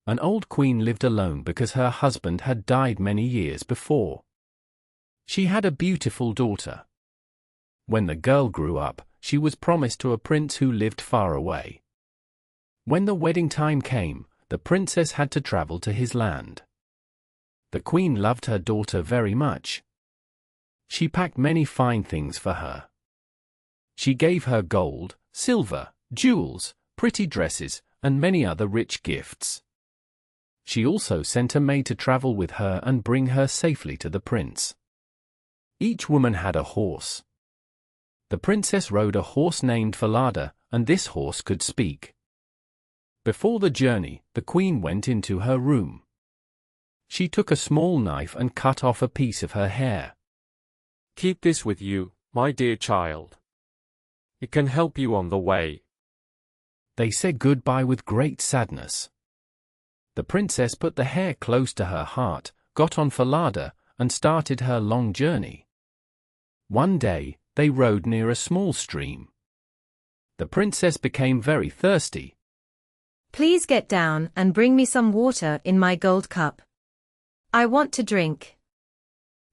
An old queen lived alone because her husband had died many years before. She had a beautiful daughter. When the girl grew up, she was promised to a prince who lived far away. When the wedding time came, the princess had to travel to his land. The queen loved her daughter very much. She packed many fine things for her. She gave her gold, silver, jewels, pretty dresses, and many other rich gifts. She also sent a maid to travel with her and bring her safely to the prince. Each woman had a horse. The princess rode a horse named Falada, and this horse could speak. Before the journey, the queen went into her room. She took a small knife and cut off a piece of her hair. "Keep this with you, my dear child. It can help you on the way." They said goodbye with great sadness. The princess put the hair close to her heart, got on Falada, and started her long journey. One day, they rode near a small stream. The princess became very thirsty. "Please get down and bring me some water in my gold cup. I want to drink."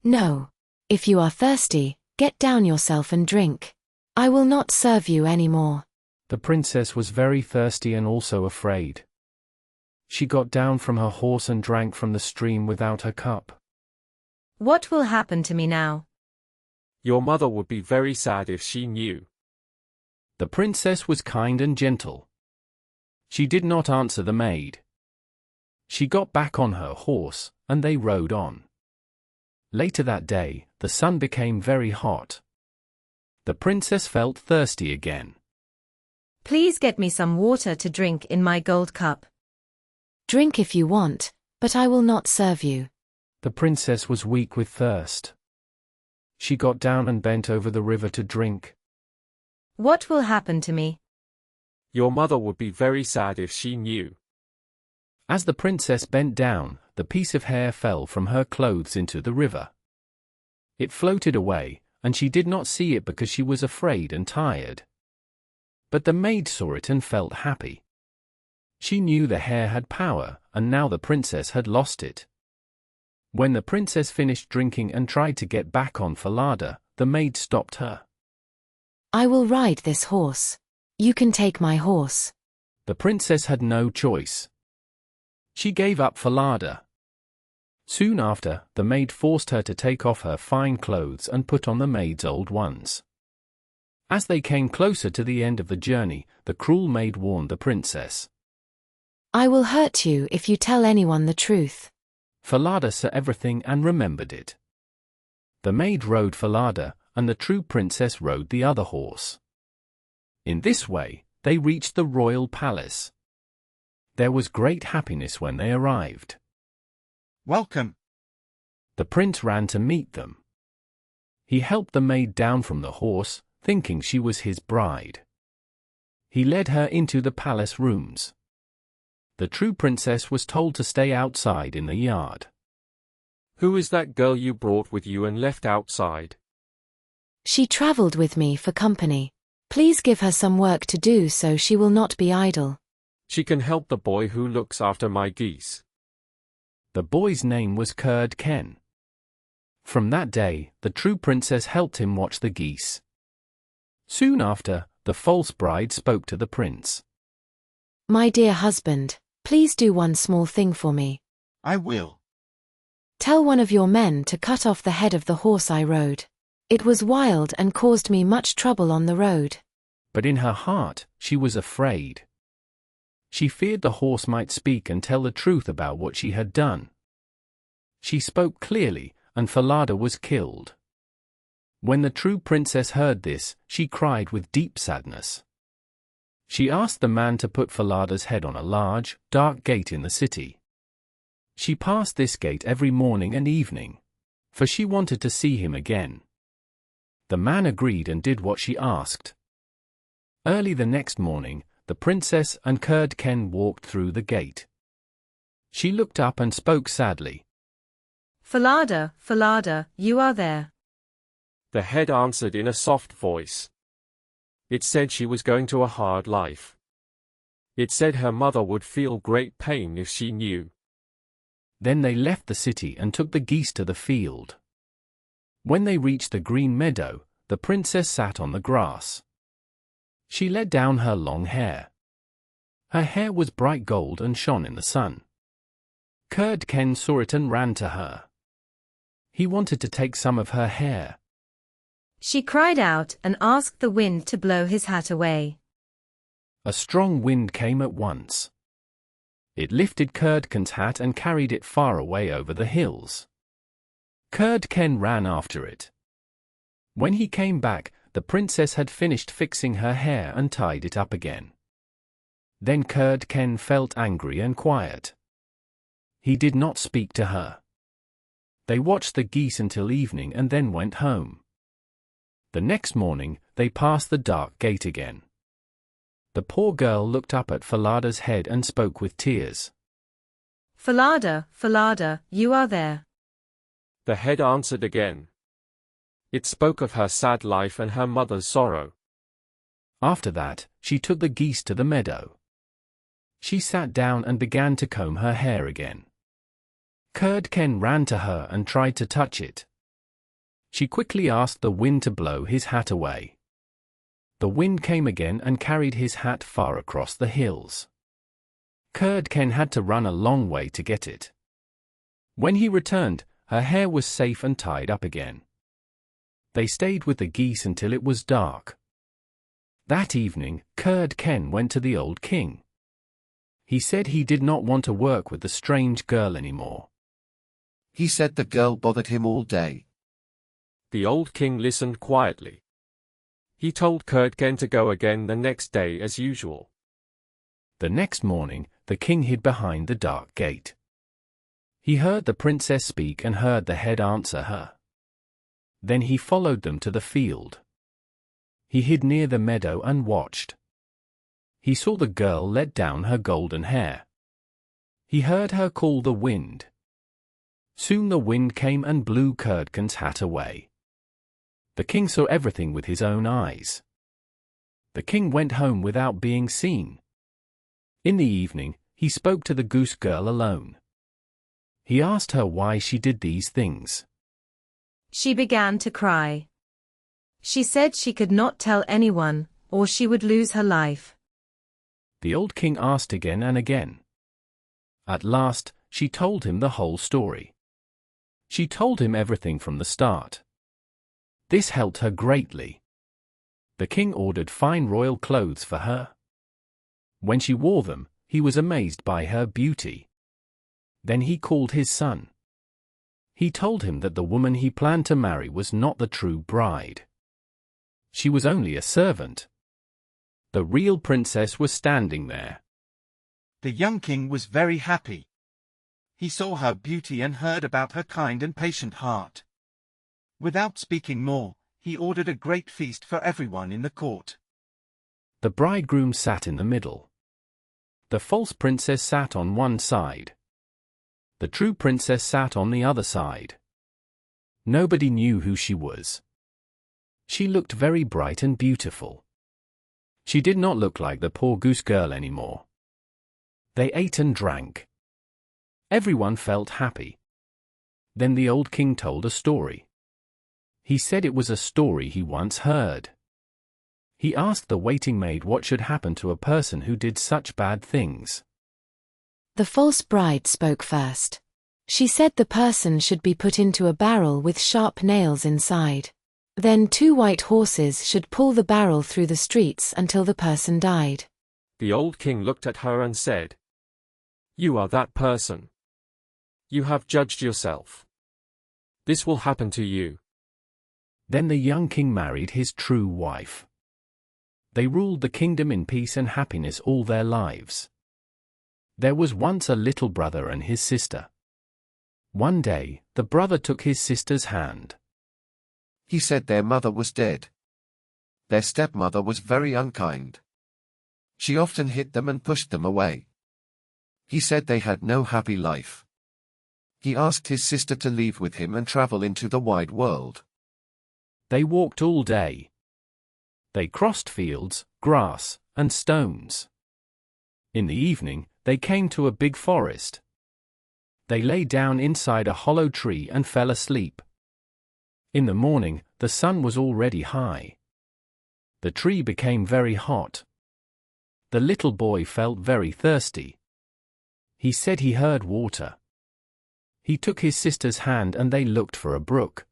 "No. If you are thirsty, get down yourself and drink. I will not serve you any more." The princess was very thirsty and also afraid. She got down from her horse and drank from the stream without her cup. "What will happen to me now?" "Your mother would be very sad if she knew." The princess was kind and gentle. She did not answer the maid. She got back on her horse, and they rode on. Later that day, the sun became very hot. The princess felt thirsty again. "Please get me some water to drink in my gold cup." "Drink if you want, but I will not serve you." The princess was weak with thirst. She got down and bent over the river to drink. "What will happen to me?" "Your mother would be very sad if she knew." As the princess bent down, the piece of hair fell from her clothes into the river. It floated away, and she did not see it because she was afraid and tired. But the maid saw it and felt happy. She knew the hair had power, and now the princess had lost it. When the princess finished drinking and tried to get back on Falada, the maid stopped her. "I will ride this horse. You can take my horse." The princess had no choice. She gave up Falada. Soon after, the maid forced her to take off her fine clothes and put on the maid's old ones. As they came closer to the end of the journey, the cruel maid warned the princess. "I will hurt you if you tell anyone the truth." Falada saw everything and remembered it. The maid rode Falada, and the true princess rode the other horse. In this way, they reached the royal palace. There was great happiness when they arrived. "Welcome." The prince ran to meet them. He helped the maid down from the horse, thinking she was his bride. He led her into the palace rooms. The true princess was told to stay outside in the yard. "Who is that girl you brought with you and left outside?" "She traveled with me for company. Please give her some work to do so she will not be idle." "She can help the boy who looks after my geese." The boy's name was Curd Ken. From that day, the true princess helped him watch the geese. Soon after, the false bride spoke to the prince. "My dear husband, please do one small thing for me." "I will." "Tell one of your men to cut off the head of the horse I rode. It was wild and caused me much trouble on the road." But in her heart, she was afraid. She feared the horse might speak and tell the truth about what she had done. She spoke clearly, and Falada was killed. When the true princess heard this, she cried with deep sadness. She asked the man to put Falada's head on a large, dark gate in the city. She passed this gate every morning and evening, for she wanted to see him again. The man agreed and did what she asked. Early the next morning, the princess and Curd Ken walked through the gate. She looked up and spoke sadly. "Falada, Falada, you are there." The head answered in a soft voice. It said she was going to a hard life. It said her mother would feel great pain if she knew. Then they left the city and took the geese to the field. When they reached the green meadow, the princess sat on the grass. She let down her long hair. Her hair was bright gold and shone in the sun. Kurd Ken saw it and ran to her. He wanted to take some of her hair. She cried out and asked the wind to blow his hat away. A strong wind came at once. It lifted Curdken's hat and carried it far away over the hills. Curdken ran after it. When he came back, the princess had finished fixing her hair and tied it up again. Then Curdken felt angry and quiet. He did not speak to her. They watched the geese until evening and then went home. The next morning, they passed the dark gate again. The poor girl looked up at Falada's head and spoke with tears. Falada, Falada, you are there. The head answered again. It spoke of her sad life and her mother's sorrow. After that, she took the geese to the meadow. She sat down and began to comb her hair again. Curdken ran to her and tried to touch it. She quickly asked the wind to blow his hat away. The wind came again and carried his hat far across the hills. Curdken had to run a long way to get it. When he returned, her hair was safe and tied up again. They stayed with the geese until it was dark. That evening, Curdken went to the old king. He said he did not want to work with the strange girl anymore. He said the girl bothered him all day. The old king listened quietly. He told Curdken to go again the next day as usual. The next morning, the king hid behind the dark gate. He heard the princess speak and heard the head answer her. Then he followed them to the field. He hid near the meadow and watched. He saw the girl let down her golden hair. He heard her call the wind. Soon the wind came and blew Curdken's hat away. The king saw everything with his own eyes. The king went home without being seen. In the evening, he spoke to the Goose-Girl alone. He asked her why she did these things. She began to cry. She said she could not tell anyone, or she would lose her life. The old king asked again and again. At last, she told him the whole story. She told him everything from the start. This helped her greatly. The king ordered fine royal clothes for her. When she wore them, he was amazed by her beauty. Then he called his son. He told him that the woman he planned to marry was not the true bride. She was only a servant. The real princess was standing there. The young king was very happy. He saw her beauty and heard about her kind and patient heart. Without speaking more, he ordered a great feast for everyone in the court. The bridegroom sat in the middle. The false princess sat on one side. The true princess sat on the other side. Nobody knew who she was. She looked very bright and beautiful. She did not look like the poor Goose-Girl anymore. They ate and drank. Everyone felt happy. Then the old king told a story. He said it was a story he once heard. He asked the waiting maid what should happen to a person who did such bad things. The false bride spoke first. She said the person should be put into a barrel with sharp nails inside. Then 2 white horses should pull the barrel through the streets until the person died. The old king looked at her and said, "You are that person. You have judged yourself. This will happen to you." Then the young king married his true wife. They ruled the kingdom in peace and happiness all their lives. There was once a little brother and his sister. One day, the brother took his sister's hand. He said their mother was dead. Their stepmother was very unkind. She often hit them and pushed them away. He said they had no happy life. He asked his sister to leave with him and travel into the wide world. They walked all day. They crossed fields, grass, and stones. In the evening, they came to a big forest. They lay down inside a hollow tree and fell asleep. In the morning, the sun was already high. The tree became very hot. The little boy felt very thirsty. He said he heard water. He took his sister's hand and they looked for a brook.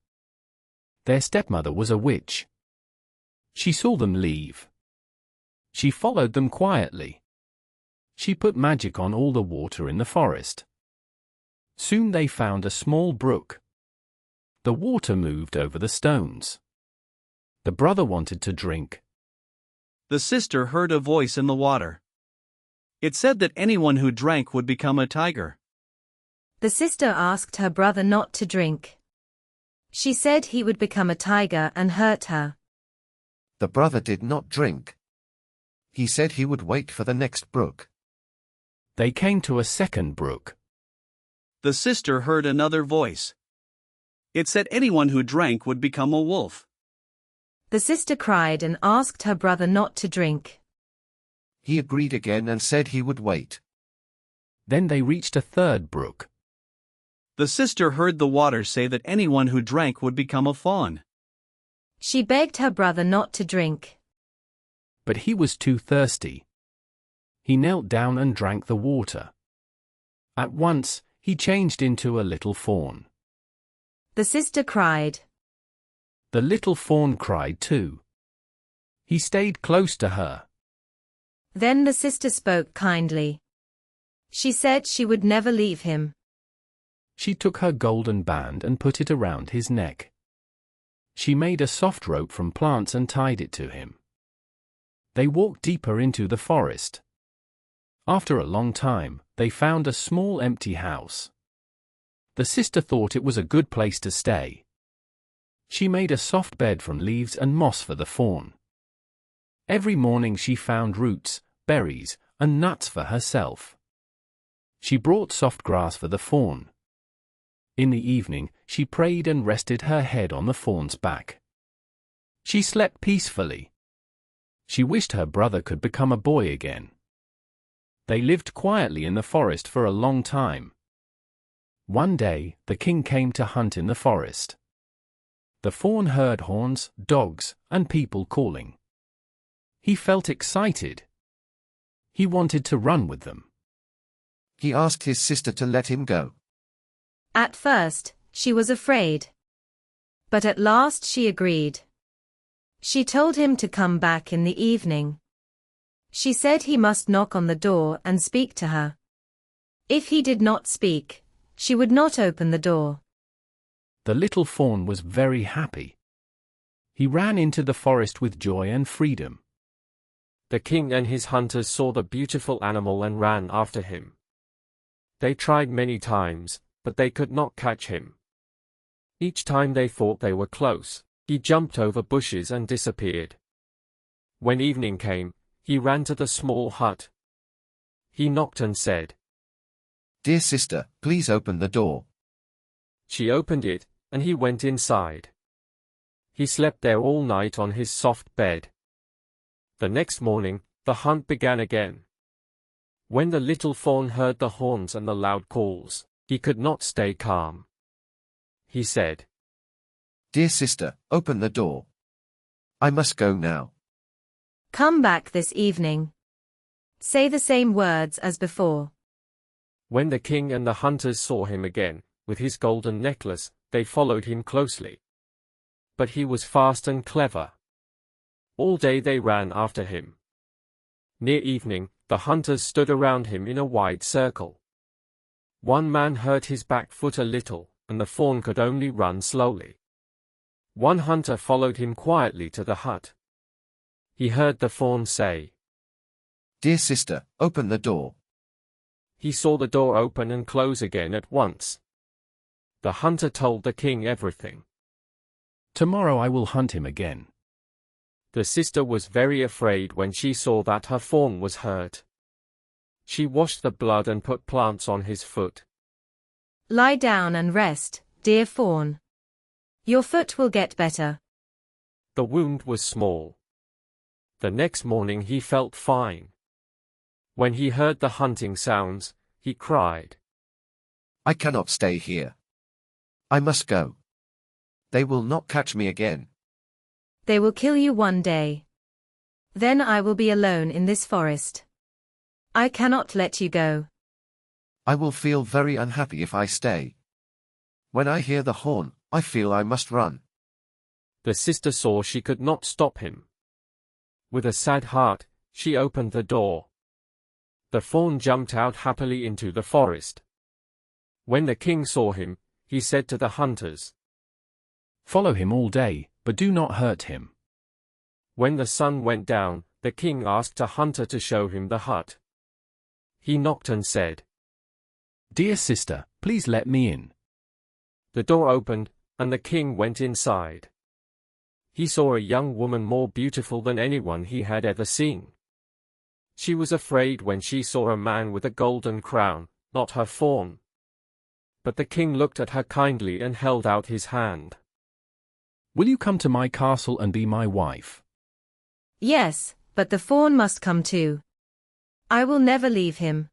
Their stepmother was a witch. She saw them leave. She followed them quietly. She put magic on all the water in the forest. Soon they found a small brook. The water moved over the stones. The brother wanted to drink. The sister heard a voice in the water. It said that anyone who drank would become a tiger. The sister asked her brother not to drink. She said he would become a tiger and hurt her. The brother did not drink. He said he would wait for the next brook. They came to a second brook. The sister heard another voice. It said anyone who drank would become a wolf. The sister cried and asked her brother not to drink. He agreed again and said he would wait. Then they reached a third brook. The sister heard the water say that anyone who drank would become a fawn. She begged her brother not to drink. But he was too thirsty. He knelt down and drank the water. At once, he changed into a little fawn. The sister cried. The little fawn cried too. He stayed close to her. Then the sister spoke kindly. She said she would never leave him. She took her golden band and put it around his neck. She made a soft rope from plants and tied it to him. They walked deeper into the forest. After a long time, they found a small empty house. The sister thought it was a good place to stay. She made a soft bed from leaves and moss for the fawn. Every morning she found roots, berries, and nuts for herself. She brought soft grass for the fawn. In the evening, she prayed and rested her head on the fawn's back. She slept peacefully. She wished her brother could become a boy again. They lived quietly in the forest for a long time. One day, the king came to hunt in the forest. The fawn heard horns, dogs, and people calling. He felt excited. He wanted to run with them. He asked his sister to let him go. At first, she was afraid. But at last she agreed. She told him to come back in the evening. She said he must knock on the door and speak to her. If he did not speak, she would not open the door. The little fawn was very happy. He ran into the forest with joy and freedom. The king and his hunters saw the beautiful animal and ran after him. They tried many times, but they could not catch him. Each time they thought they were close, he jumped over bushes and disappeared. When evening came, he ran to the small hut. He knocked and said, "Dear sister, please open the door." She opened it, and he went inside. He slept there all night on his soft bed. The next morning, the hunt began again. When the little fawn heard the horns and the loud calls, he could not stay calm. He said, "Dear sister, open the door. I must go now." Come back this evening. Say the same words as before. When the king and the hunters saw him again, with his golden necklace, they followed him closely. But he was fast and clever. All day they ran after him. Near evening, the hunters stood around him in a wide circle. One man hurt his back foot a little, and the fawn could only run slowly. One hunter followed him quietly to the hut. He heard the fawn say, "Dear sister, open the door." He saw the door open and close again at once. The hunter told the king everything. Tomorrow I will hunt him again. The sister was very afraid when she saw that her fawn was hurt. She washed the blood and put plants on his foot. Lie down and rest, dear fawn. Your foot will get better. The wound was small. The next morning he felt fine. When he heard the hunting sounds, he cried, I cannot stay here. I must go. They will not catch me again. They will kill you one day. Then I will be alone in this forest. I cannot let you go. I will feel very unhappy if I stay. When I hear the horn, I feel I must run. The sister saw she could not stop him. With a sad heart, she opened the door. The fawn jumped out happily into the forest. When the king saw him, he said to the hunters, Follow him all day, but do not hurt him. When the sun went down, the king asked a hunter to show him the hut. He knocked and said, Dear sister, please let me in. The door opened, and the king went inside. He saw a young woman more beautiful than anyone he had ever seen. She was afraid when she saw a man with a golden crown, not her fawn. But the king looked at her kindly and held out his hand. Will you come to my castle and be my wife? Yes, but the fawn must come too. I will never leave him.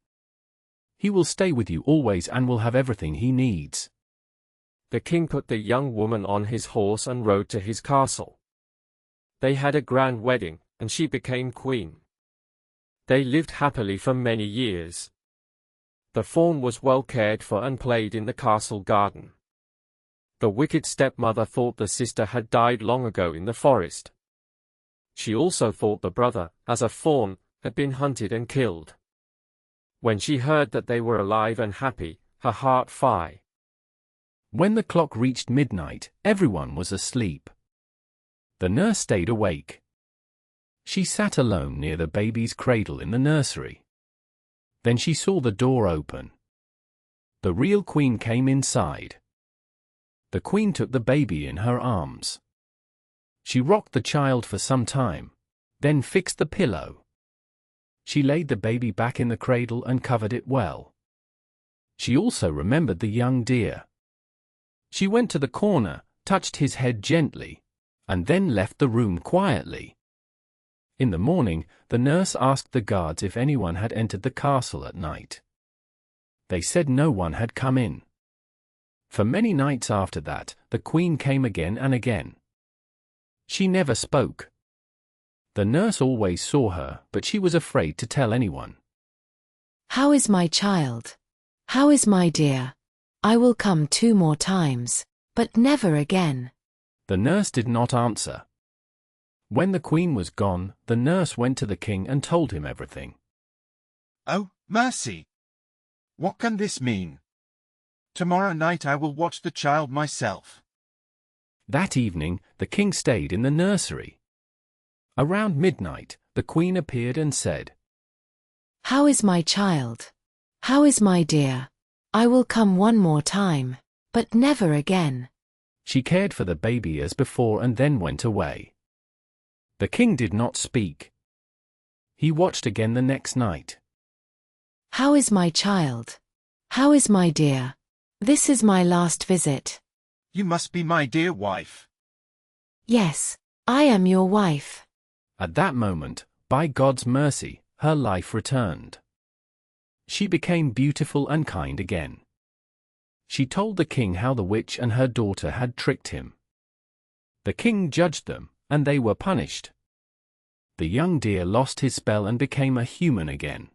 He will stay with you always and will have everything he needs. The king put the young woman on his horse and rode to his castle. They had a grand wedding, and she became queen. They lived happily for many years. The fawn was well cared for and played in the castle garden. The wicked stepmother thought the sister had died long ago in the forest. She also thought the brother, as a fawn, had been hunted and killed. When she heard that they were alive and happy, her heart flew. When the clock reached midnight, everyone was asleep. The nurse stayed awake. She sat alone near the baby's cradle in the nursery. Then she saw the door open. The real queen came inside. The queen took the baby in her arms. She rocked the child for some time, then fixed the pillow. She laid the baby back in the cradle and covered it well. She also remembered the young deer. She went to the corner, touched his head gently, and then left the room quietly. In the morning, the nurse asked the guards if anyone had entered the castle at night. They said no one had come in. For many nights after that, the queen came again and again. She never spoke. The nurse always saw her, but she was afraid to tell anyone. How is my child? How is my dear? I will come 2 more times, but never again. The nurse did not answer. When the queen was gone, the nurse went to the king and told him everything. Oh, mercy! What can this mean? Tomorrow night I will watch the child myself. That evening, the king stayed in the nursery. Around midnight, the queen appeared and said, How is my child? How is my dear? I will come 1 more time, but never again. She cared for the baby as before and then went away. The king did not speak. He watched again the next night. How is my child? How is my dear? This is my last visit. You must be my dear wife. Yes, I am your wife. At that moment, by God's mercy, her life returned. She became beautiful and kind again. She told the king how the witch and her daughter had tricked him. The king judged them, and they were punished. The young deer lost his spell and became a human again.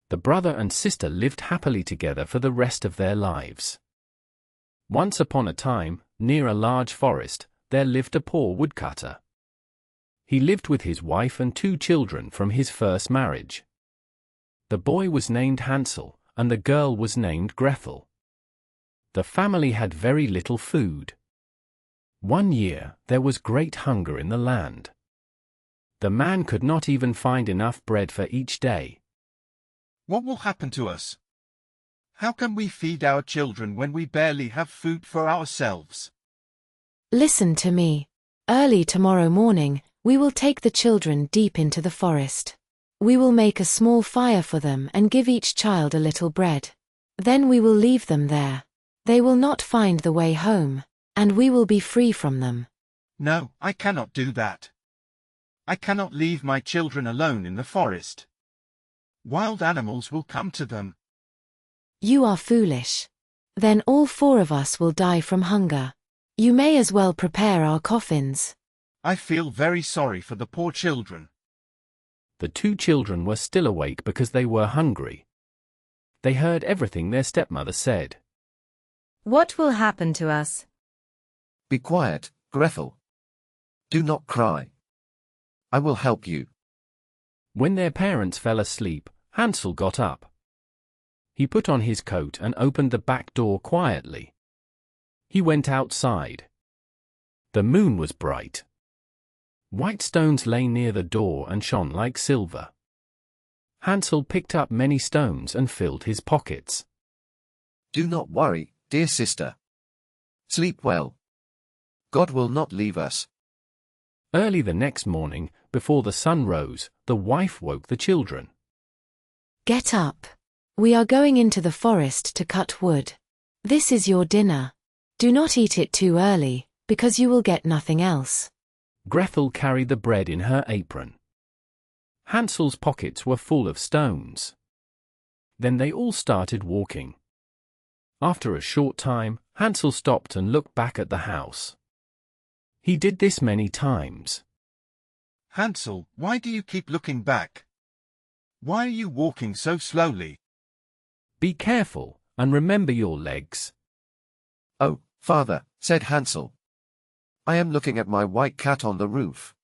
The brother and sister lived happily together for the rest of their lives. Once upon a time, near a large forest, there lived a poor woodcutter. He lived with his wife and 2 children from his first marriage. The boy was named Hansel, and the girl was named Gretel. The family had very little food. One year, there was great hunger in the land. The man could not even find enough bread for each day. What will happen to us? How can we feed our children when we barely have food for ourselves? Listen to me. Early tomorrow morning, we will take the children deep into the forest. We will make a small fire for them and give each child a little bread. Then we will leave them there. They will not find the way home, and we will be free from them. No, I cannot do that. I cannot leave my children alone in the forest. Wild animals will come to them. You are foolish. Then all 4 of us will die from hunger. You may as well prepare our coffins. I feel very sorry for the poor children. The 2 children were still awake because they were hungry. They heard everything their stepmother said. What will happen to us? Be quiet, Gretel. Do not cry. I will help you. When their parents fell asleep, Hansel got up. He put on his coat and opened the back door quietly. He went outside. The moon was bright. White stones lay near the door and shone like silver. Hansel picked up many stones and filled his pockets. Do not worry, dear sister. Sleep well. God will not leave us. Early the next morning, before the sun rose, the wife woke the children. Get up. We are going into the forest to cut wood. This is your dinner. Do not eat it too early, because you will get nothing else. Gretel carried the bread in her apron. Hansel's pockets were full of stones. Then they all started walking. After a short time, Hansel stopped and looked back at the house. He did this many times. Hansel, why do you keep looking back? Why are you walking so slowly? Be careful, and remember your legs. Oh, father, said Hansel. I am looking at my white cat on the roof.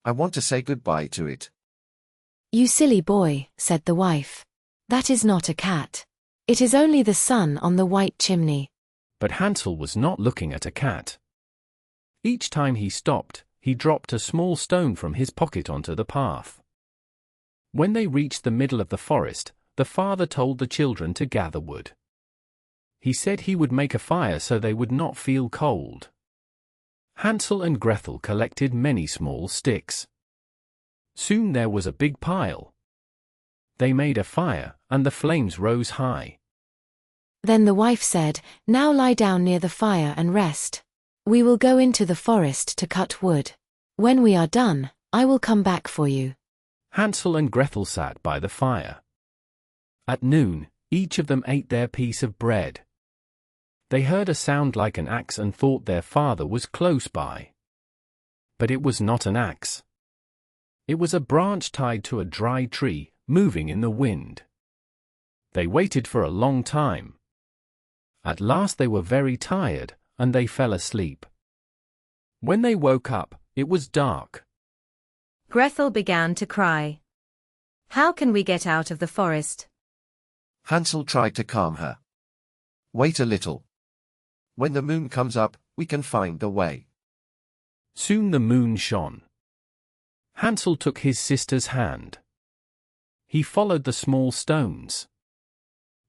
I want to say goodbye to it. You silly boy, said the wife. That is not a cat. It is only the sun on the white chimney. But Hansel was not looking at a cat. Each time he stopped, he dropped a small stone from his pocket onto the path. When they reached the middle of the forest, the father told the children to gather wood. He said he would make a fire so they would not feel cold. Hansel and Gretel collected many small sticks. Soon there was a big pile. They made a fire, and the flames rose high. Then the wife said, Now lie down near the fire and rest. We will go into the forest to cut wood. When we are done, I will come back for you. Hansel and Gretel sat by the fire. At noon, each of them ate their piece of bread. They heard a sound like an axe and thought their father was close by. But it was not an axe. It was a branch tied to a dry tree, moving in the wind. They waited for a long time. At last they were very tired, and they fell asleep. When they woke up, it was dark. Gretel began to cry. How can we get out of the forest? Hansel tried to calm her. Wait a little. When the moon comes up, we can find the way. Soon the moon shone. Hansel took his sister's hand. He followed the small stones.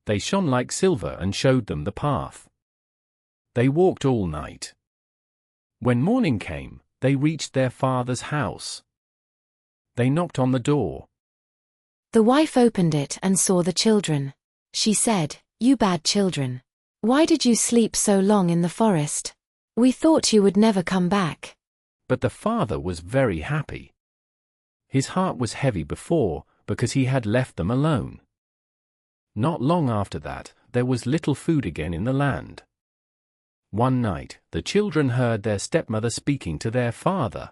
They shone like silver and showed them the path. They walked all night. When morning came, they reached their father's house. They knocked on the door. The wife opened it and saw the children. She said, You bad children. Why did you sleep so long in the forest? We thought you would never come back. But the father was very happy. His heart was heavy before, because he had left them alone. Not long after that, there was little food again in the land. One night, the children heard their stepmother speaking to their father.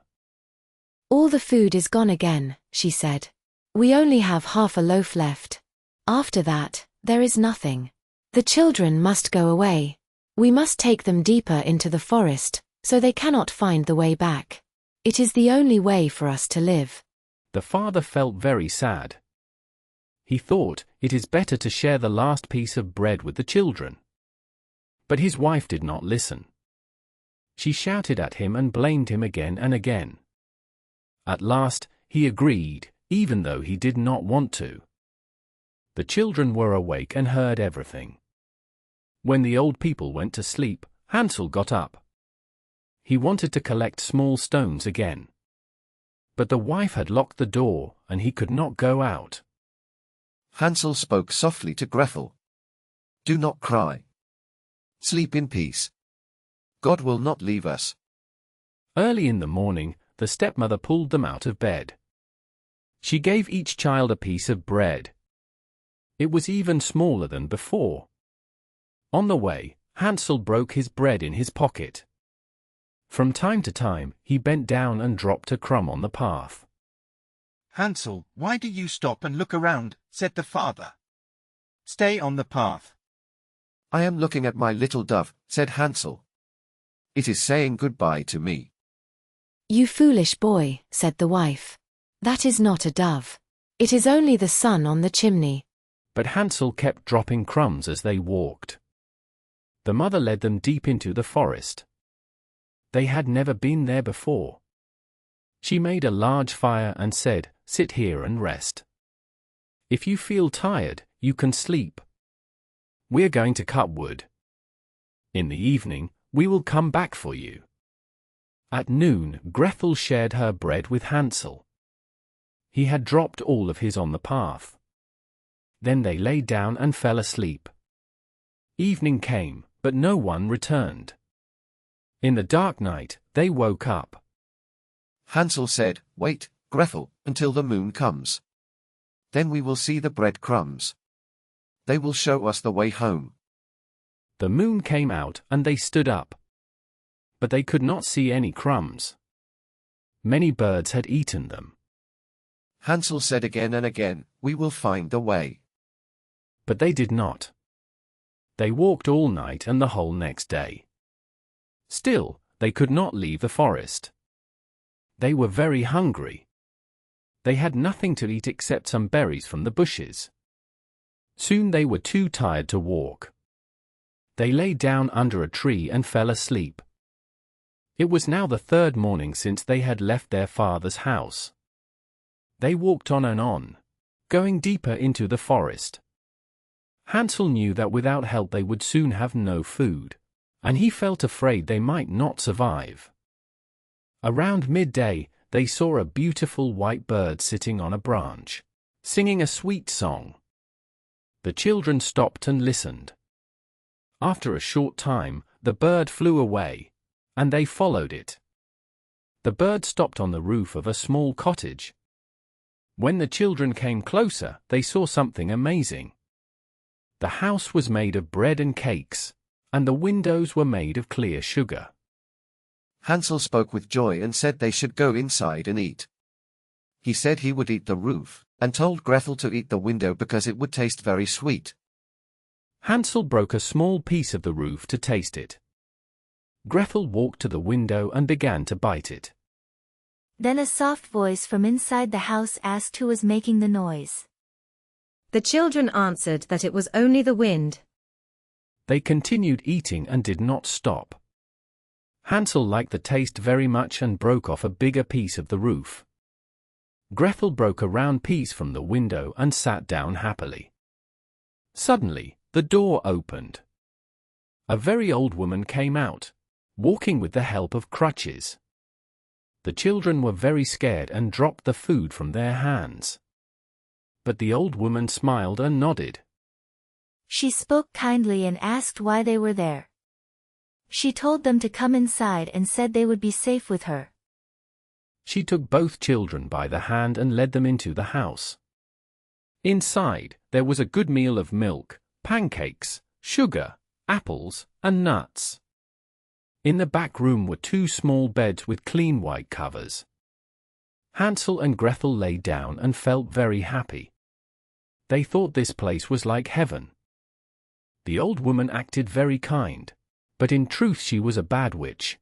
All the food is gone again, she said. We only have half a loaf left. After that, there is nothing. The children must go away. We must take them deeper into the forest, so they cannot find the way back. It is the only way for us to live. The father felt very sad. He thought, it is better to share the last piece of bread with the children. But his wife did not listen. She shouted at him and blamed him again and again. At last, he agreed, even though he did not want to. The children were awake and heard everything. When the old people went to sleep, Hansel got up. He wanted to collect small stones again. But the wife had locked the door, and he could not go out. Hansel spoke softly to Gretel. Do not cry. Sleep in peace. God will not leave us. Early in the morning, the stepmother pulled them out of bed. She gave each child a piece of bread. It was even smaller than before. On the way, Hansel broke his bread in his pocket. From time to time, he bent down and dropped a crumb on the path. "Hansel, why do you stop and look around?" said the father. "Stay on the path." "I am looking at my little dove," said Hansel. "It is saying goodbye to me." "You foolish boy," said the wife. "That is not a dove. It is only the sun on the chimney." But Hansel kept dropping crumbs as they walked. The mother led them deep into the forest. They had never been there before. She made a large fire and said, "Sit here and rest. If you feel tired, you can sleep. We're going to cut wood. In the evening, we will come back for you." At noon, Gretel shared her bread with Hansel. He had dropped all of his on the path. Then they lay down and fell asleep. Evening came, but no one returned. In the dark night, they woke up. Hansel said, "Wait, Gretel, until the moon comes. Then we will see the bread crumbs. They will show us the way home." The moon came out and they stood up. But they could not see any crumbs. Many birds had eaten them. Hansel said again and again, "We will find the way." But they did not. They walked all night and the whole next day. Still, they could not leave the forest. They were very hungry. They had nothing to eat except some berries from the bushes. Soon they were too tired to walk. They lay down under a tree and fell asleep. It was now the third morning since they had left their father's house. They walked on, going deeper into the forest. Hansel knew that without help they would soon have no food, and he felt afraid they might not survive. Around midday, they saw a beautiful white bird sitting on a branch, singing a sweet song. The children stopped and listened. After a short time, the bird flew away, and they followed it. The bird stopped on the roof of a small cottage. When the children came closer, they saw something amazing. The house was made of bread and cakes, and the windows were made of clear sugar. Hansel spoke with joy and said they should go inside and eat. He said he would eat the roof, and told Gretel to eat the window because it would taste very sweet. Hansel broke a small piece of the roof to taste it. Gretel walked to the window and began to bite it. Then a soft voice from inside the house asked who was making the noise. The children answered that it was only the wind. They continued eating and did not stop. Hansel liked the taste very much and broke off a bigger piece of the roof. Gretel broke a round piece from the window and sat down happily. Suddenly, the door opened. A very old woman came out, walking with the help of crutches. The children were very scared and dropped the food from their hands. But the old woman smiled and nodded. She spoke kindly and asked why they were there. She told them to come inside and said they would be safe with her. She took both children by the hand and led them into the house. Inside, there was a good meal of milk, pancakes, sugar, apples, and nuts. In the back room were 2 small beds with clean white covers. Hansel and Gretel lay down and felt very happy. They thought this place was like heaven. The old woman acted very kind, but in truth she was a bad witch.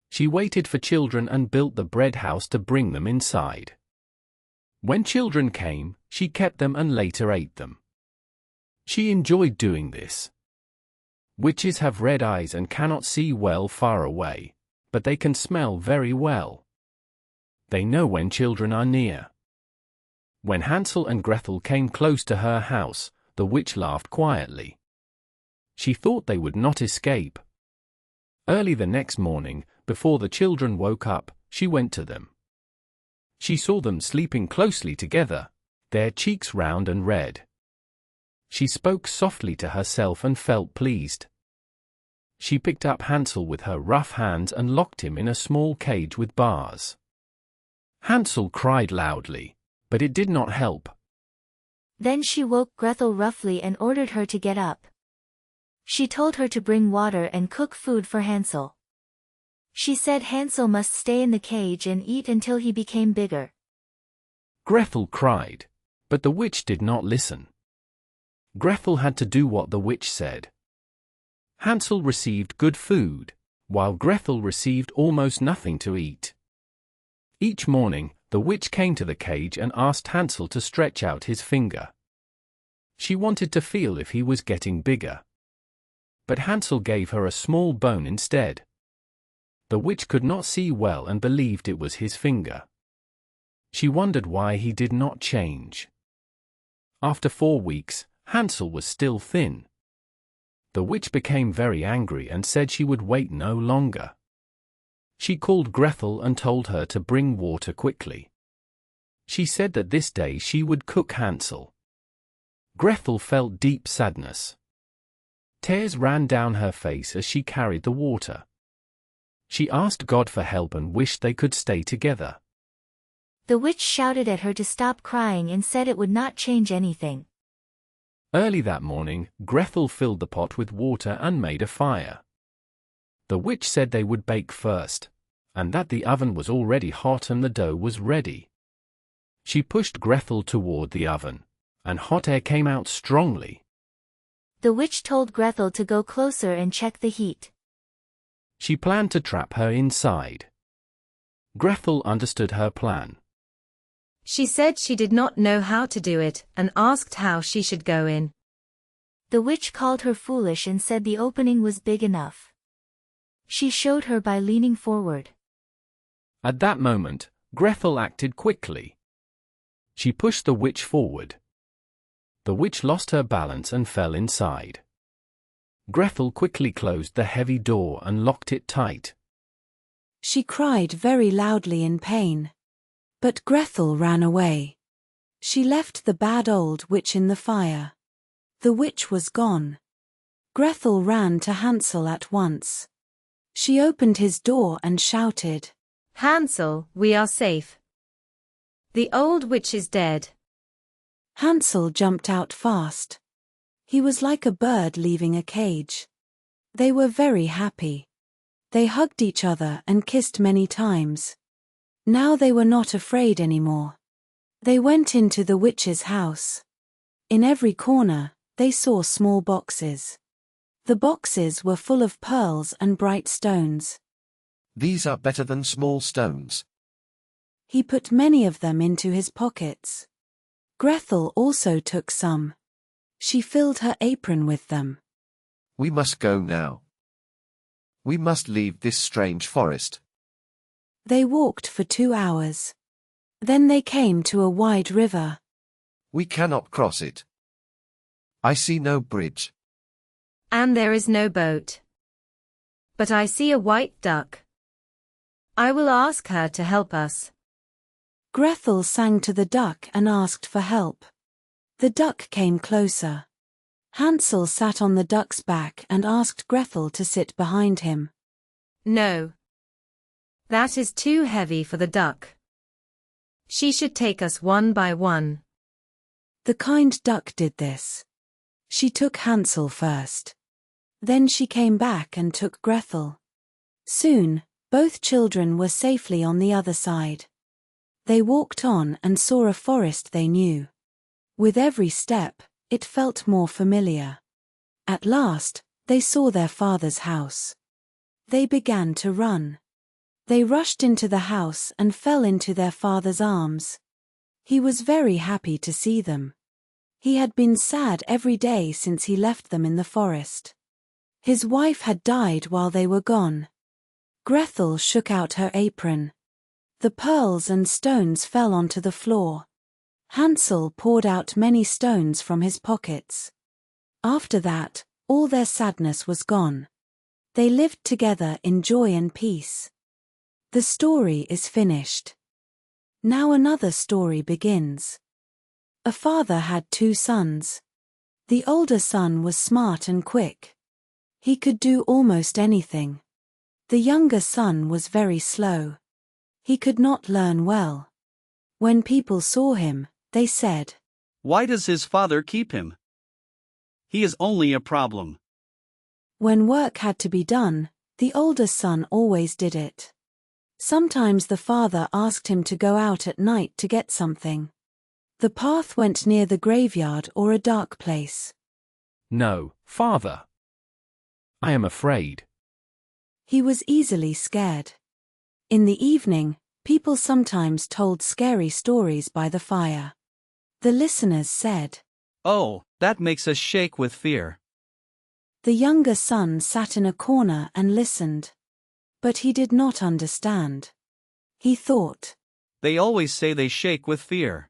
She waited for children and built the bread house to bring them inside. When children came, she kept them and later ate them. She enjoyed doing this. Witches have red eyes and cannot see well far away, but they can smell very well. They know when children are near. When Hansel and Gretel came close to her house, the witch laughed quietly. She thought they would not escape. Early the next morning, before the children woke up, she went to them. She saw them sleeping closely together, their cheeks round and red. She spoke softly to herself and felt pleased. She picked up Hansel with her rough hands and locked him in a small cage with bars. Hansel cried loudly, But it did not help. Then she woke Gretel roughly and ordered her to get up. She told her to bring water and cook food for Hansel. She said Hansel must stay in the cage and eat until he became bigger. Gretel cried, but the witch did not listen. Gretel had to do what the witch said. Hansel received good food, while Gretel received almost nothing to eat. Each morning, the witch came to the cage and asked Hansel to stretch out his finger. She wanted to feel if he was getting bigger. But Hansel gave her a small bone instead. The witch could not see well and believed it was his finger. She wondered why he did not change. After 4 weeks, Hansel was still thin. The witch became very angry and said she would wait no longer. She called Gretel and told her to bring water quickly. She said that this day she would cook Hansel. Gretel felt deep sadness. Tears ran down her face as she carried the water. She asked God for help and wished they could stay together. The witch shouted at her to stop crying and said it would not change anything. Early that morning, Gretel filled the pot with water and made a fire. The witch said they would bake first, and that the oven was already hot and the dough was ready. She pushed Gretel toward the oven, and hot air came out strongly. The witch told Gretel to go closer and check the heat. She planned to trap her inside. Gretel understood her plan. She said she did not know how to do it and asked how she should go in. The witch called her foolish and said the opening was big enough. She showed her by leaning forward. At that moment, Gretel acted quickly. She pushed the witch forward. The witch lost her balance and fell inside. Gretel quickly closed the heavy door and locked it tight. She cried very loudly in pain. But Gretel ran away. She left the bad old witch in the fire. The witch was gone. Gretel ran to Hansel at once. She opened his door and shouted, "Hansel, we are safe. The old witch is dead." Hansel jumped out fast. He was like a bird leaving a cage. They were very happy. They hugged each other and kissed many times. Now they were not afraid anymore. They went into the witch's house. In every corner, they saw small boxes. The boxes were full of pearls and bright stones. These are better than small stones. He put many of them into his pockets. Gretel also took some. She filled her apron with them. We must go now. We must leave this strange forest. They walked for 2 hours. Then they came to a wide river. We cannot cross it. I see no bridge. And there is no boat. But I see a white duck. I will ask her to help us. Gretel sang to the duck and asked for help. The duck came closer. Hansel sat on the duck's back and asked Gretel to sit behind him. No. That is too heavy for the duck. She should take us one by one. The kind duck did this. She took Hansel first. Then she came back and took Gretel. Soon, both children were safely on the other side. They walked on and saw a forest they knew. With every step, it felt more familiar. At last, they saw their father's house. They began to run. They rushed into the house and fell into their father's arms. He was very happy to see them. He had been sad every day since he left them in the forest. His wife had died while they were gone. Gretel shook out her apron. The pearls and stones fell onto the floor. Hansel poured out many stones from his pockets. After that, all their sadness was gone. They lived together in joy and peace. The story is finished. Now another story begins. A father had 2 sons. The older son was smart and quick. He could do almost anything. The younger son was very slow. He could not learn well. When people saw him, they said, Why does his father keep him? He is only a problem. when work had to be done, the older son always did it. Sometimes the father asked him to go out at night to get something. The path went near the graveyard or a dark place. No, father. I am afraid. He was easily scared. In the evening, people sometimes told scary stories by the fire. The listeners said, Oh, that makes us shake with fear. The younger son sat in a corner and listened. But he did not understand. He thought, They always say they shake with fear.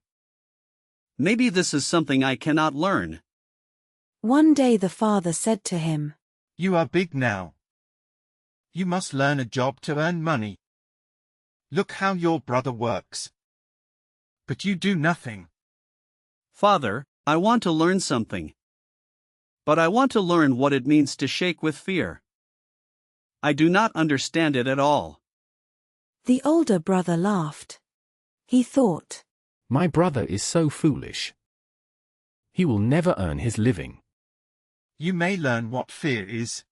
Maybe this is something I cannot learn. One day the father said to him, You are big now. You must learn a job to earn money. Look how your brother works. But you do nothing. Father, I want to learn something. But I want to learn what it means to shake with fear. I do not understand it at all. The older brother laughed. He thought, My brother is so foolish. He will never earn his living. You may learn what fear is,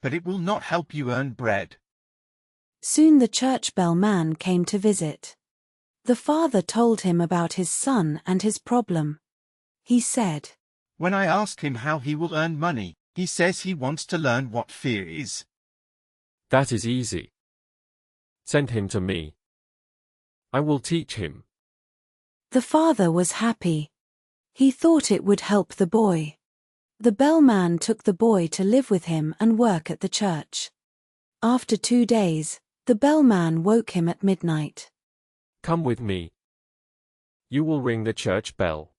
but it will not help you earn bread. Soon the church bell man came to visit. The father told him about his son and his problem. He said, When I ask him how he will earn money, he says he wants to learn what fear is. That is easy. Send him to me. I will teach him. The father was happy. He thought it would help the boy. The bellman took the boy to live with him and work at the church. After 2 days, the bellman woke him at midnight. Come with me. You will ring the church bell.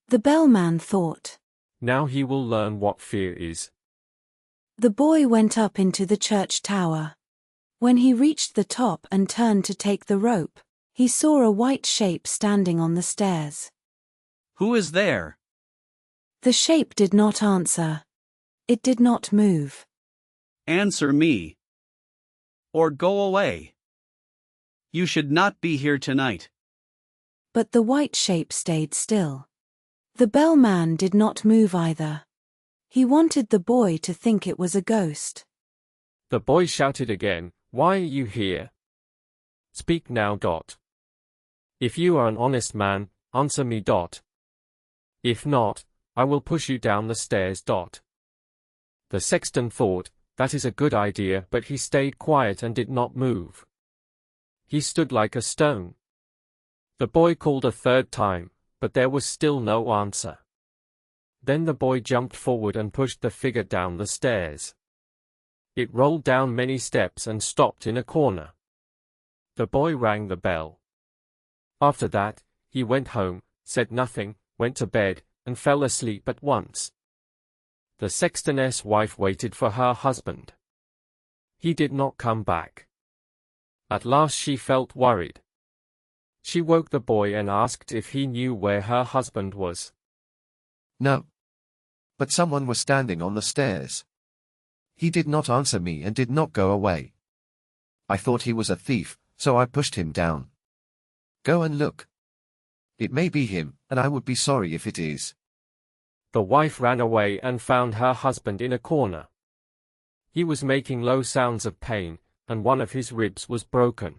The bellman thought. Now he will learn what fear is. The boy went up into the church tower. When he reached the top and turned to take the rope, he saw a white shape standing on the stairs. Who is there? The shape did not answer. It did not move. Answer me. Or go away. You should not be here tonight. But the white shape stayed still. The bellman did not move either. He wanted the boy to think it was a ghost. The boy shouted again, Why are you here? Speak now. If you are an honest man, answer me. If not, I will push you down the stairs. The sexton thought, that is a good idea, but he stayed quiet and did not move. He stood like a stone. The boy called a third time, but there was still no answer. Then the boy jumped forward and pushed the figure down the stairs. It rolled down many steps and stopped in a corner. The boy rang the bell. After that, he went home, said nothing, went to bed, and fell asleep at once. The sextoness' wife waited for her husband. He did not come back. At last she felt worried. She woke the boy and asked if he knew where her husband was. No. But someone was standing on the stairs. He did not answer me and did not go away. I thought he was a thief, so I pushed him down. Go and look. It may be him, and I would be sorry if it is. The wife ran away and found her husband in a corner. He was making low sounds of pain, and one of his ribs was broken.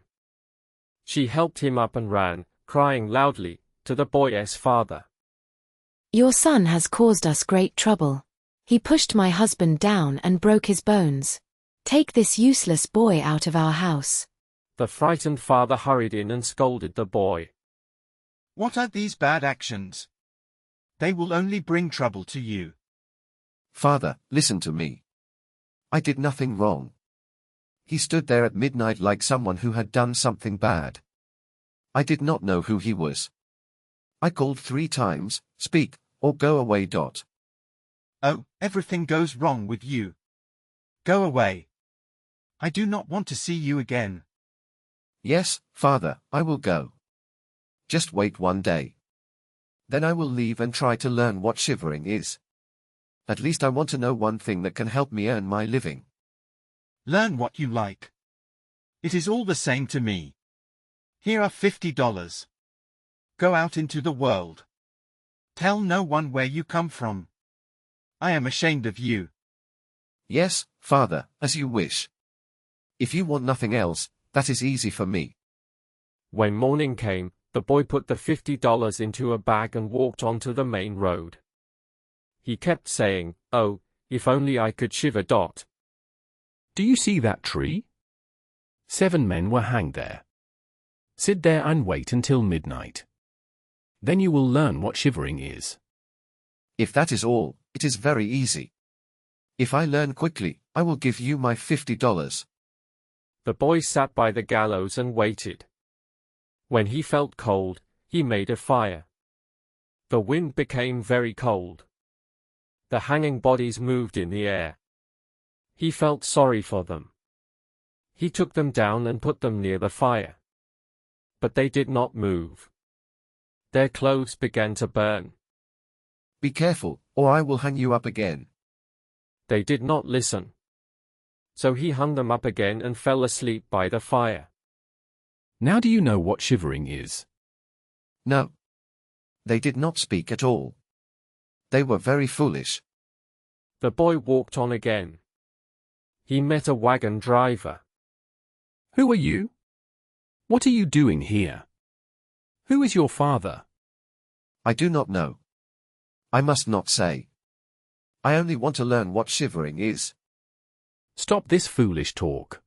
She helped him up and ran, crying loudly, to the boy's father. Your son has caused us great trouble. He pushed my husband down and broke his bones. Take this useless boy out of our house. The frightened father hurried in and scolded the boy. What are these bad actions? They will only bring trouble to you. Father, listen to me. I did nothing wrong. He stood there at midnight like someone who had done something bad. I did not know who he was. I called 3 times, speak, or go away. Oh, everything goes wrong with you. Go away. I do not want to see you again. Yes, Father, I will go. Just wait 1 day. Then I will leave and try to learn what shivering is. At least I want to know one thing that can help me earn my living. Learn what you like. It is all the same to me. Here are $50. Go out into the world. Tell no one where you come from. I am ashamed of you. Yes, father, as you wish. If you want nothing else, that is easy for me. When morning came, the boy put the $50 into a bag and walked onto the main road. He kept saying, "Oh, if only I could shiver. Do you see that tree? 7 men were hanged there. Sit there and wait until midnight. Then you will learn what shivering is." If that is all, it is very easy. If I learn quickly, I will give you my $50. The boy sat by the gallows and waited. When he felt cold, he made a fire. The wind became very cold. The hanging bodies moved in the air. He felt sorry for them. He took them down and put them near the fire. But they did not move. Their clothes began to burn. Be careful, or I will hang you up again. They did not listen. So he hung them up again and fell asleep by the fire. Now do you know what shivering is? No. They did not speak at all. They were very foolish. The boy walked on again. He met a wagon driver. Who are you? What are you doing here? Who is your father? I do not know. I must not say. I only want to learn what shivering is. Stop this foolish talk.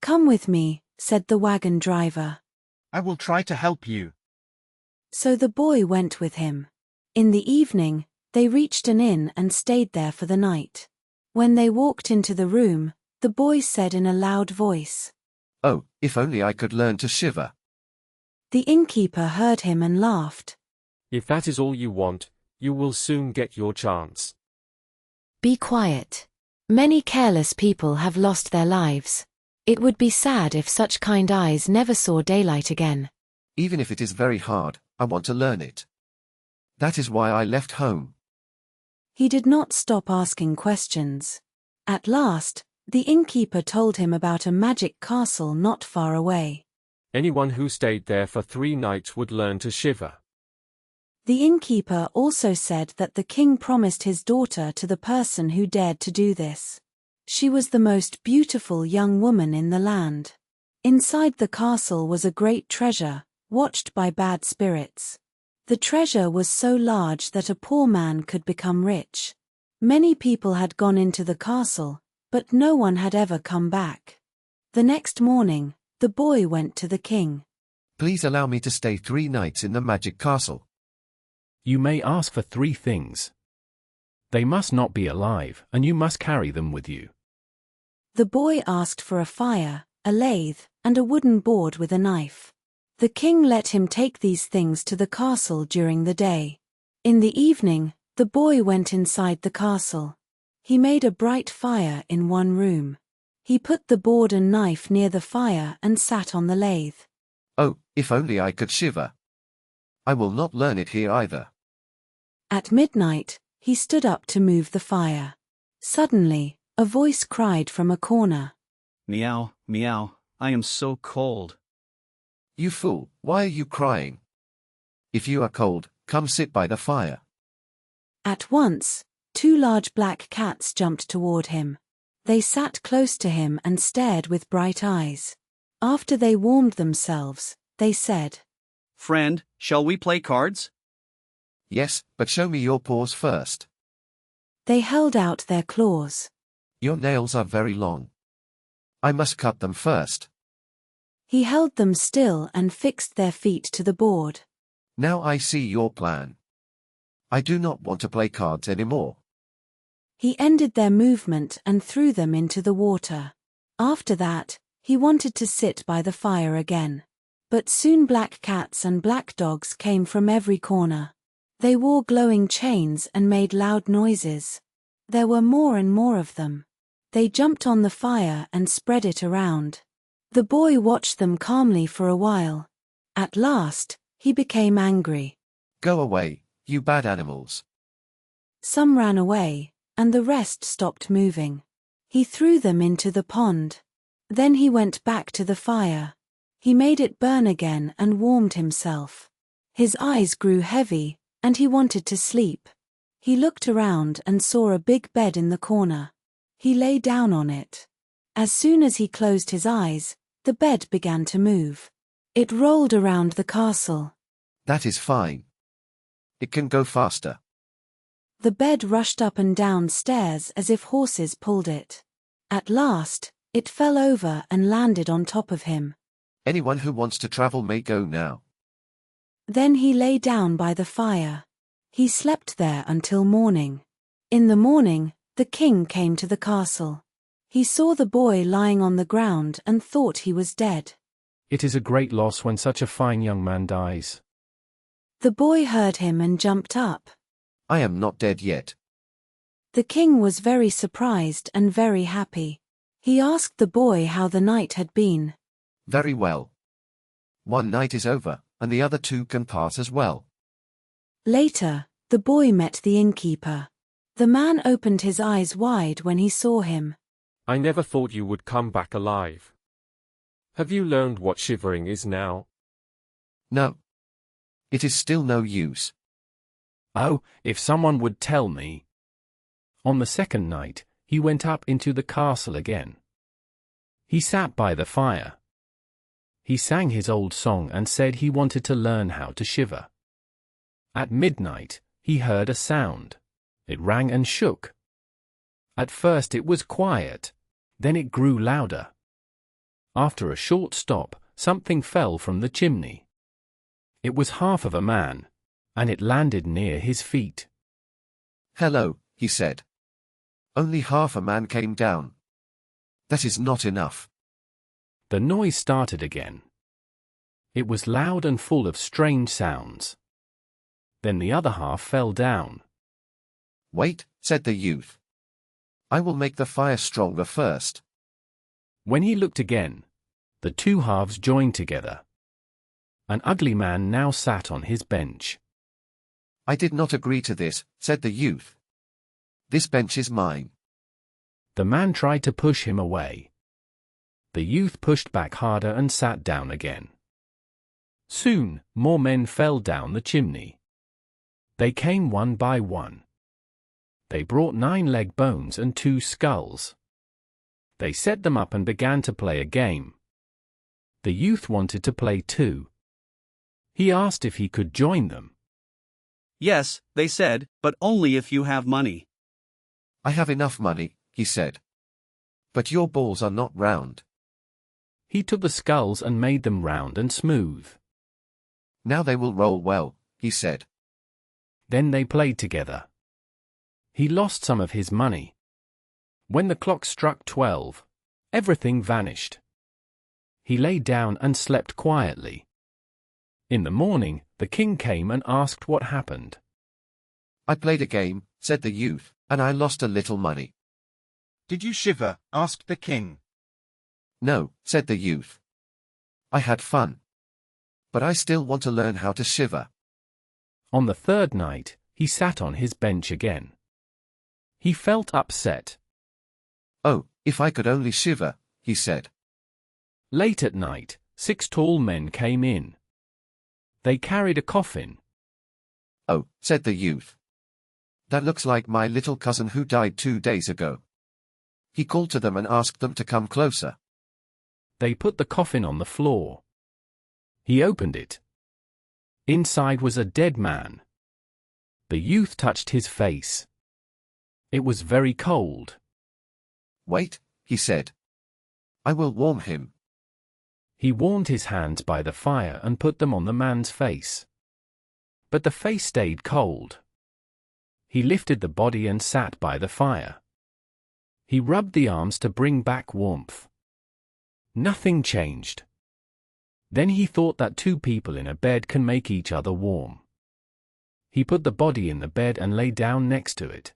Come with me, said the wagon driver. I will try to help you. So the boy went with him. In the evening, they reached an inn and stayed there for the night. When they walked into the room, the boy said in a loud voice, "Oh, if only I could learn to shiver." The innkeeper heard him and laughed. If that is all you want, you will soon get your chance. Be quiet. Many careless people have lost their lives. It would be sad if such kind eyes never saw daylight again. Even if it is very hard, I want to learn it. That is why I left home. He did not stop asking questions. At last, the innkeeper told him about a magic castle not far away. Anyone who stayed there for 3 nights would learn to shiver. The innkeeper also said that the king promised his daughter to the person who dared to do this. She was the most beautiful young woman in the land. Inside the castle was a great treasure, watched by bad spirits. The treasure was so large that a poor man could become rich. Many people had gone into the castle, but no one had ever come back. The next morning, the boy went to the king. Please allow me to stay 3 nights in the magic castle. You may ask for 3 things. They must not be alive, and you must carry them with you. The boy asked for a fire, a lathe, and a wooden board with a knife. The king let him take these things to the castle during the day. In the evening, the boy went inside the castle. He made a bright fire in one room. He put the board and knife near the fire and sat on the lathe. Oh, if only I could shiver. I will not learn it here either. At midnight, he stood up to move the fire. Suddenly, a voice cried from a corner. Meow, meow, I am so cold. You fool, why are you crying? If you are cold, come sit by the fire. At once, 2 large black cats jumped toward him. They sat close to him and stared with bright eyes. After they warmed themselves, they said, Friend, shall we play cards? Yes, but show me your paws first. They held out their claws. Your nails are very long. I must cut them first. He held them still and fixed their feet to the board. Now I see your plan. I do not want to play cards anymore. He ended their movement and threw them into the water. After that, he wanted to sit by the fire again. But soon black cats and black dogs came from every corner. They wore glowing chains and made loud noises. There were more and more of them. They jumped on the fire and spread it around. The boy watched them calmly for a while. At last, he became angry. Go away, you bad animals. Some ran away, and the rest stopped moving. He threw them into the pond. Then he went back to the fire. He made it burn again and warmed himself. His eyes grew heavy, and he wanted to sleep. He looked around and saw a big bed in the corner. He lay down on it. As soon as he closed his eyes, the bed began to move. It rolled around the castle. That is fine. It can go faster. The bed rushed up and down stairs as if horses pulled it. At last, it fell over and landed on top of him. Anyone who wants to travel may go now. Then he lay down by the fire. He slept there until morning. In the morning, the king came to the castle. He saw the boy lying on the ground and thought he was dead. It is a great loss when such a fine young man dies. The boy heard him and jumped up. I am not dead yet. The king was very surprised and very happy. He asked the boy how the night had been. Very well. One night is over, and the other two can pass as well. Later, the boy met the innkeeper. The man opened his eyes wide when he saw him. I never thought you would come back alive. Have you learned what shivering is now? No. It is still no use. Oh, if someone would tell me. On the second night, he went up into the castle again. He sat by the fire. He sang his old song and said he wanted to learn how to shiver. At midnight, he heard a sound. It rang and shook. At first it was quiet, then it grew louder. After a short stop, something fell from the chimney. It was half of a man, and it landed near his feet. Hello, he said. Only half a man came down. That is not enough. The noise started again. It was loud and full of strange sounds. Then the other half fell down. Wait, said the youth. I will make the fire stronger first. When he looked again, the two halves joined together. An ugly man now sat on his bench. I did not agree to this, said the youth. This bench is mine. The man tried to push him away. The youth pushed back harder and sat down again. Soon, more men fell down the chimney. They came one by one. They brought 9 leg bones and 2 skulls. They set them up and began to play a game. The youth wanted to play too. He asked if he could join them. Yes, they said, but only if you have money. I have enough money, he said. But your balls are not round. He took the skulls and made them round and smooth. Now they will roll well, he said. Then they played together. He lost some of his money. When the clock struck 12, everything vanished. He lay down and slept quietly. In the morning, the king came and asked what happened. I played a game, said the youth, and I lost a little money. Did you shiver? Asked the king. No, said the youth. I had fun. But I still want to learn how to shiver. On the third night, he sat on his bench again. He felt upset. Oh, if I could only shiver, he said. Late at night, 6 tall men came in. They carried a coffin. Oh, said the youth. That looks like my little cousin who died 2 days ago. He called to them and asked them to come closer. They put the coffin on the floor. He opened it. Inside was a dead man. The youth touched his face. It was very cold. Wait, he said. I will warm him. He warmed his hands by the fire and put them on the man's face. But the face stayed cold. He lifted the body and sat by the fire. He rubbed the arms to bring back warmth. Nothing changed. Then he thought that 2 people in a bed can make each other warm. He put the body in the bed and lay down next to it.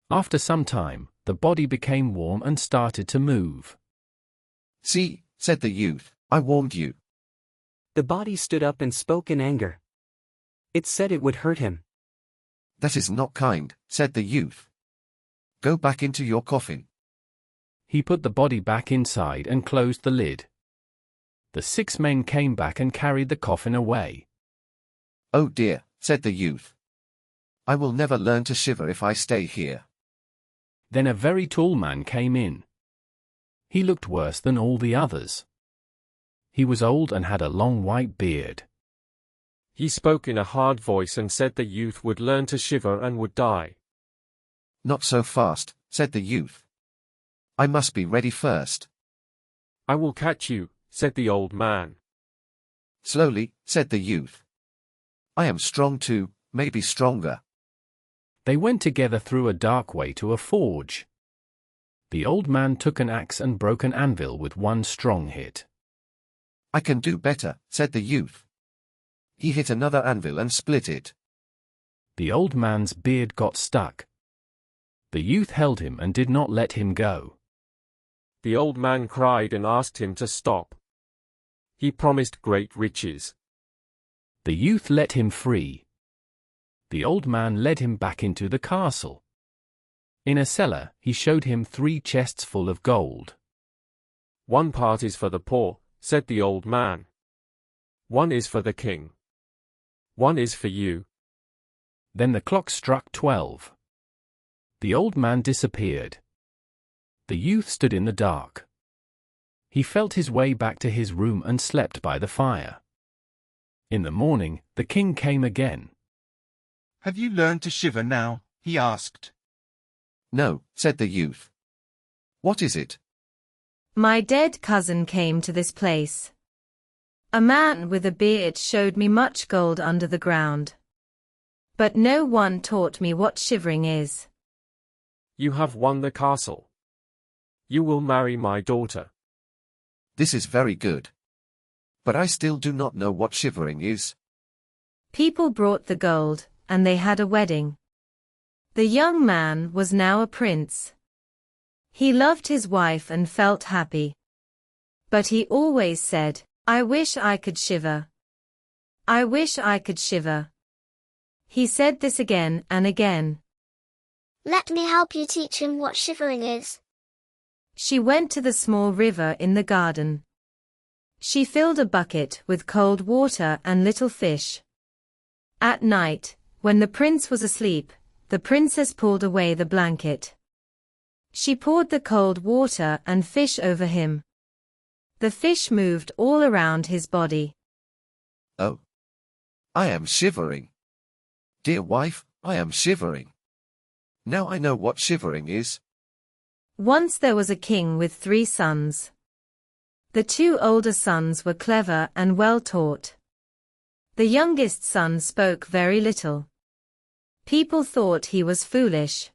After some time, the body became warm and started to move. See, said the youth, I warned you. The body stood up and spoke in anger. It said it would hurt him. That is not kind, said the youth. Go back into your coffin. He put the body back inside and closed the lid. The 6 men came back and carried the coffin away. "Oh dear," said the youth. "I will never learn to shiver if I stay here." Then a very tall man came in. He looked worse than all the others. He was old and had a long white beard. He spoke in a hard voice and said the youth would learn to shiver and would die. "Not so fast," said the youth. "I must be ready first." "I will catch you," said the old man. "Slowly," said the youth. "I am strong too, maybe stronger." They went together through a dark way to a forge. The old man took an axe and broke an anvil with one strong hit. "I can do better," said the youth. He hit another anvil and split it. The old man's beard got stuck. The youth held him and did not let him go. The old man cried and asked him to stop. He promised great riches. The youth let him free. The old man led him back into the castle. In a cellar, he showed him 3 chests full of gold. "One part is for the poor," said the old man. "One is for the king. One is for you." Then the clock struck 12. The old man disappeared. The youth stood in the dark. He felt his way back to his room and slept by the fire. In the morning, the king came again. "Have you learned to shiver now?" he asked. "No," said the youth. "What is it?" My dead cousin came to this place. A man with a beard showed me much gold under the ground. But no one taught me what shivering is. "You have won the castle. You will marry my daughter." "This is very good. But I still do not know what shivering is." People brought the gold, and they had a wedding. The young man was now a prince. He loved his wife and felt happy. But he always said, "I wish I could shiver. I wish I could shiver." He said this again and again. "Let me help you teach him what shivering is." She went to the small river in the garden. She filled a bucket with cold water and little fish. At night, when the prince was asleep, the princess pulled away the blanket. She poured the cold water and fish over him. The fish moved all around his body. "Oh, I am shivering. Dear wife, I am shivering. Now I know what shivering is." Once there was a king with 3 sons. The 2 older sons were clever and well taught. The youngest son spoke very little. People thought he was foolish.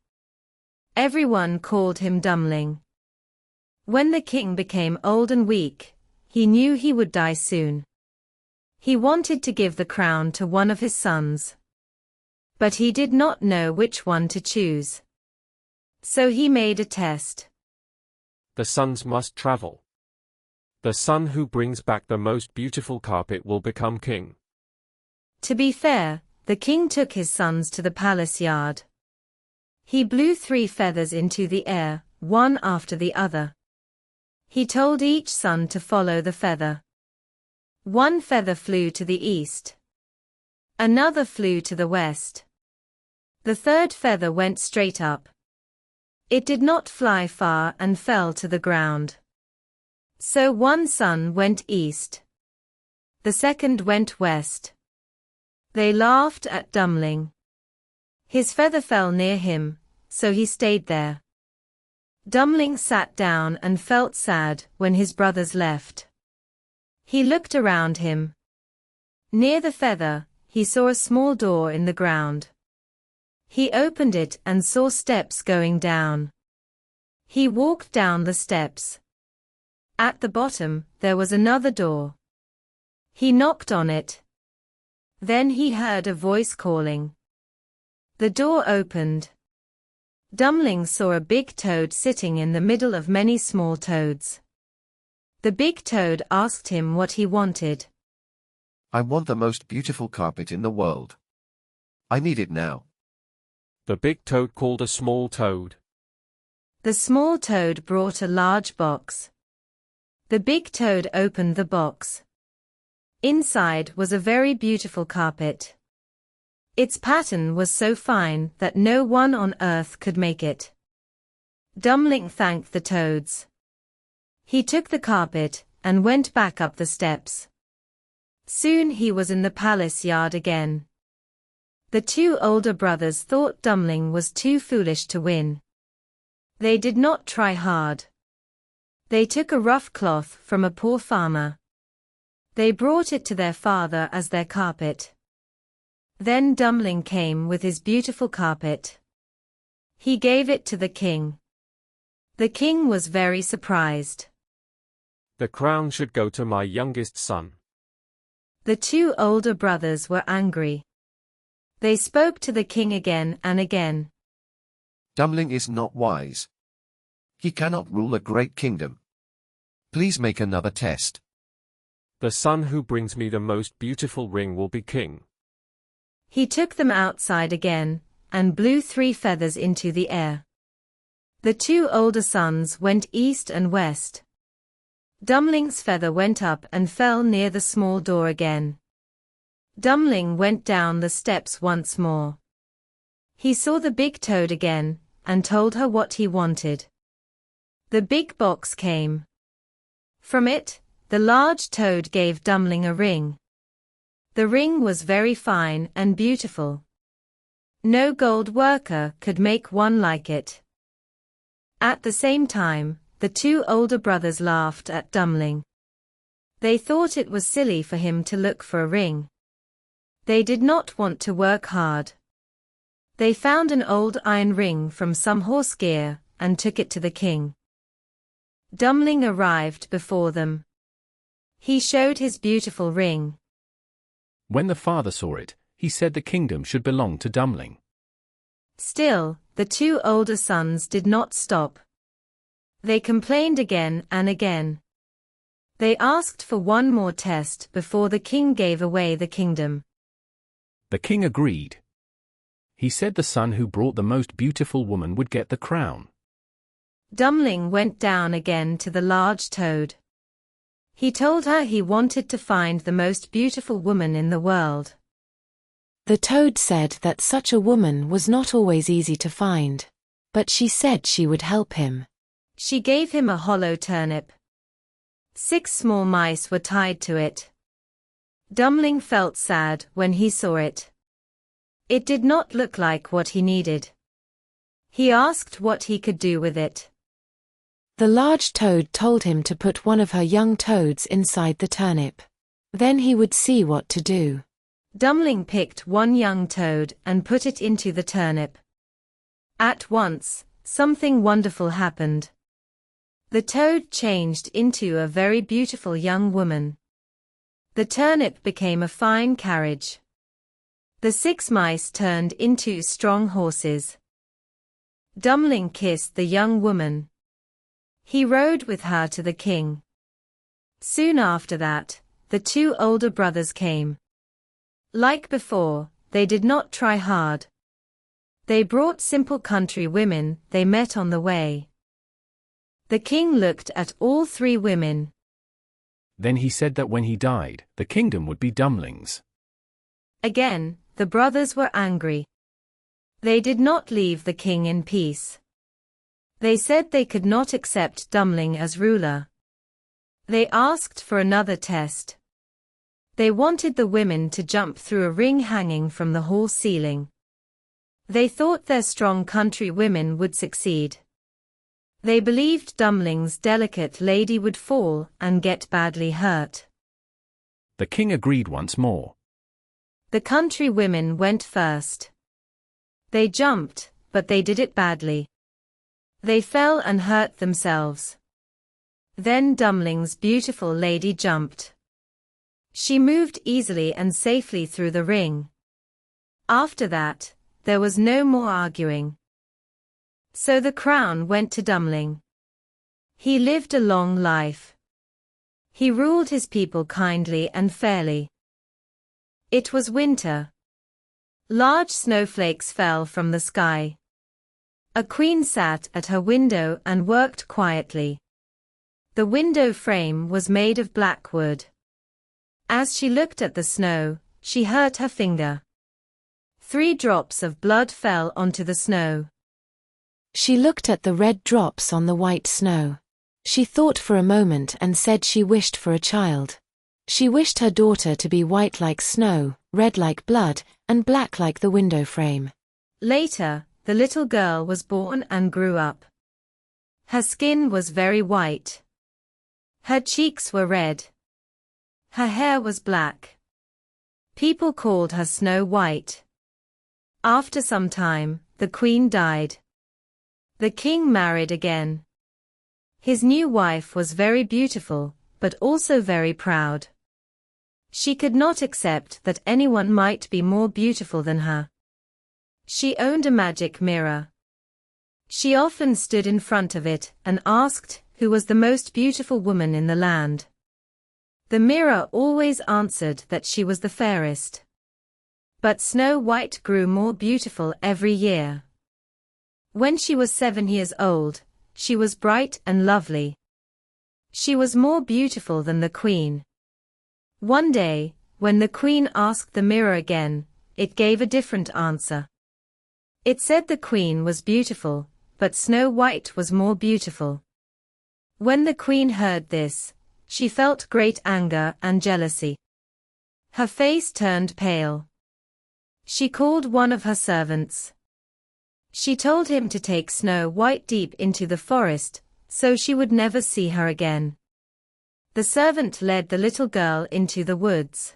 Everyone called him dumbling. When the king became old and weak, he knew he would die soon. He wanted to give the crown to one of his sons. But he did not know which one to choose. So he made a test. The sons must travel. The son who brings back the most beautiful carpet will become king. To be fair, the king took his sons to the palace yard. He blew 3 feathers into the air, one after the other. He told each son to follow the feather. One feather flew to the east. Another flew to the west. The 3rd feather went straight up. It did not fly far and fell to the ground. So one son went east. The second went west. They laughed at Dummling. His feather fell near him, so he stayed there. Dummling sat down and felt sad when his brothers left. He looked around him. Near the feather, he saw a small door in the ground. He opened it and saw steps going down. He walked down the steps. At the bottom, there was another door. He knocked on it. Then he heard a voice calling. The door opened. Dummling saw a big toad sitting in the middle of many small toads. The big toad asked him what he wanted. "I want the most beautiful carpet in the world. I need it now." The big toad called a small toad. The small toad brought a large box. The big toad opened the box. Inside was a very beautiful carpet. Its pattern was so fine that no one on earth could make it. Dumpling thanked the toads. He took the carpet and went back up the steps. Soon he was in the palace yard again. The two older brothers thought Dumpling was too foolish to win. They did not try hard. They took a rough cloth from a poor farmer. They brought it to their father as their carpet. Then Dumpling came with his beautiful carpet. He gave it to the king. The king was very surprised. The crown should go to my youngest son. The two older brothers were angry. They spoke to the king again and again. Dumpling is not wise. He cannot rule a great kingdom. Please make another test. The son who brings me the most beautiful ring will be king. He took them outside again, and blew 3 feathers into the air. The 2 older sons went east and west. Dumpling's feather went up and fell near the small door again. Dumpling went down the steps once more. He saw the big toad again, and told her what he wanted. The big box came. From it, the large toad gave Dumpling a ring. The ring was very fine and beautiful. No gold worker could make one like it. At the same time, the 2 older brothers laughed at Dumpling. They thought it was silly for him to look for a ring. They did not want to work hard. They found an old iron ring from some horse gear, and took it to the king. Dumpling arrived before them. He showed his beautiful ring. When the father saw it, he said the kingdom should belong to Dumpling. Still, the 2 older sons did not stop. They complained again and again. They asked for one more test before the king gave away the kingdom. The king agreed. He said the son who brought the most beautiful woman would get the crown. Dumpling went down again to the large toad. He told her he wanted to find the most beautiful woman in the world. The toad said that such a woman was not always easy to find, but she said she would help him. She gave him a hollow turnip. 6 small mice were tied to it. Dumpling felt sad when he saw it. It did not look like what he needed. He asked what he could do with it. The large toad told him to put one of her young toads inside the turnip. Then he would see what to do. Dumpling picked one young toad and put it into the turnip. At once, something wonderful happened. The toad changed into a very beautiful young woman. The turnip became a fine carriage. The 6 mice turned into strong horses. Dumpling kissed the young woman. He rode with her to the king. Soon after that, the 2 older brothers came. Like before, they did not try hard. They brought simple country women they met on the way. The king looked at all 3 women. Then he said that when he died, the kingdom would be Dumpling's. Again, the brothers were angry. They did not leave the king in peace. They said they could not accept Dumpling as ruler. They asked for another test. They wanted the women to jump through a ring hanging from the hall ceiling. They thought their strong country women would succeed. They believed Dumpling's delicate lady would fall and get badly hurt. The king agreed once more. The country women went first. They jumped, but they did it badly. They fell and hurt themselves. Then Dumpling's beautiful lady jumped. She moved easily and safely through the ring. After that, there was no more arguing. So the crown went to Dumpling. He lived a long life. He ruled his people kindly and fairly. It was winter. Large snowflakes fell from the sky. A queen sat at her window and worked quietly. The window frame was made of black wood. As she looked at the snow, she hurt her finger. 3 drops of blood fell onto the snow. She looked at the red drops on the white snow. She thought for a moment and said she wished for a child. She wished her daughter to be white like snow, red like blood, and black like the window frame. Later, the little girl was born and grew up. Her skin was very white. Her cheeks were red. Her hair was black. People called her Snow White. After some time, the queen died. The king married again. His new wife was very beautiful, but also very proud. She could not accept that anyone might be more beautiful than her. She owned a magic mirror. She often stood in front of it and asked who was the most beautiful woman in the land. The mirror always answered that she was the fairest. But Snow White grew more beautiful every year. When she was 7 years old, she was bright and lovely. She was more beautiful than the queen. One day, when the queen asked the mirror again, it gave a different answer. It said the queen was beautiful, but Snow White was more beautiful. When the queen heard this, she felt great anger and jealousy. Her face turned pale. She called one of her servants. She told him to take Snow White deep into the forest, so she would never see her again. The servant led the little girl into the woods.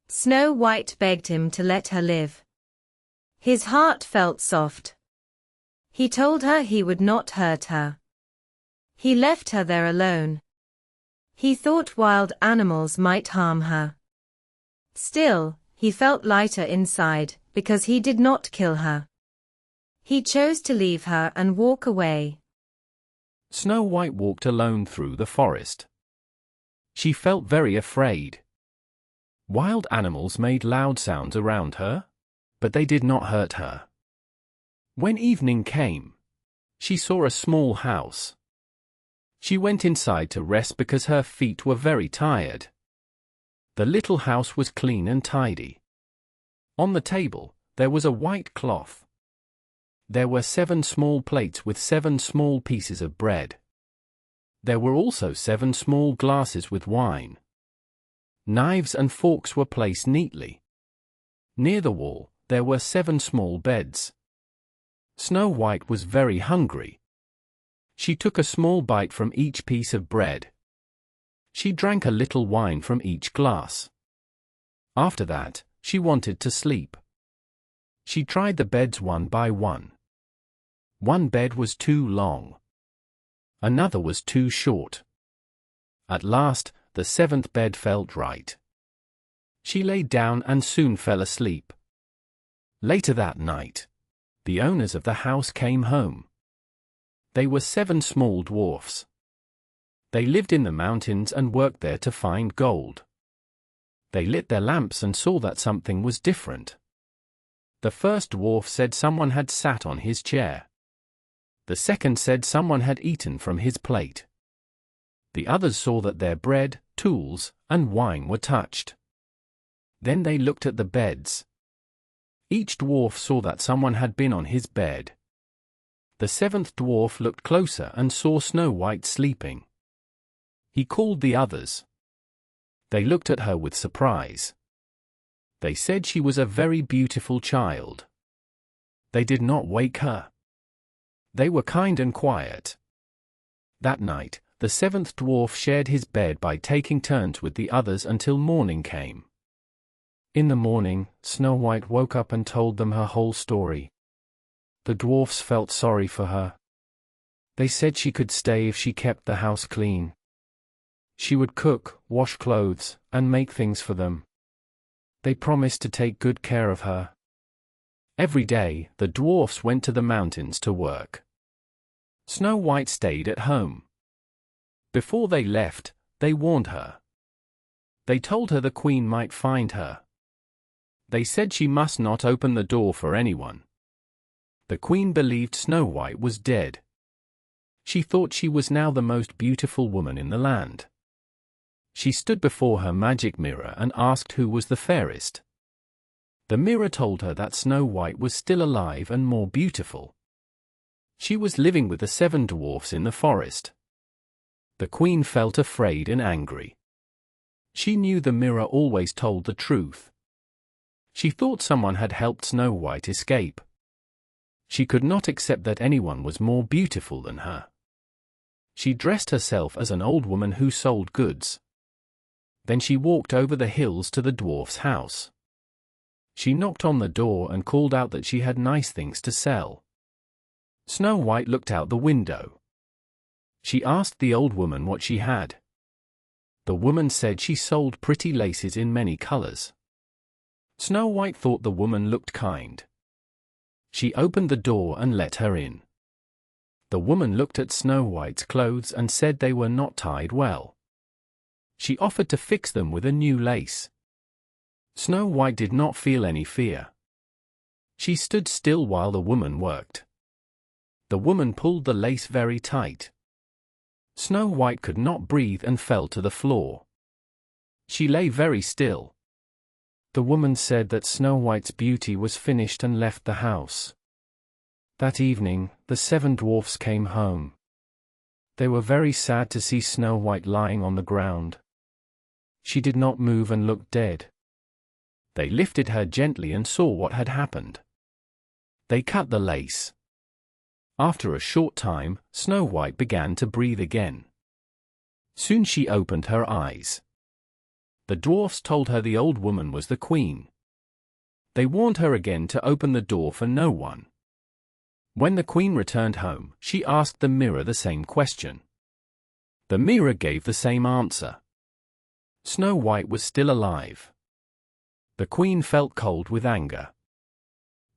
Snow White begged him to let her live. His heart felt soft. He told her he would not hurt her. He left her there alone. He thought wild animals might harm her. Still, he felt lighter inside, because he did not kill her. He chose to leave her and walk away. Snow White walked alone through the forest. She felt very afraid. Wild animals made loud sounds around her, but they did not hurt her. When evening came, she saw a small house. She went inside to rest because her feet were very tired. The little house was clean and tidy. On the table, there was a white cloth. There were 7 small plates with 7 small pieces of bread. There were also 7 small glasses with wine. Knives and forks were placed neatly. Near the wall, there were 7 small beds. Snow White was very hungry. She took a small bite from each piece of bread. She drank a little wine from each glass. After that, she wanted to sleep. She tried the beds one by one. One bed was too long. Another was too short. At last, the 7th bed felt right. She lay down and soon fell asleep. Later that night, the owners of the house came home. They were 7 small dwarfs. They lived in the mountains and worked there to find gold. They lit their lamps and saw that something was different. The first dwarf said someone had sat on his chair. The second said someone had eaten from his plate. The others saw that their bread, tools, and wine were touched. Then they looked at the beds. Each dwarf saw that someone had been on his bed. The 7th dwarf looked closer and saw Snow White sleeping. He called the others. They looked at her with surprise. They said she was a very beautiful child. They did not wake her. They were kind and quiet. That night, the 7th dwarf shared his bed by taking turns with the others until morning came. In the morning, Snow White woke up and told them her whole story. The dwarfs felt sorry for her. They said she could stay if she kept the house clean. She would cook, wash clothes, and make things for them. They promised to take good care of her. Every day, the dwarfs went to the mountains to work. Snow White stayed at home. Before they left, they warned her. They told her the queen might find her. They said she must not open the door for anyone. The queen believed Snow White was dead. She thought she was now the most beautiful woman in the land. She stood before her magic mirror and asked who was the fairest. The mirror told her that Snow White was still alive and more beautiful. She was living with the 7 dwarfs in the forest. The queen felt afraid and angry. She knew the mirror always told the truth. She thought someone had helped Snow White escape. She could not accept that anyone was more beautiful than her. She dressed herself as an old woman who sold goods. Then she walked over the hills to the dwarf's house. She knocked on the door and called out that she had nice things to sell. Snow White looked out the window. She asked the old woman what she had. The woman said she sold pretty laces in many colors. Snow White thought the woman looked kind. She opened the door and let her in. The woman looked at Snow White's clothes and said they were not tied well. She offered to fix them with a new lace. Snow White did not feel any fear. She stood still while the woman worked. The woman pulled the lace very tight. Snow White could not breathe and fell to the floor. She lay very still. The woman said that Snow White's beauty was finished and left the house. That evening, the 7 dwarfs came home. They were very sad to see Snow White lying on the ground. She did not move and looked dead. They lifted her gently and saw what had happened. They cut the lace. After a short time, Snow White began to breathe again. Soon she opened her eyes. The dwarfs told her the old woman was the queen. They warned her again to open the door for no one. When the queen returned home, she asked the mirror the same question. The mirror gave the same answer. Snow White was still alive. The queen felt cold with anger.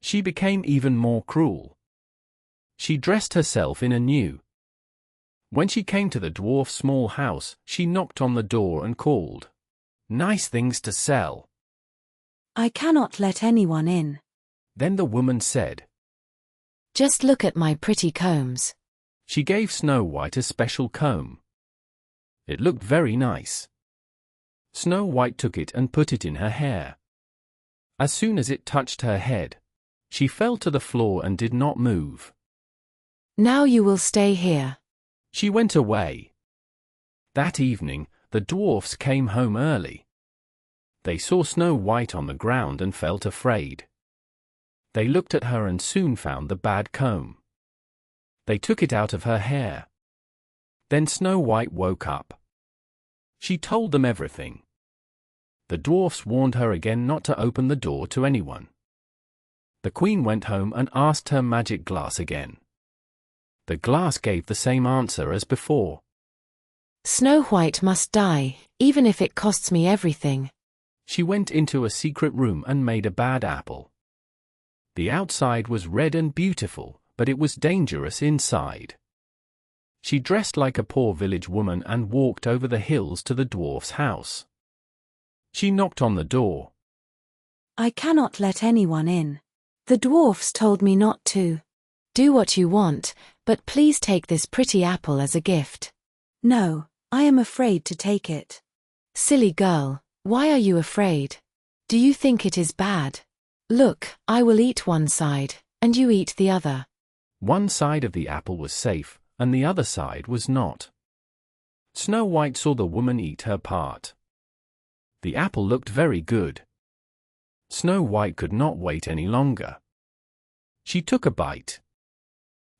She became even more cruel. She dressed herself in anew. When she came to the dwarf's small house, she knocked on the door and called, "Nice things to sell." I cannot let anyone in. Then the woman said, Just look at my pretty combs. She gave Snow White a special comb. It looked very nice. Snow White took it and put it in her hair. As soon as it touched her head, she fell to the floor and did not move. Now you will stay here. She went away. That evening, the dwarfs came home early. They saw Snow White on the ground and felt afraid. They looked at her and soon found the bad comb. They took it out of her hair. Then Snow White woke up. She told them everything. The dwarfs warned her again not to open the door to anyone. The queen went home and asked her magic glass again. The glass gave the same answer as before. Snow White must die, even if it costs me everything. She went into a secret room and made a bad apple. The outside was red and beautiful, but it was dangerous inside. She dressed like a poor village woman and walked over the hills to the dwarf's house. She knocked on the door. I cannot let anyone in. The dwarfs told me not to. Do what you want, but please take this pretty apple as a gift. No, I am afraid to take it. Silly girl, why are you afraid? Do you think it is bad? Look, I will eat one side, and you eat the other. One side of the apple was safe, and the other side was not. Snow White saw the woman eat her part. The apple looked very good. Snow White could not wait any longer. She took a bite.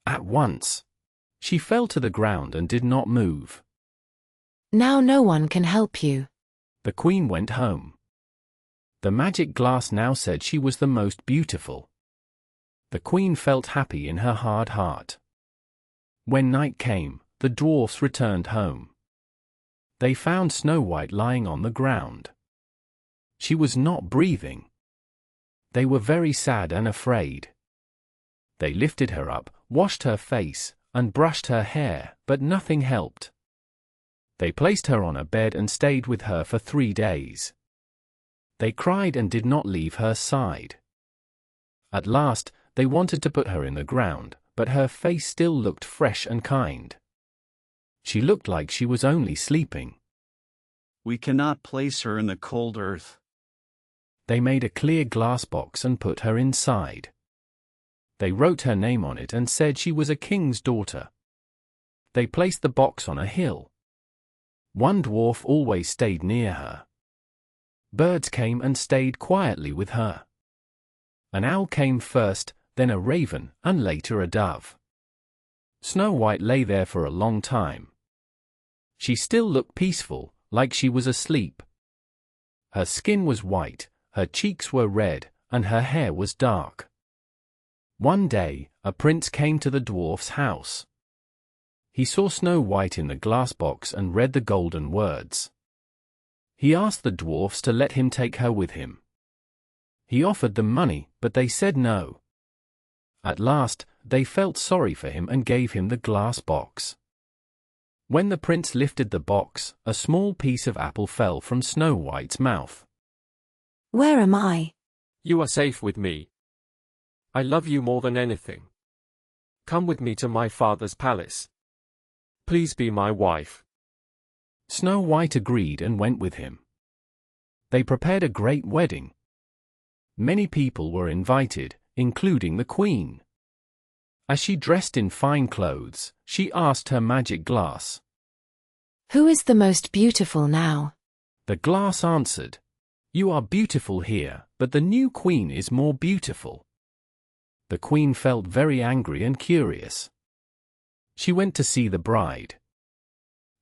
At once, she fell to the ground and did not move. Now no one can help you. The queen went home. The magic glass now said she was the most beautiful. The queen felt happy in her hard heart. When night came, the dwarfs returned home. They found Snow White lying on the ground. She was not breathing. They were very sad and afraid. They lifted her up, washed her face, and brushed her hair, but nothing helped. They placed her on a bed and stayed with her for 3 days. They cried and did not leave her side. At last, they wanted to put her in the ground, but her face still looked fresh and kind. She looked like she was only sleeping. We cannot place her in the cold earth. They made a clear glass box and put her inside. They wrote her name on it and said she was a king's daughter. They placed the box on a hill. One dwarf always stayed near her. Birds came and stayed quietly with her. An owl came first, then a raven, and later a dove. Snow White lay there for a long time. She still looked peaceful, like she was asleep. Her skin was white, her cheeks were red, and her hair was dark. One day, a prince came to the dwarf's house. He saw Snow White in the glass box and read the golden words. He asked the dwarfs to let him take her with him. He offered them money, but they said no. At last, they felt sorry for him and gave him the glass box. When the prince lifted the box, a small piece of apple fell from Snow White's mouth. Where am I? You are safe with me. I love you more than anything. Come with me to my father's palace. Please be my wife. Snow White agreed and went with him. They prepared a great wedding. Many people were invited, including the queen. As she dressed in fine clothes, she asked her magic glass. Who is the most beautiful now? The glass answered, "You are beautiful here, but the new queen is more beautiful." The queen felt very angry and curious. She went to see the bride.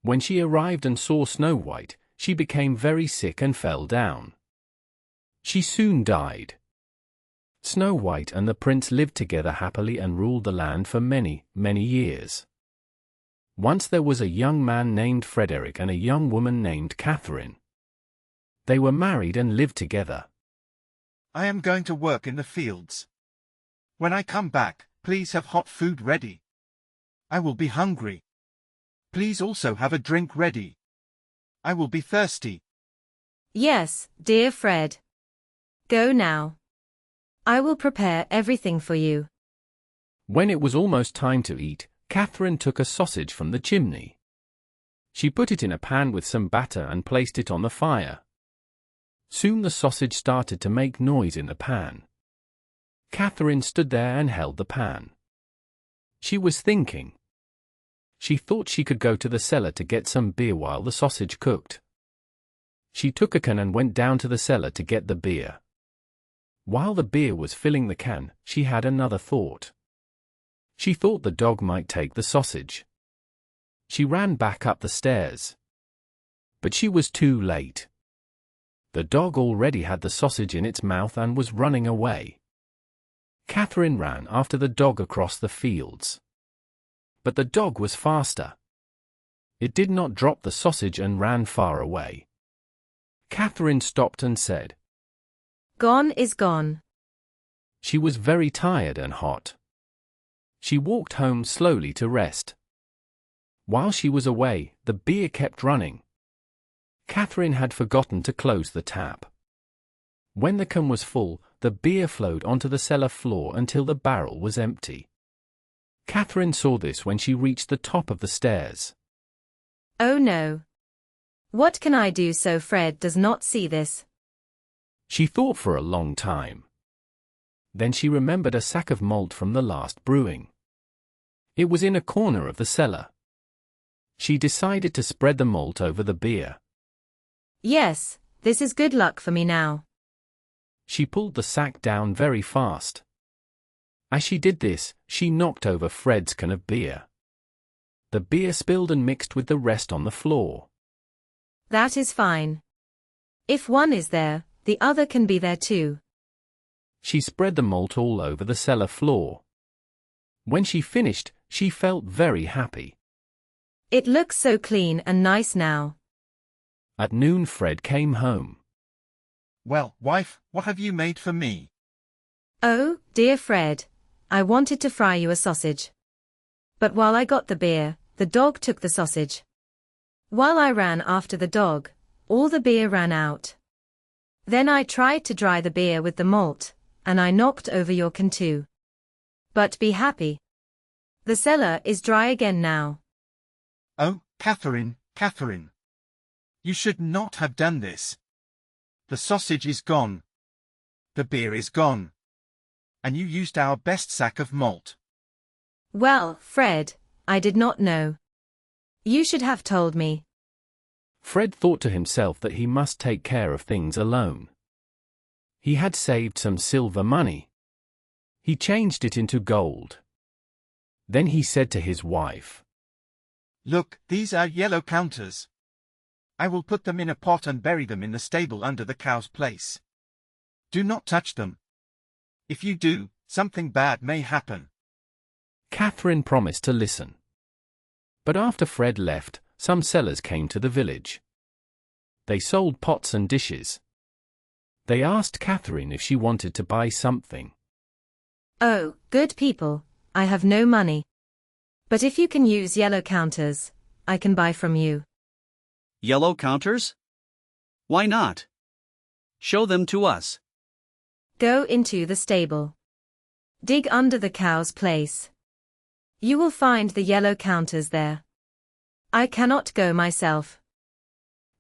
When she arrived and saw Snow White, she became very sick and fell down. She soon died. Snow White and the prince lived together happily and ruled the land for many, many years. Once there was a young man named Frederick and a young woman named Catherine. They were married and lived together. I am going to work in the fields. When I come back, please have hot food ready. I will be hungry. Please also have a drink ready. I will be thirsty. Yes, dear Fred. Go now. I will prepare everything for you. When it was almost time to eat, Catherine took a sausage from the chimney. She put it in a pan with some batter and placed it on the fire. Soon the sausage started to make noise in the pan. Catherine stood there and held the pan. She was thinking. She thought she could go to the cellar to get some beer while the sausage cooked. She took a can and went down to the cellar to get the beer. While the beer was filling the can, she had another thought. She thought the dog might take the sausage. She ran back up the stairs. But she was too late. The dog already had the sausage in its mouth and was running away. Catherine ran after the dog across the fields. But the dog was faster. It did not drop the sausage and ran far away. Catherine stopped and said, Gone is gone. She was very tired and hot. She walked home slowly to rest. While she was away, the beer kept running. Catherine had forgotten to close the tap. When the can was full, the beer flowed onto the cellar floor until the barrel was empty. Catherine saw this when she reached the top of the stairs. Oh no. What can I do so Fred does not see this? She thought for a long time. Then she remembered a sack of malt from the last brewing. It was in a corner of the cellar. She decided to spread the malt over the beer. Yes, this is good luck for me now. She pulled the sack down very fast. As she did this, she knocked over Fred's can of beer. The beer spilled and mixed with the rest on the floor. That is fine. If one is there, the other can be there too. She spread the malt all over the cellar floor. When she finished, she felt very happy. It looks so clean and nice now. At noon Fred came home. Well, wife, what have you made for me? Oh, dear Fred, I wanted to fry you a sausage. But while I got the beer, the dog took the sausage. While I ran after the dog, all the beer ran out. Then I tried to dry the beer with the malt, and I knocked over your can too. But be happy. The cellar is dry again now. Oh, Catherine, Catherine. You should not have done this. The sausage is gone. The beer is gone. And you used our best sack of malt. Well, Fred, I did not know. You should have told me. Fred thought to himself that he must take care of things alone. He had saved some silver money. He changed it into gold. Then he said to his wife, Look, these are yellow counters. I will put them in a pot and bury them in the stable under the cow's place. Do not touch them. If you do, something bad may happen. Catherine promised to listen. But after Fred left, some sellers came to the village. They sold pots and dishes. They asked Catherine if she wanted to buy something. Oh, good people, I have no money. But if you can use yellow counters, I can buy from you. Yellow counters? Why not? Show them to us. Go into the stable. Dig under the cow's place. You will find the yellow counters there. I cannot go myself.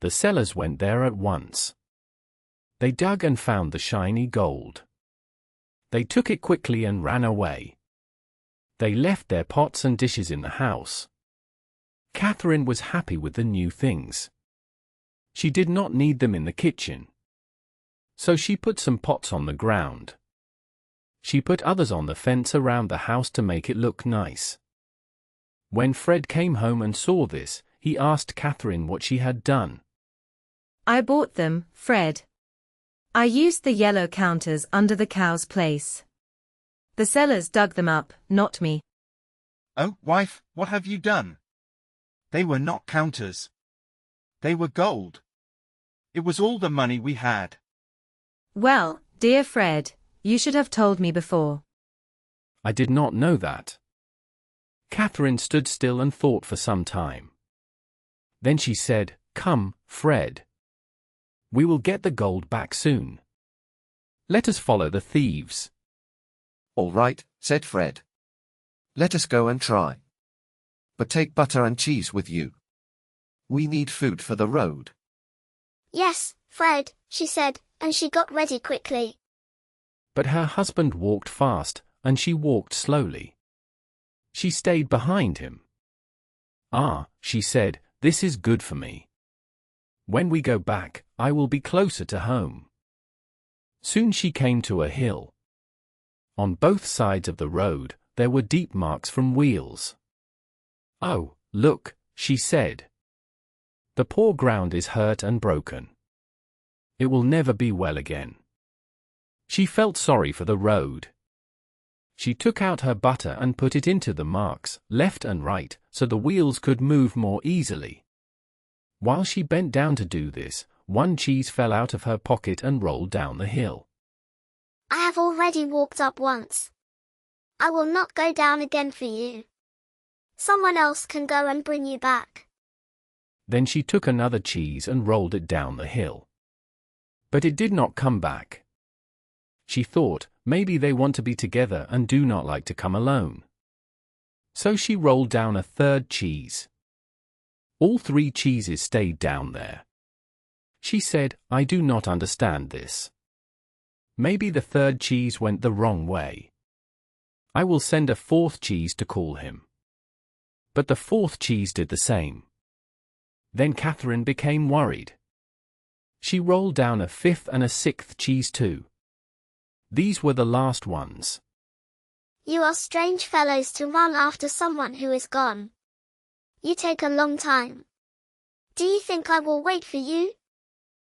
The sellers went there at once. They dug and found the shiny gold. They took it quickly and ran away. They left their pots and dishes in the house. Catherine was happy with the new things. She did not need them in the kitchen. So she put some pots on the ground. She put others on the fence around the house to make it look nice. When Fred came home and saw this, he asked Catherine what she had done. I bought them, Fred. I used the yellow counters under the cow's place. The sellers dug them up, not me. Oh, wife, what have you done? They were not counters. They were gold. It was all the money we had. Well, dear Fred, you should have told me before. I did not know that. Catherine stood still and thought for some time. Then she said, Come, Fred. We will get the gold back soon. Let us follow the thieves. All right, said Fred. Let us go and try. But take butter and cheese with you. We need food for the road. Yes, Fred, she said, and she got ready quickly. But her husband walked fast, and she walked slowly. She stayed behind him. Ah, she said, this is good for me. When we go back, I will be closer to home. Soon she came to a hill. On both sides of the road, there were deep marks from wheels. Oh, look, she said. The poor ground is hurt and broken. It will never be well again. She felt sorry for the road. She took out her butter and put it into the marks, left and right, so the wheels could move more easily. While she bent down to do this, one cheese fell out of her pocket and rolled down the hill. I have already walked up once. I will not go down again for you. Someone else can go and bring you back. Then she took another cheese and rolled it down the hill. But it did not come back. She thought, maybe they want to be together and do not like to come alone. So she rolled down a third cheese. All three cheeses stayed down there. She said, I do not understand this. Maybe the third cheese went the wrong way. I will send a fourth cheese to call him. But the fourth cheese did the same. Then Catherine became worried. She rolled down a fifth and a sixth cheese too. These were the last ones. You are strange fellows to run after someone who is gone. You take a long time. Do you think I will wait for you?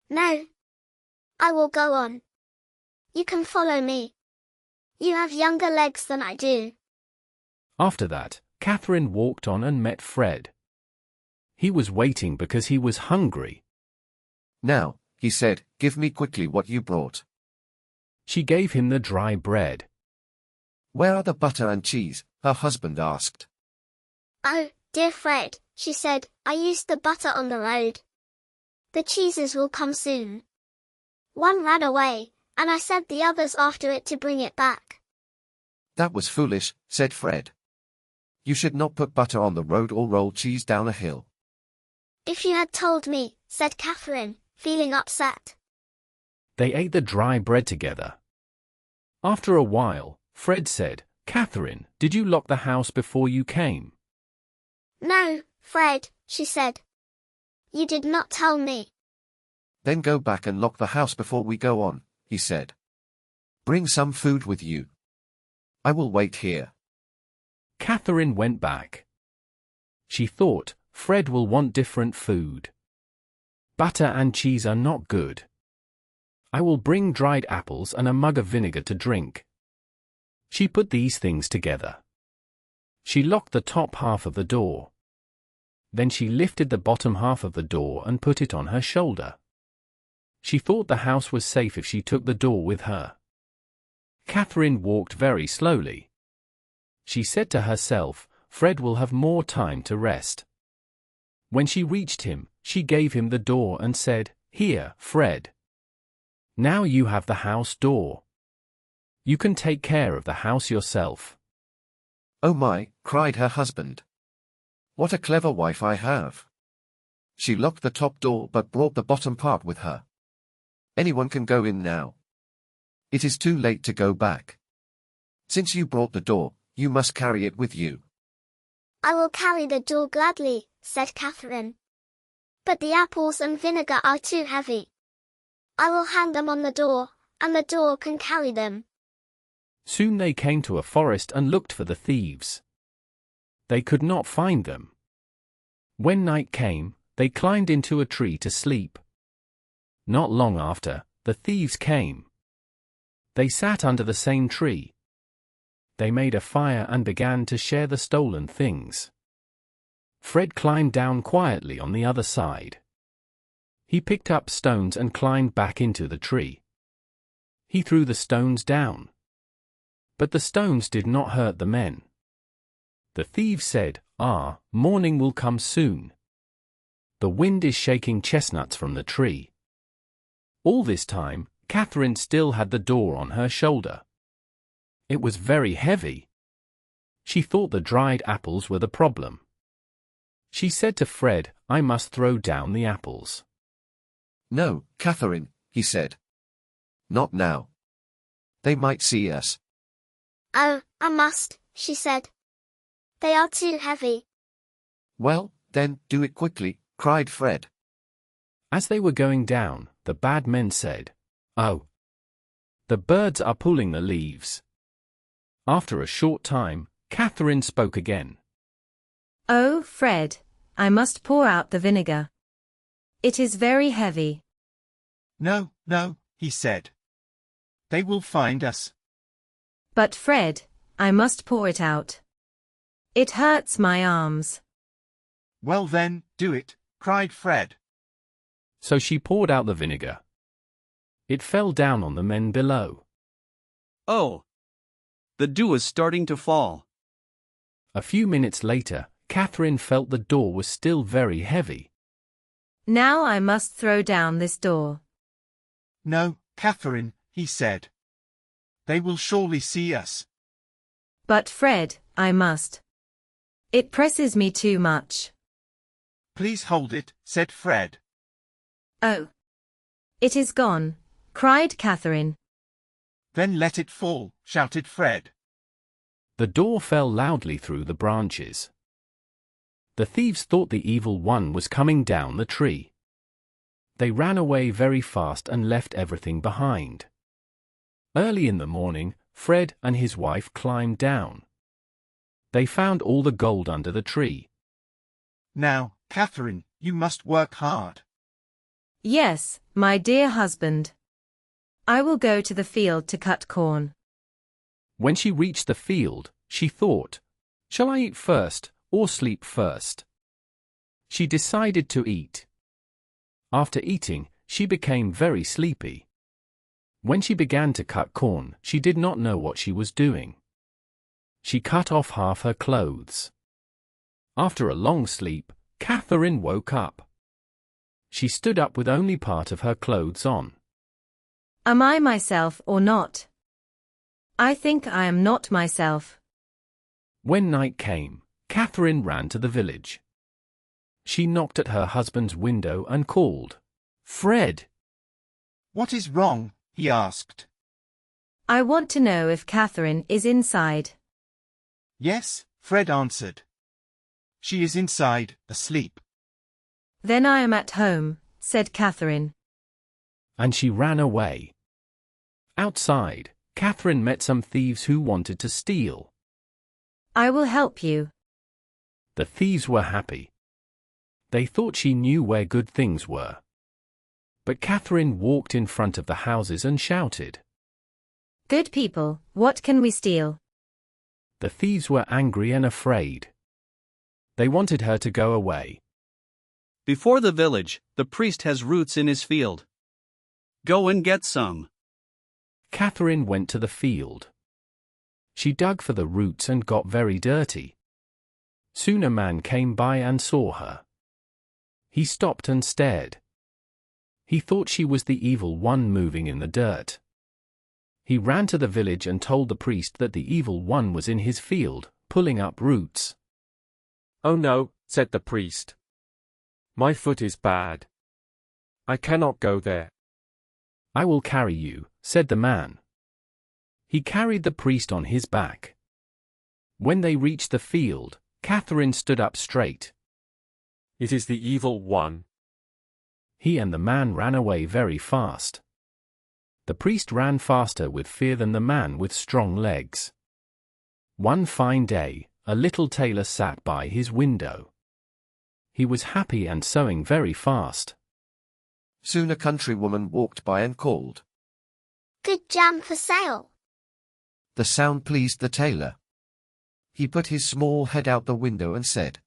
No. I will go on. You can follow me. You have younger legs than I do. After that, Catherine walked on and met Fred. He was waiting because he was hungry. Now, he said, give me quickly what you brought. She gave him the dry bread. Where are the butter and cheese? Her husband asked. Oh, dear Fred, she said, I used the butter on the road. The cheeses will come soon. One ran away, and I sent the others after it to bring it back. That was foolish, said Fred. You should not put butter on the road or roll cheese down a hill. If you had told me, said Catherine, feeling upset. They ate the dry bread together. After a while, Fred said, Catherine, did you lock the house before you came? No, Fred, she said. You did not tell me. Then go back and lock the house before we go on, he said. Bring some food with you. I will wait here. Catherine went back. She thought, Fred will want different food. Butter and cheese are not good. I will bring dried apples and a mug of vinegar to drink. She put these things together. She locked the top half of the door. Then she lifted the bottom half of the door and put it on her shoulder. She thought the house was safe if she took the door with her. Catherine walked very slowly. She said to herself, Fred will have more time to rest. When she reached him, she gave him the door and said, Here, Fred. Now you have the house door. You can take care of the house yourself. Oh my, cried her husband. What a clever wife I have. She locked the top door but brought the bottom part with her. Anyone can go in now. It is too late to go back. Since you brought the door, you must carry it with you. I will carry the door gladly, said Catherine. But the apples and vinegar are too heavy. I will hang them on the door, and the door can carry them. Soon they came to a forest and looked for the thieves. They could not find them. When night came, they climbed into a tree to sleep. Not long after, the thieves came. They sat under the same tree. They made a fire and began to share the stolen things. Fred climbed down quietly on the other side. He picked up stones and climbed back into the tree. He threw the stones down. But the stones did not hurt the men. The thieves said, Morning will come soon. The wind is shaking chestnuts from the tree. All this time, Catherine still had the door on her shoulder. It was very heavy. She thought the dried apples were the problem. She said to Fred, I must throw down the apples. No, Catherine, he said. Not now. They might see us. Oh, I must, she said. They are too heavy. Well, then, do it quickly, cried Fred. As they were going down, the bad men said, Oh! The birds are pulling the leaves. After a short time, Catherine spoke again. Oh, Fred, I must pour out the vinegar. It is very heavy. No, no, he said. They will find us. But Fred, I must pour it out. It hurts my arms. Well then, do it, cried Fred. So she poured out the vinegar. It fell down on the men below. Oh! The dew is starting to fall. A few minutes later, Catherine felt the door was still very heavy. Now I must throw down this door. No, Catherine, he said. They will surely see us. But Fred, I must. It presses me too much. Please hold it, said Fred. Oh! It is gone, cried Catherine. Then let it fall, shouted Fred. The door fell loudly through the branches. The thieves thought the evil one was coming down the tree. They ran away very fast and left everything behind. Early in the morning, Fred and his wife climbed down. They found all the gold under the tree. Now, Catherine, you must work hard. Yes, my dear husband. I will go to the field to cut corn. When she reached the field, she thought, Shall I eat first, or sleep first? She decided to eat. After eating, she became very sleepy. When she began to cut corn, she did not know what she was doing. She cut off half her clothes. After a long sleep, Catherine woke up. She stood up with only part of her clothes on. Am I myself or not? I think I am not myself. When night came, Catherine ran to the village. She knocked at her husband's window and called, "Fred!" What is wrong? He asked. I want to know if Catherine is inside. Yes, Fred answered. She is inside, asleep. Then I am at home, said Catherine. And she ran away. Outside, Catherine met some thieves who wanted to steal. I will help you. The thieves were happy. They thought she knew where good things were. But Catherine walked in front of the houses and shouted, Good people, what can we steal? The thieves were angry and afraid. They wanted her to go away. Before the village, the priest has roots in his field. Go and get some. Catherine went to the field. She dug for the roots and got very dirty. Soon a man came by and saw her. He stopped and stared. He thought she was the evil one moving in the dirt. He ran to the village and told the priest that the evil one was in his field, pulling up roots. Oh no, said the priest. My foot is bad. I cannot go there. I will carry you, said the man. He carried the priest on his back. When they reached the field, Catherine stood up straight. It is the evil one. He and the man ran away very fast. The priest ran faster with fear than the man with strong legs. One fine day, a little tailor sat by his window. He was happy and sewing very fast. Soon a countrywoman walked by and called. Good jam for sale. The sound pleased the tailor. He put his small head out the window and said,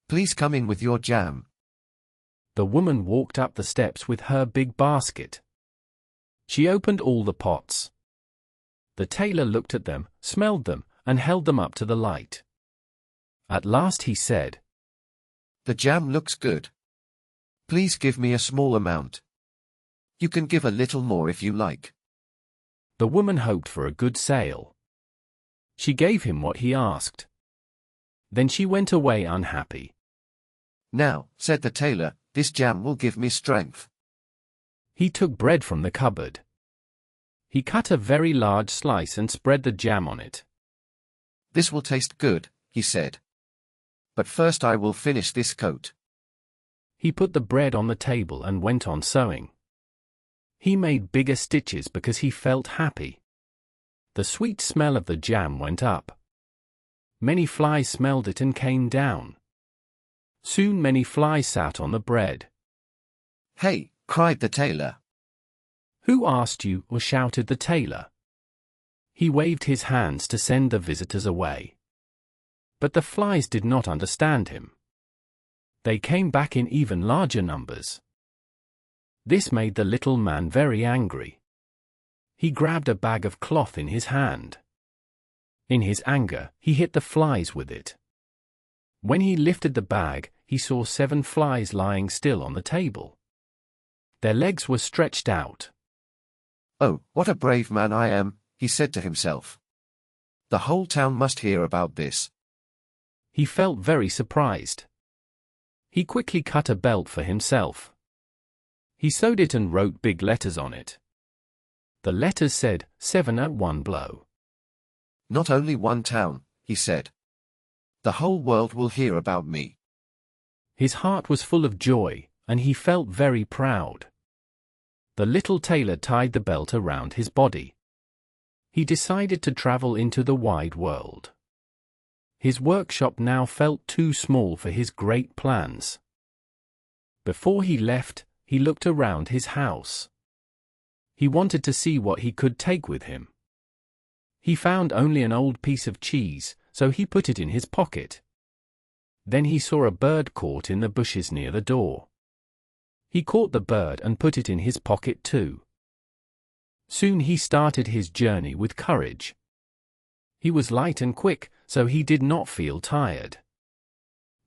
Please come in with your jam. The woman walked up the steps with her big basket. She opened all the pots. The tailor looked at them, smelled them, and held them up to the light. At last he said, The jam looks good. Please give me a small amount. You can give a little more if you like. The woman hoped for a good sale. She gave him what he asked. Then she went away unhappy. Now, said the tailor, this jam will give me strength. He took bread from the cupboard. He cut a very large slice and spread the jam on it. This will taste good, he said. But first I will finish this coat. He put the bread on the table and went on sewing. He made bigger stitches because he felt happy. The sweet smell of the jam went up. Many flies smelled it and came down. Soon many flies sat on the bread. Hey, cried the tailor. Who asked you? Or shouted the tailor. He waved his hands to send the visitors away. But the flies did not understand him. They came back in even larger numbers. This made the little man very angry. He grabbed a bag of cloth in his hand. In his anger, he hit the flies with it. When he lifted the bag, he saw 7 flies lying still on the table. Their legs were stretched out. Oh, what a brave man I am, he said to himself. The whole town must hear about this. He felt very surprised. He quickly cut a belt for himself. He sewed it and wrote big letters on it. The letters said, 7 at one blow. Not only one town, he said. The whole world will hear about me. His heart was full of joy, and he felt very proud. The little tailor tied the belt around his body. He decided to travel into the wide world. His workshop now felt too small for his great plans. Before he left, he looked around his house. He wanted to see what he could take with him. He found only an old piece of cheese, so he put it in his pocket. Then he saw a bird caught in the bushes near the door. He caught the bird and put it in his pocket too. Soon he started his journey with courage. He was light and quick, so he did not feel tired.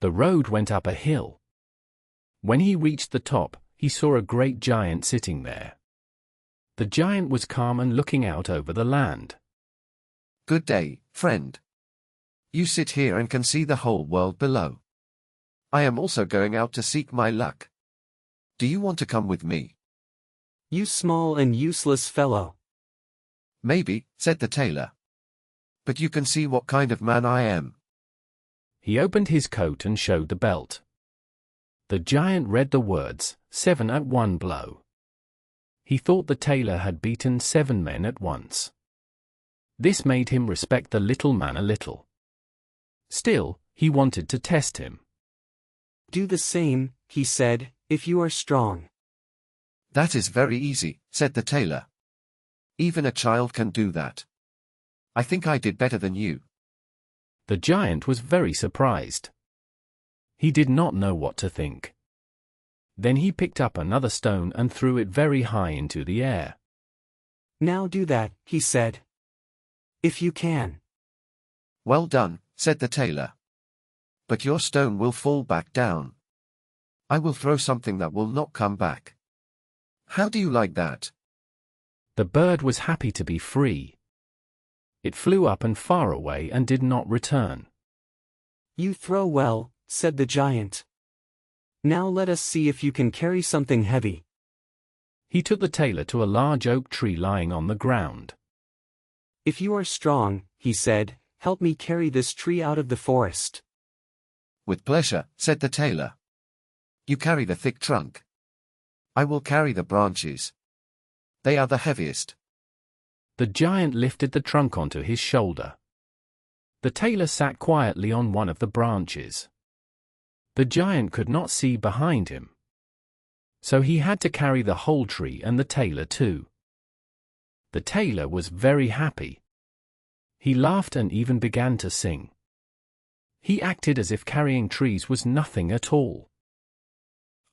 The road went up a hill. When he reached the top, he saw a great giant sitting there. The giant was calm and looking out over the land. Good day, friend. You sit here and can see the whole world below. I am also going out to seek my luck. Do you want to come with me? You small and useless fellow. Maybe, said the tailor. But you can see what kind of man I am. He opened his coat and showed the belt. The giant read the words, 7 at 1 blow. He thought the tailor had beaten 7 men at once. This made him respect the little man a little. Still, he wanted to test him. Do the same, he said, if you are strong. That is very easy, said the tailor. Even a child can do that. I think I did better than you. The giant was very surprised. He did not know what to think. Then he picked up another stone and threw it very high into the air. Now do that, he said. If you can. Well done, said the tailor. But your stone will fall back down. I will throw something that will not come back. How do you like that? The bird was happy to be free. It flew up and far away and did not return. You throw well, said the giant. Now let us see if you can carry something heavy. He took the tailor to a large oak tree lying on the ground. If you are strong, he said, help me carry this tree out of the forest. With pleasure, said the tailor. You carry the thick trunk. I will carry the branches. They are the heaviest. The giant lifted the trunk onto his shoulder. The tailor sat quietly on one of the branches. The giant could not see behind him. So he had to carry the whole tree and the tailor too. The tailor was very happy. He laughed and even began to sing. He acted as if carrying trees was nothing at all.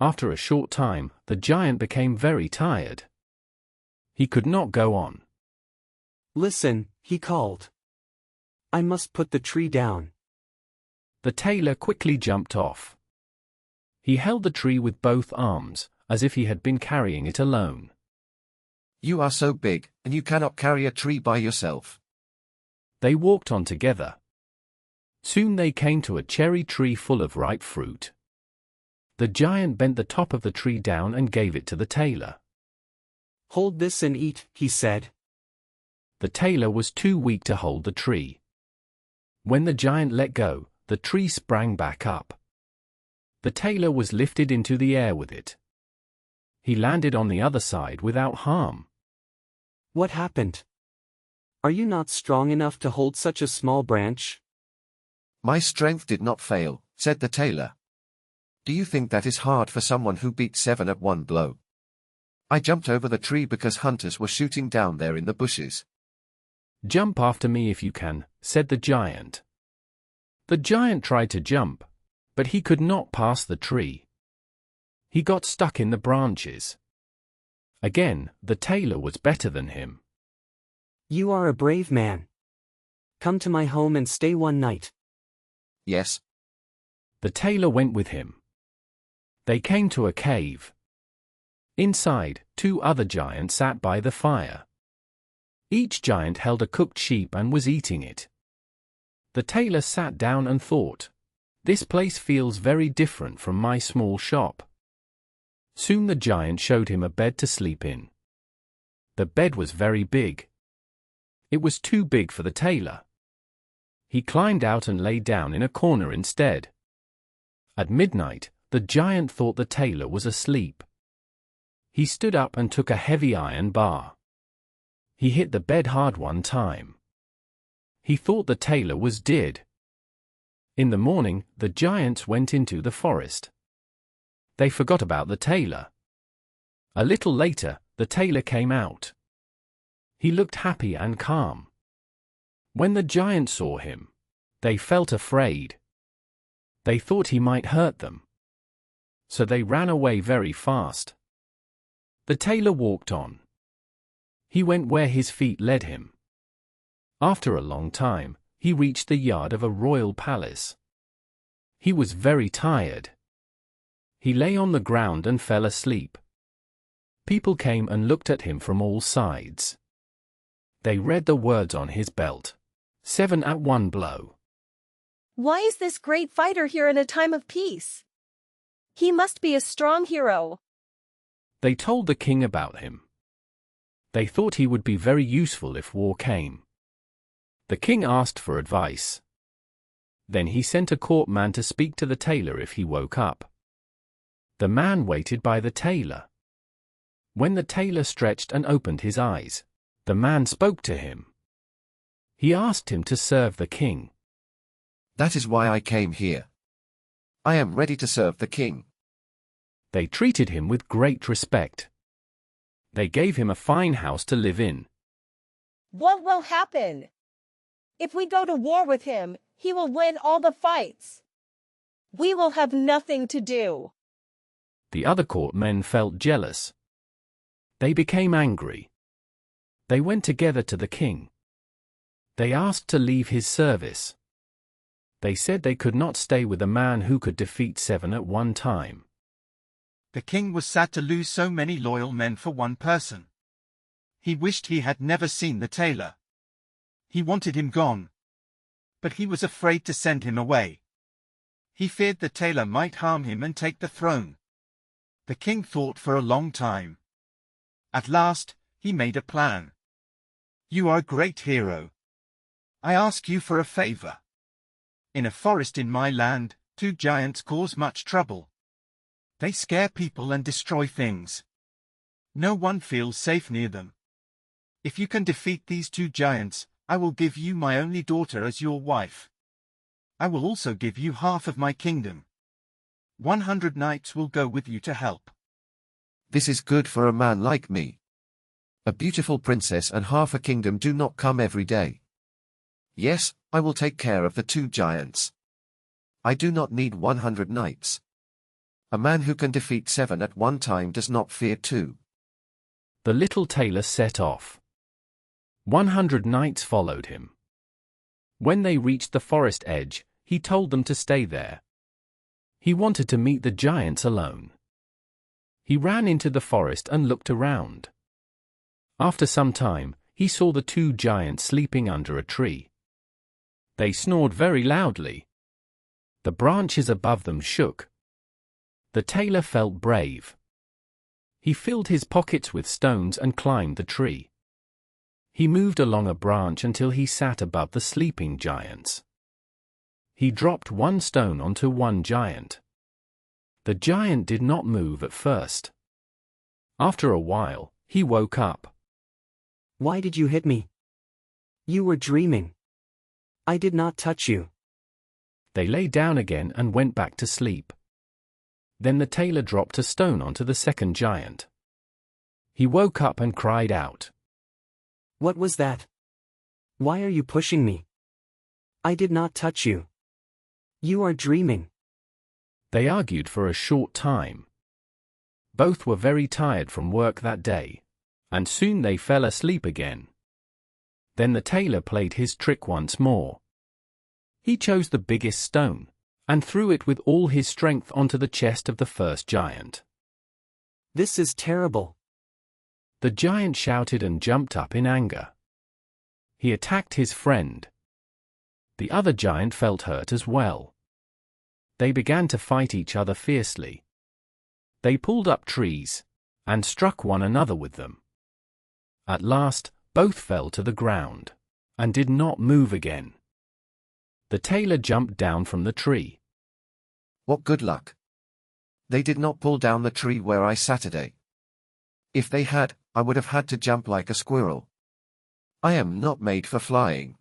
After a short time, the giant became very tired. He could not go on. Listen, he called. I must put the tree down. The tailor quickly jumped off. He held the tree with both arms, as if he had been carrying it alone. You are so big, and you cannot carry a tree by yourself. They walked on together. Soon they came to a cherry tree full of ripe fruit. The giant bent the top of the tree down and gave it to the tailor. Hold this and eat, he said. The tailor was too weak to hold the tree. When the giant let go, the tree sprang back up. The tailor was lifted into the air with it. He landed on the other side without harm. What happened? Are you not strong enough to hold such a small branch? My strength did not fail, said the tailor. Do you think that is hard for someone who beat 7 at 1 blow? I jumped over the tree because hunters were shooting down there in the bushes. Jump after me if you can, said the giant. The giant tried to jump, but he could not pass the tree. He got stuck in the branches. Again, the tailor was better than him. You are a brave man. Come to my home and stay one night. Yes. The tailor went with him. They came to a cave. Inside, 2 other giants sat by the fire. Each giant held a cooked sheep and was eating it. The tailor sat down and thought, this place feels very different from my small shop. Soon the giant showed him a bed to sleep in. The bed was very big. It was too big for the tailor. He climbed out and lay down in a corner instead. At midnight, the giant thought the tailor was asleep. He stood up and took a heavy iron bar. He hit the bed hard one time. He thought the tailor was dead. In the morning, the giants went into the forest. They forgot about the tailor. A little later, the tailor came out. He looked happy and calm. When the giants saw him, they felt afraid. They thought he might hurt them. So they ran away very fast. The tailor walked on. He went where his feet led him. After a long time, he reached the yard of a royal palace. He was very tired. He lay on the ground and fell asleep. People came and looked at him from all sides. They read the words on his belt. 7 at 1 blow. Why is this great fighter here in a time of peace? He must be a strong hero. They told the king about him. They thought he would be very useful if war came. The king asked for advice. Then he sent a court man to speak to the tailor if he woke up. The man waited by the tailor. When the tailor stretched and opened his eyes, the man spoke to him. He asked him to serve the king. That is why I came here. I am ready to serve the king. They treated him with great respect. They gave him a fine house to live in. What will happen? If we go to war with him, he will win all the fights. We will have nothing to do. The other courtmen felt jealous. They became angry. They went together to the king. They asked to leave his service. They said they could not stay with a man who could defeat 7 at one time. The king was sad to lose so many loyal men for one person. He wished he had never seen the tailor. He wanted him gone. But he was afraid to send him away. He feared the tailor might harm him and take the throne. The king thought for a long time. At last, he made a plan. You are a great hero. I ask you for a favor. In a forest in my land, 2 giants cause much trouble. They scare people and destroy things. No one feels safe near them. If you can defeat these 2 giants, I will give you my only daughter as your wife. I will also give you half of my kingdom. 100 knights will go with you to help. This is good for a man like me. A beautiful princess and half a kingdom do not come every day. Yes, I will take care of the 2 giants. I do not need 100 knights. A man who can defeat 7 at one time does not fear 2. The little tailor set off. 100 knights followed him. When they reached the forest edge, he told them to stay there. He wanted to meet the giants alone. He ran into the forest and looked around. After some time, he saw the 2 giants sleeping under a tree. They snored very loudly. The branches above them shook. The tailor felt brave. He filled his pockets with stones and climbed the tree. He moved along a branch until he sat above the sleeping giants. He dropped 1 stone onto one giant. The giant did not move at first. After a while, he woke up. Why did you hit me? You were dreaming. I did not touch you. They lay down again and went back to sleep. Then the tailor dropped a stone onto the second giant. He woke up and cried out. What was that? Why are you pushing me? I did not touch you. You are dreaming. They argued for a short time. Both were very tired from work that day, and soon they fell asleep again. Then the tailor played his trick once more. He chose the biggest stone, and threw it with all his strength onto the chest of the first giant. This is terrible. The giant shouted and jumped up in anger. He attacked his friend. The other giant felt hurt as well. They began to fight each other fiercely. They pulled up trees, and struck one another with them. At last, both fell to the ground, and did not move again. The tailor jumped down from the tree. What good luck. They did not pull down the tree where I sat today. If they had, I would have had to jump like a squirrel. I am not made for flying.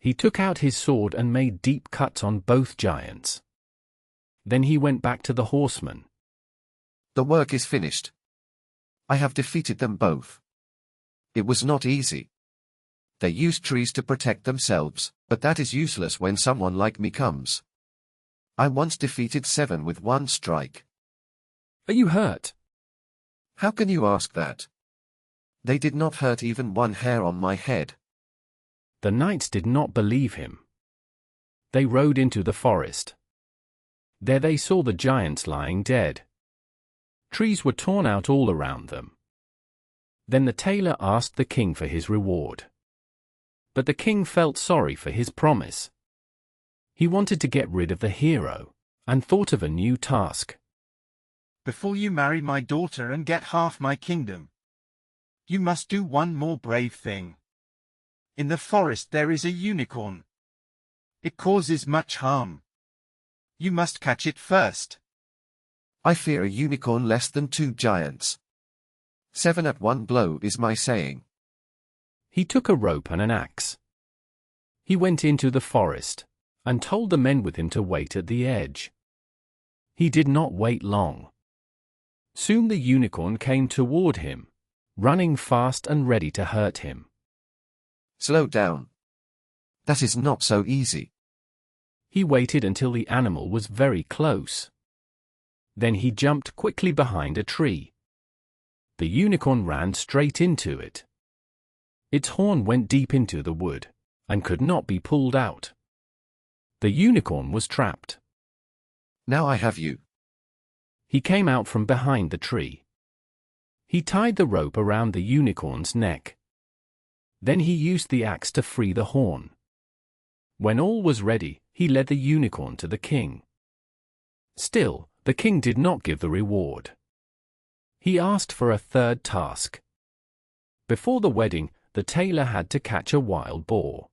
He took out his sword and made deep cuts on both giants. Then he went back to the horsemen. The work is finished. I have defeated them both. It was not easy. They used trees to protect themselves, but that is useless when someone like me comes. I once defeated 7 with 1 strike. Are you hurt? How can you ask that? They did not hurt even 1 hair on my head. The knights did not believe him. They rode into the forest. There they saw the giants lying dead. Trees were torn out all around them. Then the tailor asked the king for his reward. But the king felt sorry for his promise. He wanted to get rid of the hero, and thought of a new task. before you marry my daughter and get half my kingdom, you must do one more brave thing. In the forest there is a unicorn. It causes much harm. You must catch it first. I fear a unicorn less than 2 giants. 7 at one blow is my saying. He took a rope and an axe. He went into the forest, and told the men with him to wait at the edge. He did not wait long. Soon the unicorn came toward him, running fast and ready to hurt him. Slow down. That is not so easy. He waited until the animal was very close. Then he jumped quickly behind a tree. The unicorn ran straight into it. Its horn went deep into the wood, and could not be pulled out. The unicorn was trapped. Now I have you. He came out from behind the tree. He tied the rope around the unicorn's neck. Then he used the axe to free the horn. When all was ready, he led the unicorn to the king. Still, the king did not give the reward. He asked for a third task. Before the wedding, the tailor had to catch a wild boar.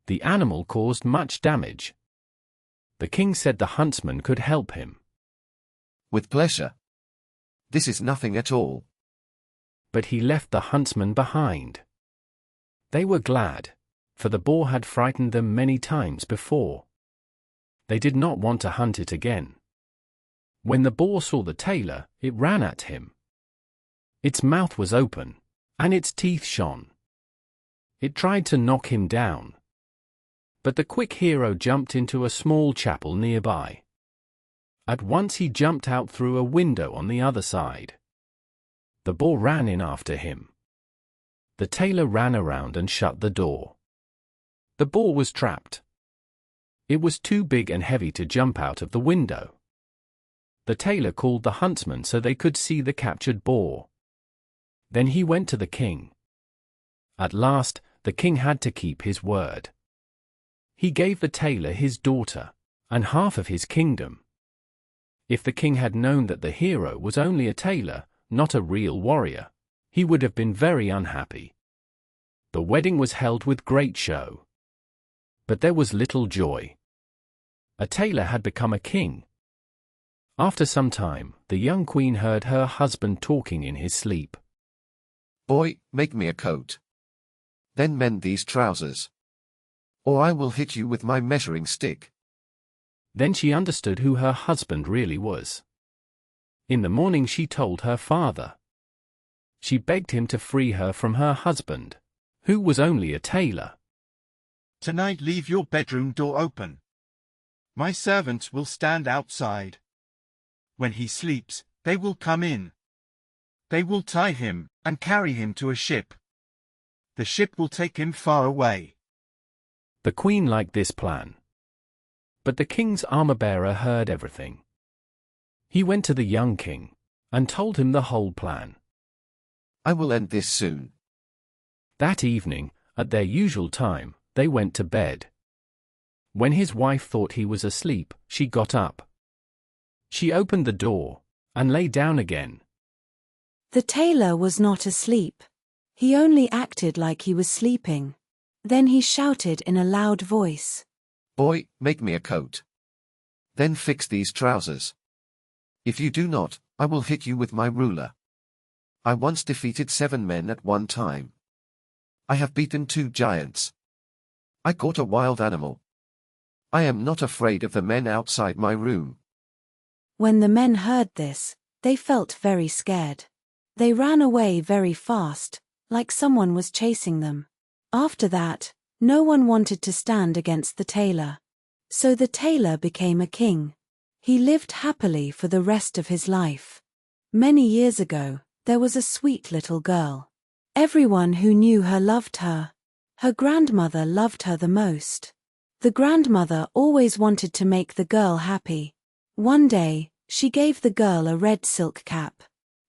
The animal caused much damage. The king said the huntsman could help him. With pleasure. This is nothing at all. But he left the huntsman behind. They were glad, for the boar had frightened them many times before. They did not want to hunt it again. When the boar saw the tailor, it ran at him. Its mouth was open, and its teeth shone. It tried to knock him down. But the quick hero jumped into a small chapel nearby. At once he jumped out through a window on the other side. The boar ran in after him. The tailor ran around and shut the door. The boar was trapped. It was too big and heavy to jump out of the window. The tailor called the huntsman so they could see the captured boar. Then he went to the king. At last, the king had to keep his word. He gave the tailor his daughter, and half of his kingdom. If the king had known that the hero was only a tailor, not a real warrior, he would have been very unhappy. The wedding was held with great show. But there was little joy. A tailor had become a king. After some time, the young queen heard her husband talking in his sleep. Boy, make me a coat. Then mend these trousers. Or I will hit you with my measuring stick. Then she understood who her husband really was. In the morning she told her father. She begged him to free her from her husband, who was only a tailor. Tonight leave your bedroom door open. My servants will stand outside. When he sleeps, they will come in. They will tie him and carry him to a ship. The ship will take him far away. The queen liked this plan. But the king's armor-bearer heard everything. He went to the young king and told him the whole plan. I will end this soon. That evening, at their usual time, they went to bed. When his wife thought he was asleep, she got up. She opened the door and lay down again. The tailor was not asleep. He only acted like he was sleeping. Then he shouted in a loud voice. Boy, make me a coat. Then fix these trousers. If you do not, I will hit you with my ruler. I once defeated 7 men at one time. I have beaten 2 giants. I caught a wild animal. I am not afraid of the men outside my room. When the men heard this, they felt very scared. They ran away very fast, like someone was chasing them. After that, no one wanted to stand against the tailor. So the tailor became a king. He lived happily for the rest of his life. Many years ago, there was a sweet little girl. Everyone who knew her loved her. Her grandmother loved her the most. The grandmother always wanted to make the girl happy. One day, she gave the girl a red silk cap.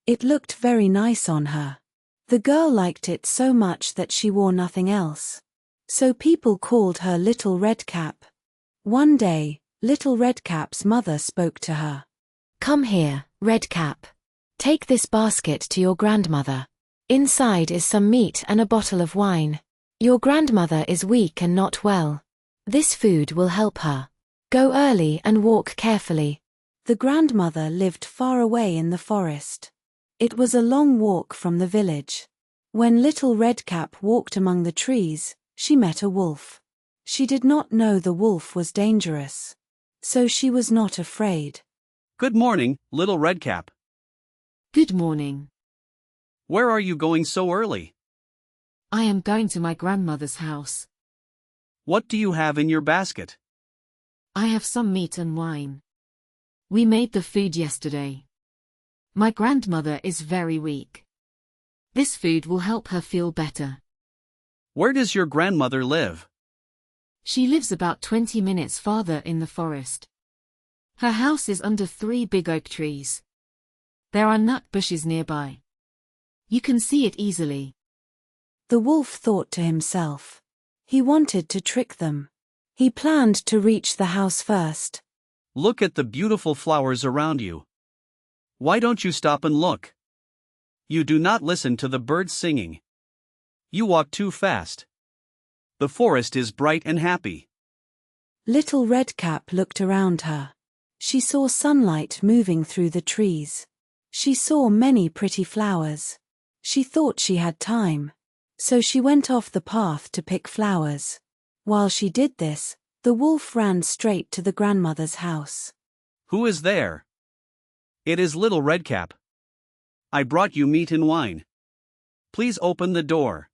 It looked very nice on her. The girl liked it so much that she wore nothing else. So people called her Little Red Cap. One day, Little Red Cap's mother spoke to her. Come here, Redcap. Take this basket to your grandmother. Inside is some meat and a bottle of wine. Your grandmother is weak and not well. This food will help her. Go early and walk carefully. The grandmother lived far away in the forest. It was a long walk from the village. When little Redcap walked among the trees, she met a wolf. She did not know the wolf was dangerous, so she was not afraid. Good morning, little Redcap. Good morning. Where are you going so early? I am going to my grandmother's house. What do you have in your basket? I have some meat and wine. We made the food yesterday. My grandmother is very weak. This food will help her feel better. Where does your grandmother live? She lives about 20 minutes farther in the forest. Her house is under 3 big oak trees. There are nut bushes nearby. You can see it easily. The wolf thought to himself. He wanted to trick them. He planned to reach the house first. Look at the beautiful flowers around you. Why don't you stop and look? You do not listen to the birds singing. You walk too fast. The forest is bright and happy. Little Redcap looked around her. She saw sunlight moving through the trees. She saw many pretty flowers. She thought she had time, so she went off the path to pick flowers. While she did this, the wolf ran straight to the grandmother's house. Who is there? It is little Redcap. I brought you meat and wine. Please open the door.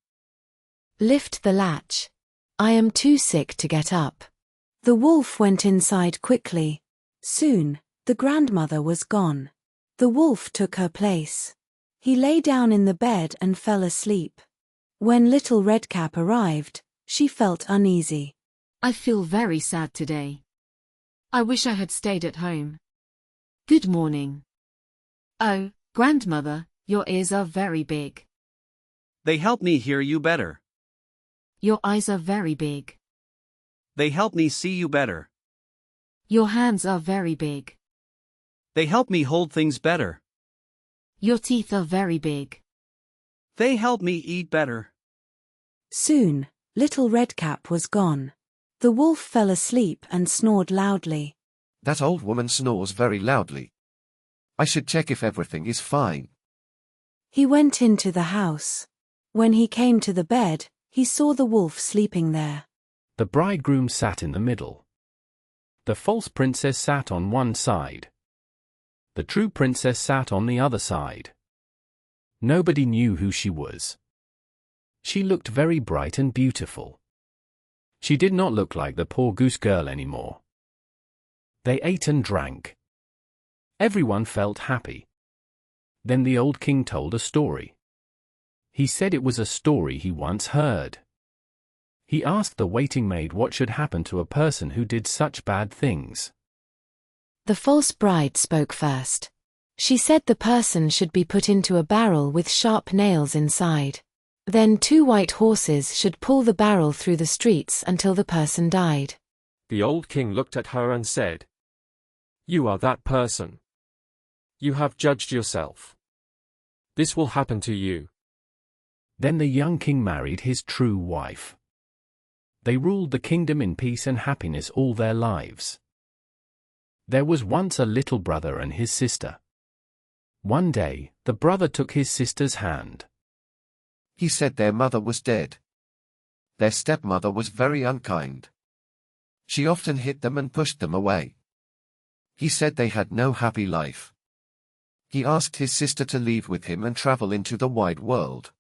Lift the latch. I am too sick to get up. The wolf went inside quickly. Soon, the grandmother was gone. The wolf took her place. He lay down in the bed and fell asleep. When little Redcap arrived, she felt uneasy. I feel very sad today. I wish I had stayed at home. Good morning. Oh, grandmother, your ears are very big. They help me hear you better. Your eyes are very big. They help me see you better. Your hands are very big. They help me hold things better. Your teeth are very big. They help me eat better. Soon, little Redcap was gone. The wolf fell asleep and snored loudly. That old woman snores very loudly. I should check if everything is fine. He went into the house. When he came to the bed, he saw the wolf sleeping there. The bridegroom sat in the middle. The false princess sat on one side. The true princess sat on the other side. Nobody knew who she was. She looked very bright and beautiful. She did not look like the poor Goose-Girl anymore. They ate and drank. Everyone felt happy. Then the old king told a story. He said it was a story he once heard. He asked the waiting maid what should happen to a person who did such bad things. The false bride spoke first. She said the person should be put into a barrel with sharp nails inside. Then 2 white horses should pull the barrel through the streets until the person died. The old king looked at her and said, "You are that person. You have judged yourself. This will happen to you." Then the young king married his true wife. They ruled the kingdom in peace and happiness all their lives. There was once a little brother and his sister. One day, the brother took his sister's hand. He said their mother was dead. Their stepmother was very unkind. She often hit them and pushed them away. He said they had no happy life. He asked his sister to leave with him and travel into the wide world.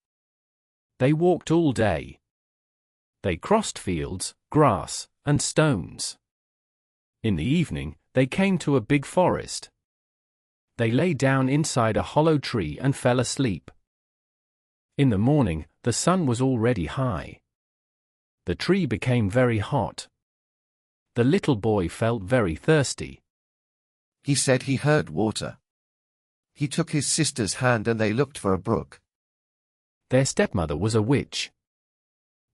They walked all day. They crossed fields, grass, and stones. In the evening, they came to a big forest. They lay down inside a hollow tree and fell asleep. In the morning, the sun was already high. The tree became very hot. The little boy felt very thirsty. He said he heard water. He took his sister's hand and they looked for a brook. Their stepmother was a witch.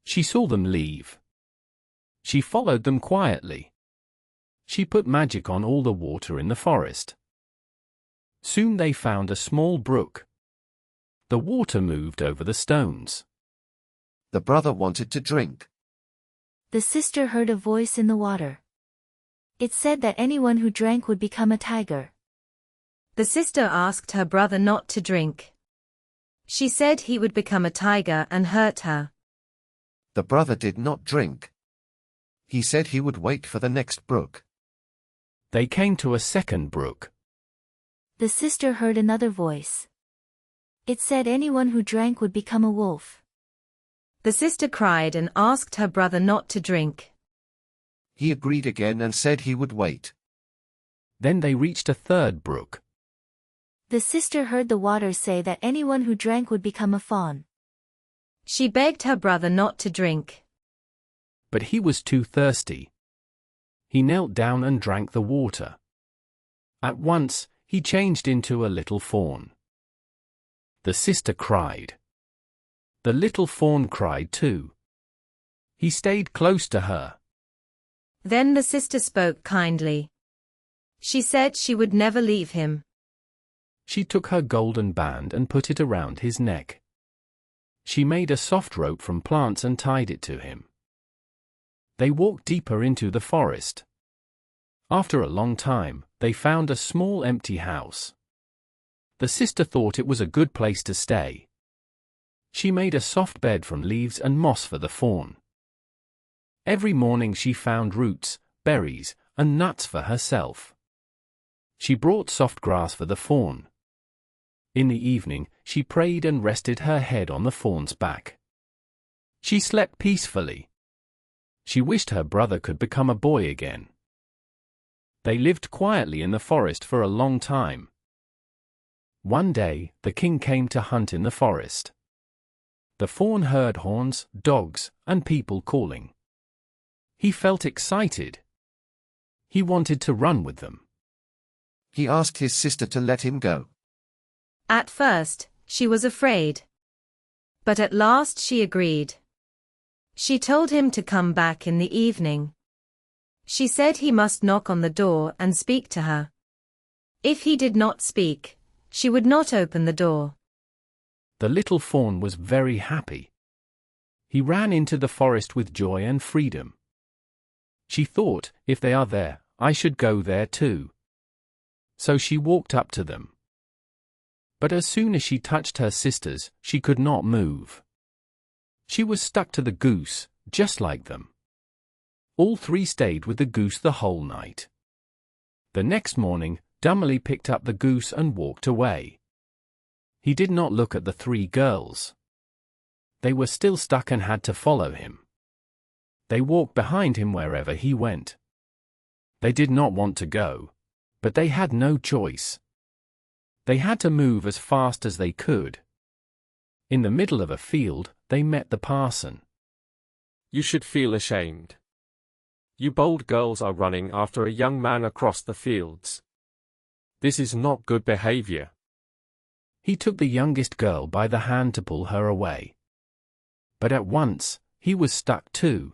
She saw them leave. She followed them quietly. She put magic on all the water in the forest. Soon they found a small brook. The water moved over the stones. The brother wanted to drink. The sister heard a voice in the water. It said that anyone who drank would become a tiger. The sister asked her brother not to drink. She said he would become a tiger and hurt her. The brother did not drink. He said he would wait for the next brook. They came to a second brook. The sister heard another voice. It said anyone who drank would become a wolf. The sister cried and asked her brother not to drink. He agreed again and said he would wait. Then they reached a third brook. The sister heard the water say that anyone who drank would become a fawn. She begged her brother not to drink. But he was too thirsty. He knelt down and drank the water. At once, he changed into a little fawn. The sister cried. The little fawn cried too. He stayed close to her. Then the sister spoke kindly. She said she would never leave him. She took her golden band and put it around his neck. She made a soft rope from plants and tied it to him. They walked deeper into the forest. After a long time, they found a small empty house. The sister thought it was a good place to stay. She made a soft bed from leaves and moss for the fawn. Every morning she found roots, berries, and nuts for herself. She brought soft grass for the fawn. In the evening, she prayed and rested her head on the fawn's back. She slept peacefully. She wished her brother could become a boy again. They lived quietly in the forest for a long time. One day, the king came to hunt in the forest. The fawn heard horns, dogs, and people calling. He felt excited. He wanted to run with them. He asked his sister to let him go. At first, she was afraid. But at last she agreed. She told him to come back in the evening. She said he must knock on the door and speak to her. If he did not speak, she would not open the door. The little fawn was very happy. He ran into the forest with joy and freedom. She thought, if they are there, I should go there too. So she walked up to them. But as soon as she touched her sisters, she could not move. She was stuck to the goose, just like them. All three stayed with the goose the whole night. The next morning, Dummely picked up the goose and walked away. He did not look at the three girls. They were still stuck and had to follow him. They walked behind him wherever he went. They did not want to go, but they had no choice. They had to move as fast as they could. In the middle of a field, they met the parson. You should feel ashamed. You bold girls are running after a young man across the fields. This is not good behavior. He took the youngest girl by the hand to pull her away. But at once, he was stuck too.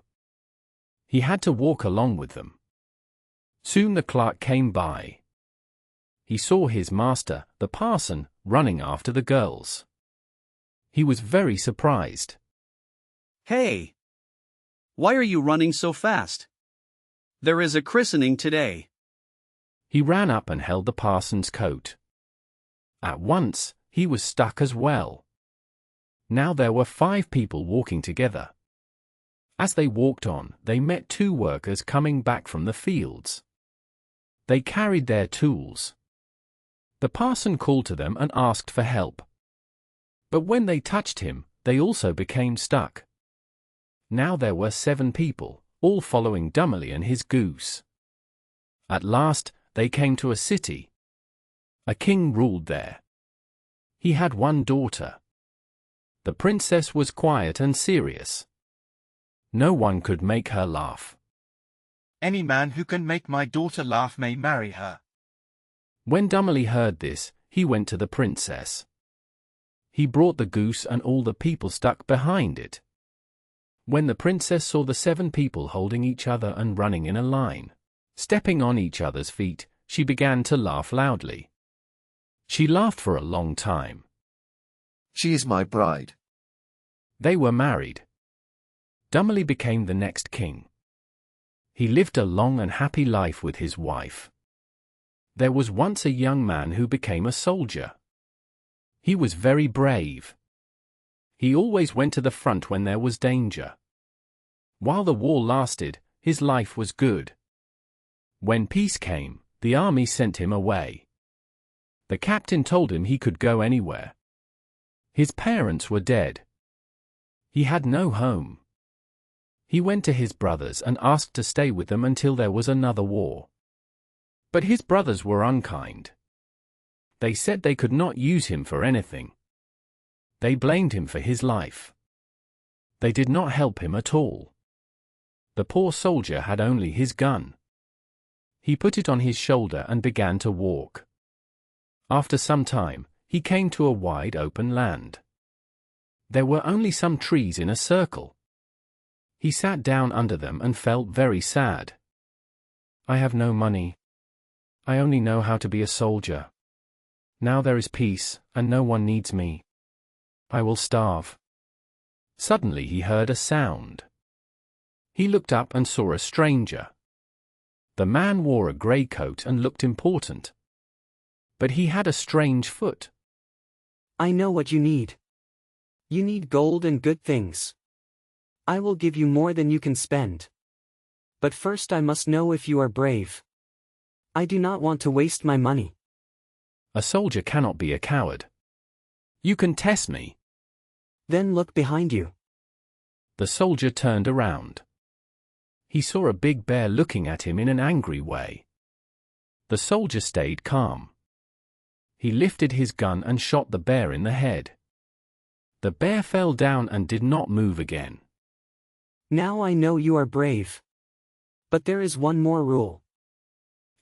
He had to walk along with them. Soon the clerk came by. He saw his master, the parson, running after the girls. He was very surprised. Hey! Why are you running so fast? There is a christening today. He ran up and held the parson's coat. At once, he was stuck as well. Now there were 5 people walking together. As they walked on, they met 2 workers coming back from the fields. They carried their tools. The parson called to them and asked for help. But when they touched him, they also became stuck. Now there were 7 people, all following Dummely and his goose. At last, they came to a city. A king ruled there. He had one daughter. The princess was quiet and serious. No one could make her laugh. Any man who can make my daughter laugh may marry her. When Dummely heard this, he went to the princess. He brought the goose and all the people stuck behind it. When the princess saw the 7 people holding each other and running in a line, stepping on each other's feet, she began to laugh loudly. She laughed for a long time. She is my bride. They were married. Dummely became the next king. He lived a long and happy life with his wife. There was once a young man who became a soldier. He was very brave. He always went to the front when there was danger. While the war lasted, his life was good. When peace came, the army sent him away. The captain told him he could go anywhere. His parents were dead. He had no home. He went to his brothers and asked to stay with them until there was another war. But his brothers were unkind. They said they could not use him for anything. They blamed him for his life. They did not help him at all. The poor soldier had only his gun. He put it on his shoulder and began to walk. After some time, he came to a wide open land. There were only some trees in a circle. He sat down under them and felt very sad. I have no money. I only know how to be a soldier. Now there is peace, and no one needs me. I will starve. Suddenly he heard a sound. He looked up and saw a stranger. The man wore a grey coat and looked important. But he had a strange foot. I know what you need. You need gold and good things. I will give you more than you can spend. But first I must know if you are brave. I do not want to waste my money. A soldier cannot be a coward. You can test me. Then look behind you. The soldier turned around. He saw a big bear looking at him in an angry way. The soldier stayed calm. He lifted his gun and shot the bear in the head. The bear fell down and did not move again. Now I know you are brave. But there is one more rule.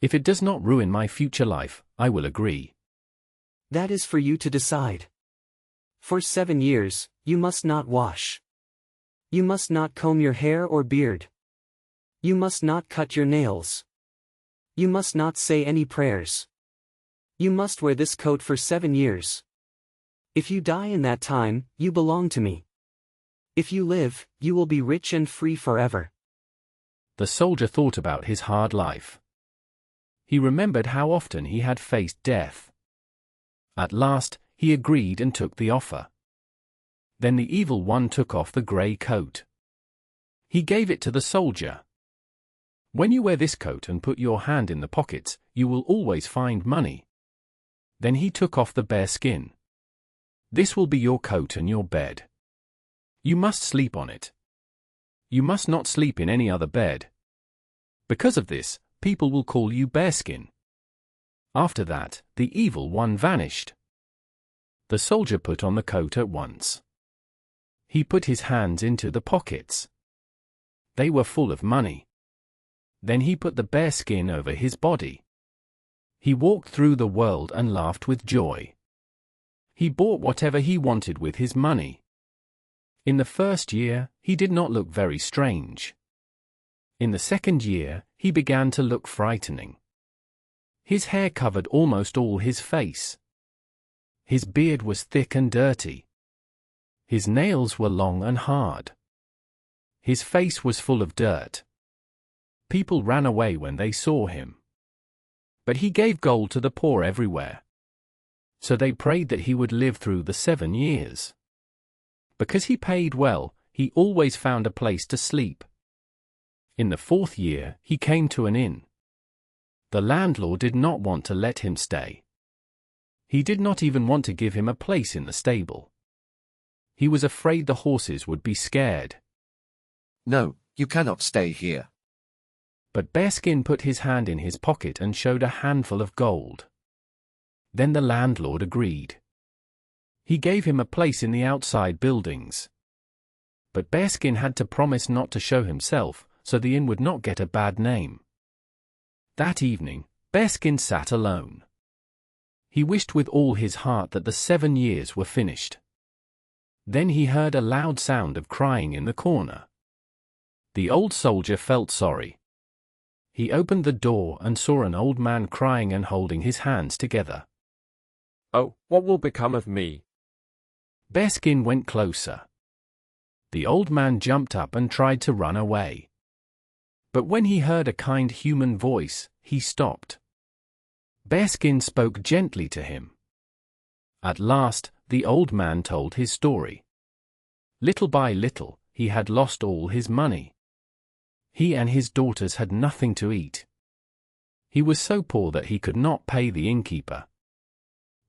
If it does not ruin my future life, I will agree. That is for you to decide. For 7 years, you must not wash. You must not comb your hair or beard. You must not cut your nails. You must not say any prayers. You must wear this coat for 7 years. If you die in that time, you belong to me. If you live, you will be rich and free forever. The soldier thought about his hard life. He remembered how often he had faced death. At last, he agreed and took the offer. Then the evil one took off the grey coat. He gave it to the soldier. When you wear this coat and put your hand in the pockets, you will always find money. Then he took off the bear skin. This will be your coat and your bed. You must sleep on it. You must not sleep in any other bed. Because of this, people will call you Bearskin. After that, the evil one vanished. The soldier put on the coat at once. He put his hands into the pockets. They were full of money. Then he put the bear skin over his body. He walked through the world and laughed with joy. He bought whatever he wanted with his money. In the first year, he did not look very strange. In the second year, he began to look frightening. His hair covered almost all his face. His beard was thick and dirty. His nails were long and hard. His face was full of dirt. People ran away when they saw him. But he gave gold to the poor everywhere. So they prayed that he would live through the 7 years. Because he paid well, he always found a place to sleep. In the 4th year, he came to an inn. The landlord did not want to let him stay. He did not even want to give him a place in the stable. He was afraid the horses would be scared. No, you cannot stay here. But Bearskin put his hand in his pocket and showed a handful of gold. Then the landlord agreed. He gave him a place in the outside buildings. But Bearskin had to promise not to show himself, so the inn would not get a bad name. That evening, Bearskin sat alone. He wished with all his heart that the 7 years were finished. Then he heard a loud sound of crying in the corner. The old soldier felt sorry. He opened the door and saw an old man crying and holding his hands together. Oh, what will become of me? Bearskin went closer. The old man jumped up and tried to run away. But when he heard a kind human voice, he stopped. Bearskin spoke gently to him. At last, the old man told his story. Little by little, he had lost all his money. He and his daughters had nothing to eat. He was so poor that he could not pay the innkeeper.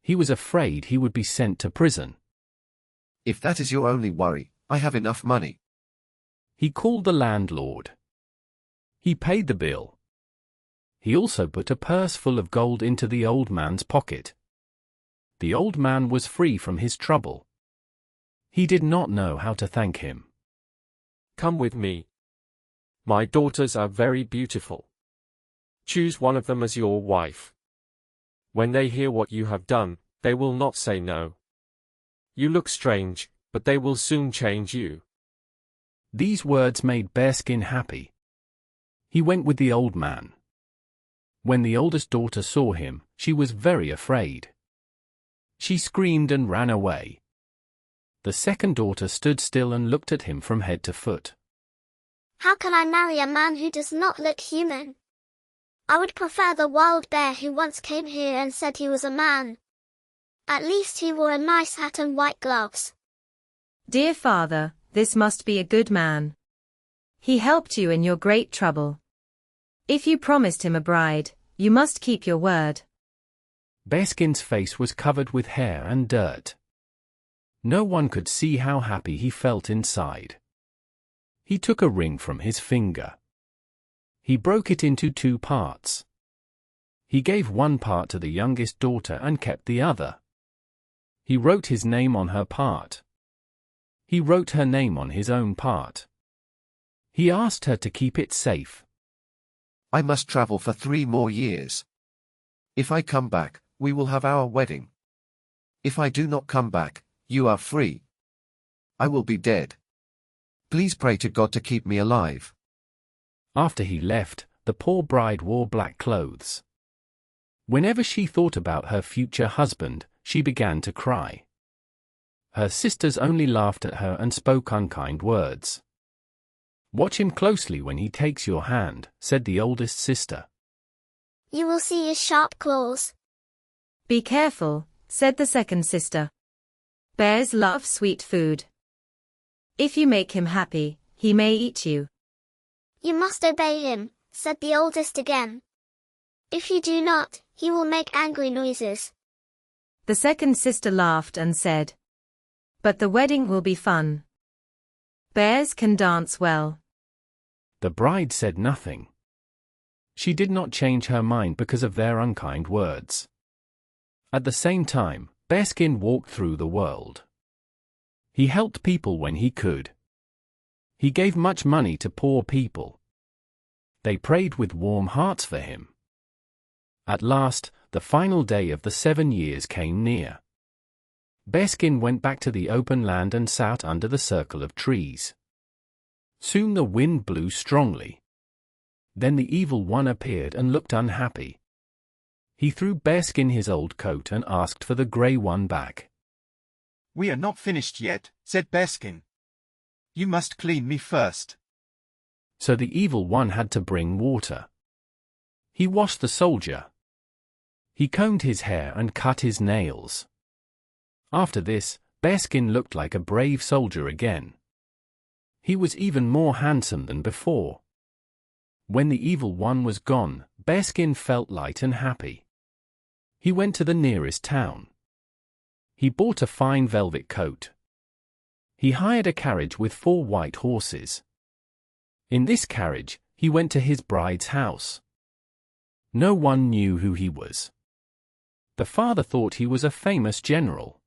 He was afraid he would be sent to prison. If that is your only worry, I have enough money. He called the landlord. He paid the bill. He also put a purse full of gold into the old man's pocket. The old man was free from his trouble. He did not know how to thank him. Come with me. My daughters are very beautiful. Choose one of them as your wife. When they hear what you have done, they will not say no. You look strange, but they will soon change you. These words made Bearskin happy. He went with the old man. When the oldest daughter saw him, she was very afraid. She screamed and ran away. The second daughter stood still and looked at him from head to foot. How can I marry a man who does not look human? I would prefer the wild bear who once came here and said he was a man. At least he wore a nice hat and white gloves. Dear father, this must be a good man. He helped you in your great trouble. If you promised him a bride, you must keep your word. Bearskin's face was covered with hair and dirt. No one could see how happy he felt inside. He took a ring from his finger. He broke it into 2 parts. He gave one part to the youngest daughter and kept the other. He wrote his name on her part. He wrote her name on his own part. He asked her to keep it safe. I must travel for 3 more years. If I come back, we will have our wedding. If I do not come back, you are free. I will be dead. Please pray to God to keep me alive. After he left, the poor bride wore black clothes. Whenever she thought about her future husband, she began to cry. Her sisters only laughed at her and spoke unkind words. Watch him closely when he takes your hand, said the oldest sister. You will see his sharp claws. Be careful, said the second sister. Bears love sweet food. If you make him happy, he may eat you. You must obey him, said the oldest again. If you do not, he will make angry noises. The second sister laughed and said, but the wedding will be fun. Bears can dance well. The bride said nothing. She did not change her mind because of their unkind words. At the same time, Bearskin walked through the world. He helped people when he could. He gave much money to poor people. They prayed with warm hearts for him. At last, the final day of the 7 years came near. Bearskin went back to the open land and sat under the circle of trees. Soon the wind blew strongly. Then the evil one appeared and looked unhappy. He threw Bearskin his old coat and asked for the grey one back. We are not finished yet, said Bearskin. You must clean me first. So the evil one had to bring water. He washed the soldier. He combed his hair and cut his nails. After this, Bearskin looked like a brave soldier again. He was even more handsome than before. When the evil one was gone, Bearskin felt light and happy. He went to the nearest town. He bought a fine velvet coat. He hired a carriage with 4 white horses. In this carriage, he went to his bride's house. No one knew who he was. The father thought he was a famous general.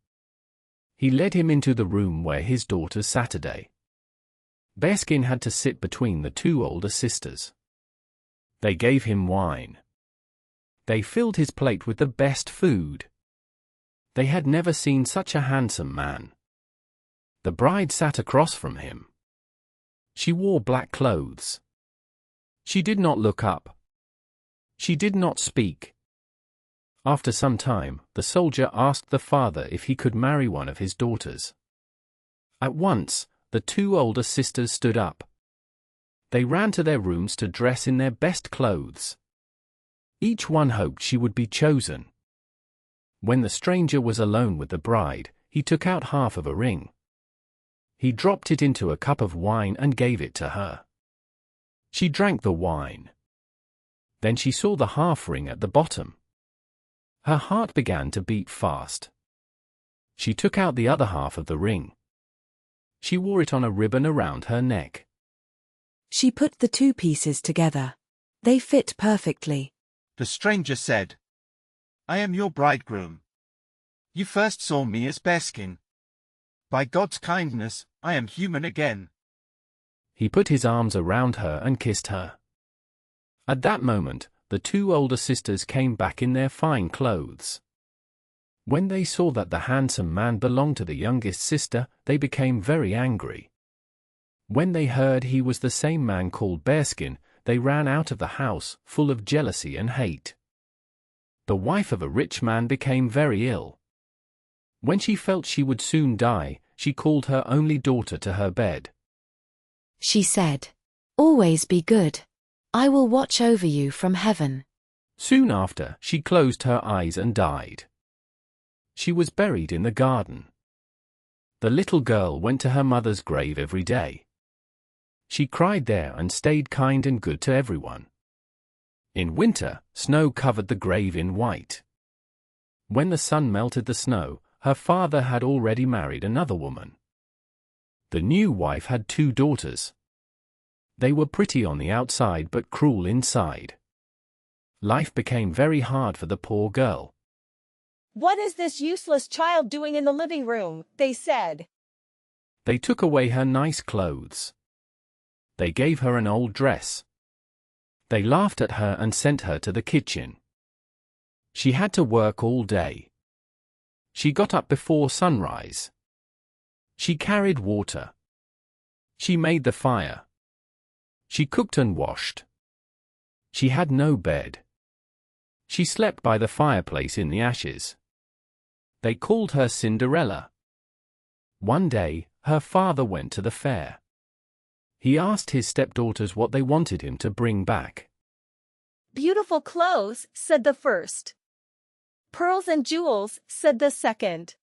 He led him into the room where his daughters sat today. Bearskin had to sit between the 2 older sisters. They gave him wine. They filled his plate with the best food. They had never seen such a handsome man. The bride sat across from him. She wore black clothes. She did not look up. She did not speak. After some time, the soldier asked the father if he could marry one of his daughters. At once, the two older sisters stood up. They ran to their rooms to dress in their best clothes. Each one hoped she would be chosen. When the stranger was alone with the bride, he took out half of a ring. He dropped it into a cup of wine and gave it to her. She drank the wine. Then she saw the half ring at the bottom. Her heart began to beat fast. She took out the other half of the ring. She wore it on a ribbon around her neck. She put the two pieces together. They fit perfectly. The stranger said, "I am your bridegroom. You first saw me as bearskin. By God's kindness, I am human again." He put his arms around her and kissed her. At that moment, the two older sisters came back in their fine clothes. When they saw that the handsome man belonged to the youngest sister, they became very angry. When they heard he was the same man called Bearskin, they ran out of the house, full of jealousy and hate. The wife of a rich man became very ill. When she felt she would soon die, she called her only daughter to her bed. She said, "Always be good. I will watch over you from heaven." Soon after, she closed her eyes and died. She was buried in the garden. The little girl went to her mother's grave every day. She cried there and stayed kind and good to everyone. In winter, snow covered the grave in white. When the sun melted the snow, her father had already married another woman. The new wife had two daughters. They were pretty on the outside but cruel inside. Life became very hard for the poor girl. "What is this useless child doing in the living room?" they said. They took away her nice clothes. They gave her an old dress. They laughed at her and sent her to the kitchen. She had to work all day. She got up before sunrise. She carried water. She made the fire. She cooked and washed. She had no bed. She slept by the fireplace in the ashes. They called her Cinderella. One day, her father went to the fair. He asked his stepdaughters what they wanted him to bring back. "Beautiful clothes," said the first. "Pearls and jewels," said the second.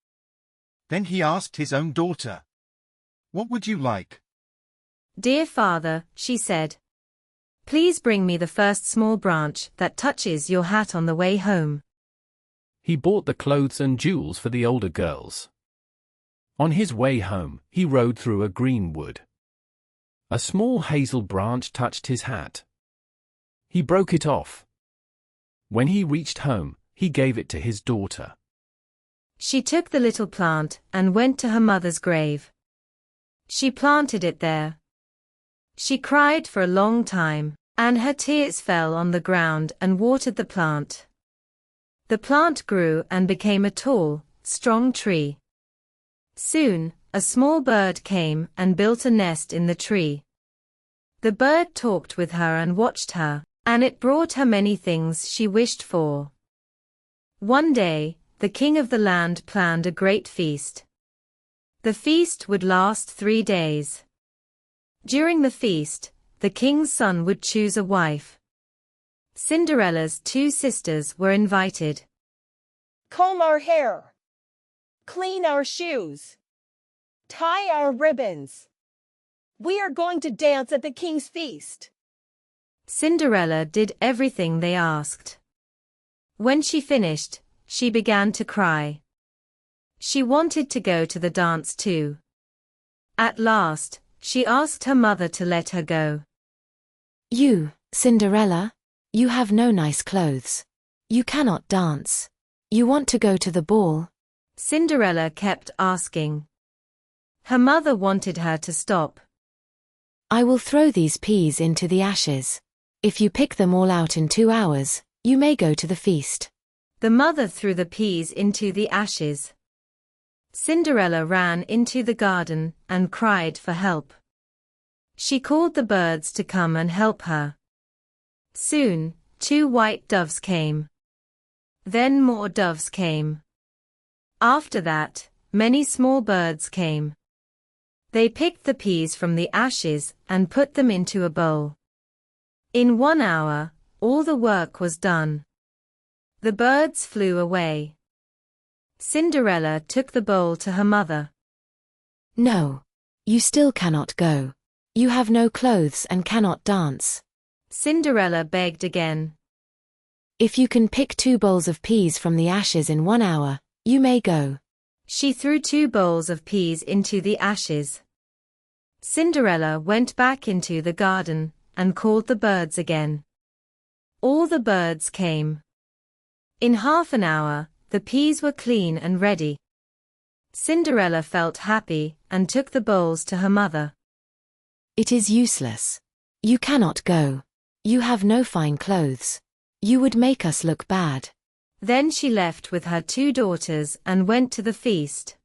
Then he asked his own daughter, "What would you like?" "Dear father," she said, "please bring me the first small branch that touches your hat on the way home." He bought the clothes and jewels for the older girls. On his way home, he rode through a green wood. A small hazel branch touched his hat. He broke it off. When he reached home, he gave it to his daughter. She took the little plant and went to her mother's grave. She planted it there. She cried for a long time, and her tears fell on the ground and watered the plant. The plant grew and became a tall, strong tree. Soon, a small bird came and built a nest in the tree. The bird talked with her and watched her, and it brought her many things she wished for. One day, the king of the land planned a great feast. The feast would last 3 days. During the feast, the king's son would choose a wife. Cinderella's 2 sisters were invited. "Comb our hair. Clean our shoes. Tie our ribbons. We are going to dance at the king's feast." Cinderella did everything they asked. When she finished, she began to cry. She wanted to go to the dance too. At last, she asked her mother to let her go. "You, Cinderella, you have no nice clothes. You cannot dance. You want to go to the ball." Cinderella kept asking. Her mother wanted her to stop. "I will throw these peas into the ashes. If you pick them all out in 2 hours, you may go to the feast." The mother threw the peas into the ashes. Cinderella ran into the garden and cried for help. She called the birds to come and help her. Soon, 2 white doves came. Then more doves came. After that, many small birds came. They picked the peas from the ashes and put them into a bowl. In 1 hour, all the work was done. The birds flew away. Cinderella took the bowl to her mother. No. You still cannot go. You have no clothes and cannot dance. Cinderella begged again. If you can pick 2 bowls of peas from the ashes in 1 hour, you may go. She threw 2 bowls of peas into the ashes. Cinderella went back into the garden and called the birds again. All the birds came. In half an hour, the peas were clean and ready. Cinderella felt happy and took the bowls to her mother. It is useless. You cannot go. You have no fine clothes. You would make us look bad. Then she left with her 2 daughters and went to the feast.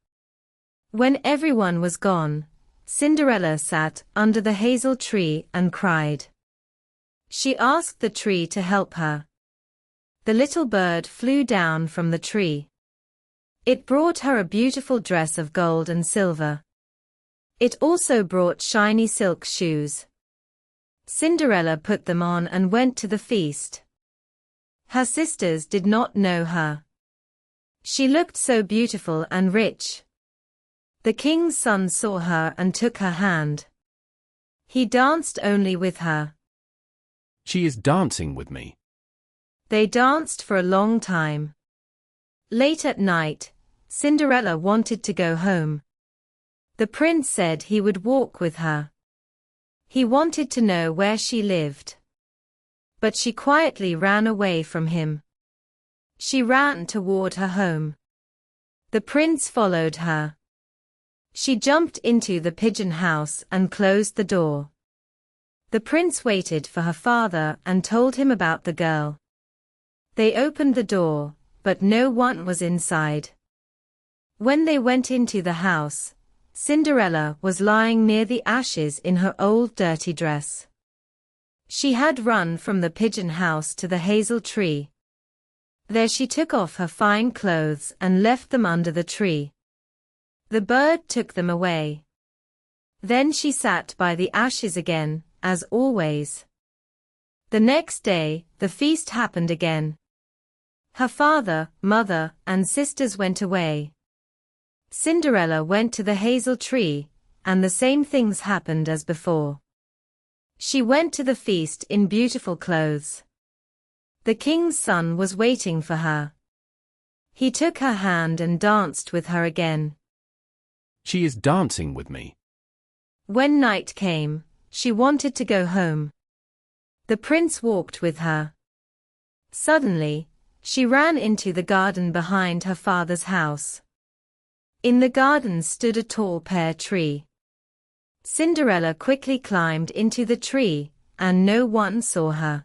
When everyone was gone, Cinderella sat under the hazel tree and cried. She asked the tree to help her. The little bird flew down from the tree. It brought her a beautiful dress of gold and silver. It also brought shiny silk shoes. Cinderella put them on and went to the feast. Her sisters did not know her. She looked so beautiful and rich. The king's son saw her and took her hand. He danced only with her. She is dancing with me. They danced for a long time. Late at night, Cinderella wanted to go home. The prince said he would walk with her. He wanted to know where she lived. But she quietly ran away from him. She ran toward her home. The prince followed her. She jumped into the pigeon house and closed the door. The prince waited for her father and told him about the girl. They opened the door, but no one was inside. When they went into the house, Cinderella was lying near the ashes in her old dirty dress. She had run from the pigeon house to the hazel tree. There she took off her fine clothes and left them under the tree. The bird took them away. Then she sat by the ashes again, as always. The next day, the feast happened again. Her father, mother, and sisters went away. Cinderella went to the hazel tree, and the same things happened as before. She went to the feast in beautiful clothes. The king's son was waiting for her. He took her hand and danced with her again. She is dancing with me. When night came, she wanted to go home. The prince walked with her. Suddenly, she ran into the garden behind her father's house. In the garden stood a tall pear tree. Cinderella quickly climbed into the tree, and no one saw her.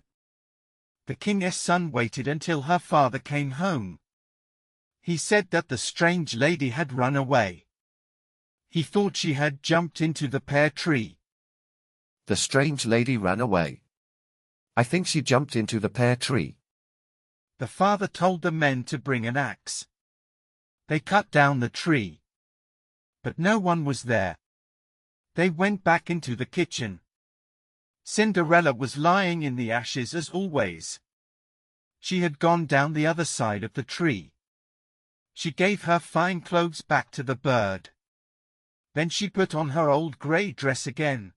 The king's son waited until her father came home. He said that the strange lady had run away. He thought she had jumped into the pear tree. The strange lady ran away. I think she jumped into the pear tree. The father told the men to bring an axe. They cut down the tree. But no one was there. They went back into the kitchen. Cinderella was lying in the ashes as always. She had gone down the other side of the tree. She gave her fine clothes back to the bird. Then she put on her old grey dress again.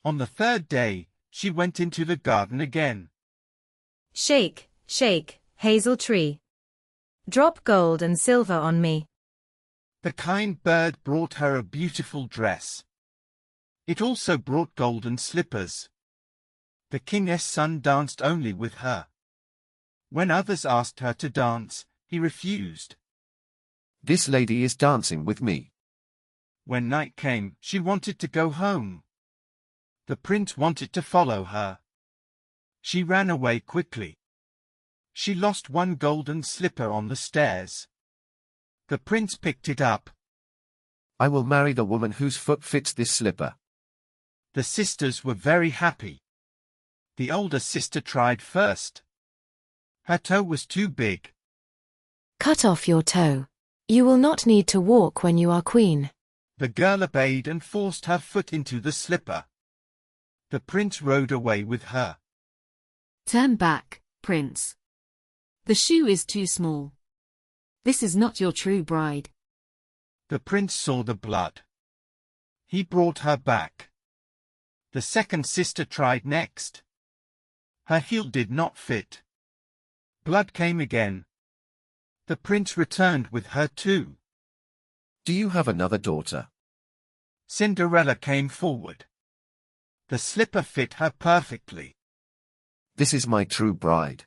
On the 3rd day, she went into the garden again. Shake, shake, hazel tree. Drop gold and silver on me. The kind bird brought her a beautiful dress. It also brought golden slippers. The king's son danced only with her. When others asked her to dance, he refused. This lady is dancing with me. When night came, she wanted to go home. The prince wanted to follow her. She ran away quickly. She lost one golden slipper on the stairs. The prince picked it up. I will marry the woman whose foot fits this slipper. The sisters were very happy. The older sister tried first. Her toe was too big. Cut off your toe. You will not need to walk when you are queen. The girl obeyed and forced her foot into the slipper. The prince rode away with her. Turn back, prince. The shoe is too small. This is not your true bride. The prince saw the blood. He brought her back. The second sister tried next. Her heel did not fit. Blood came again. The prince returned with her too. Do you have another daughter? Cinderella came forward. The slipper fit her perfectly. This is my true bride.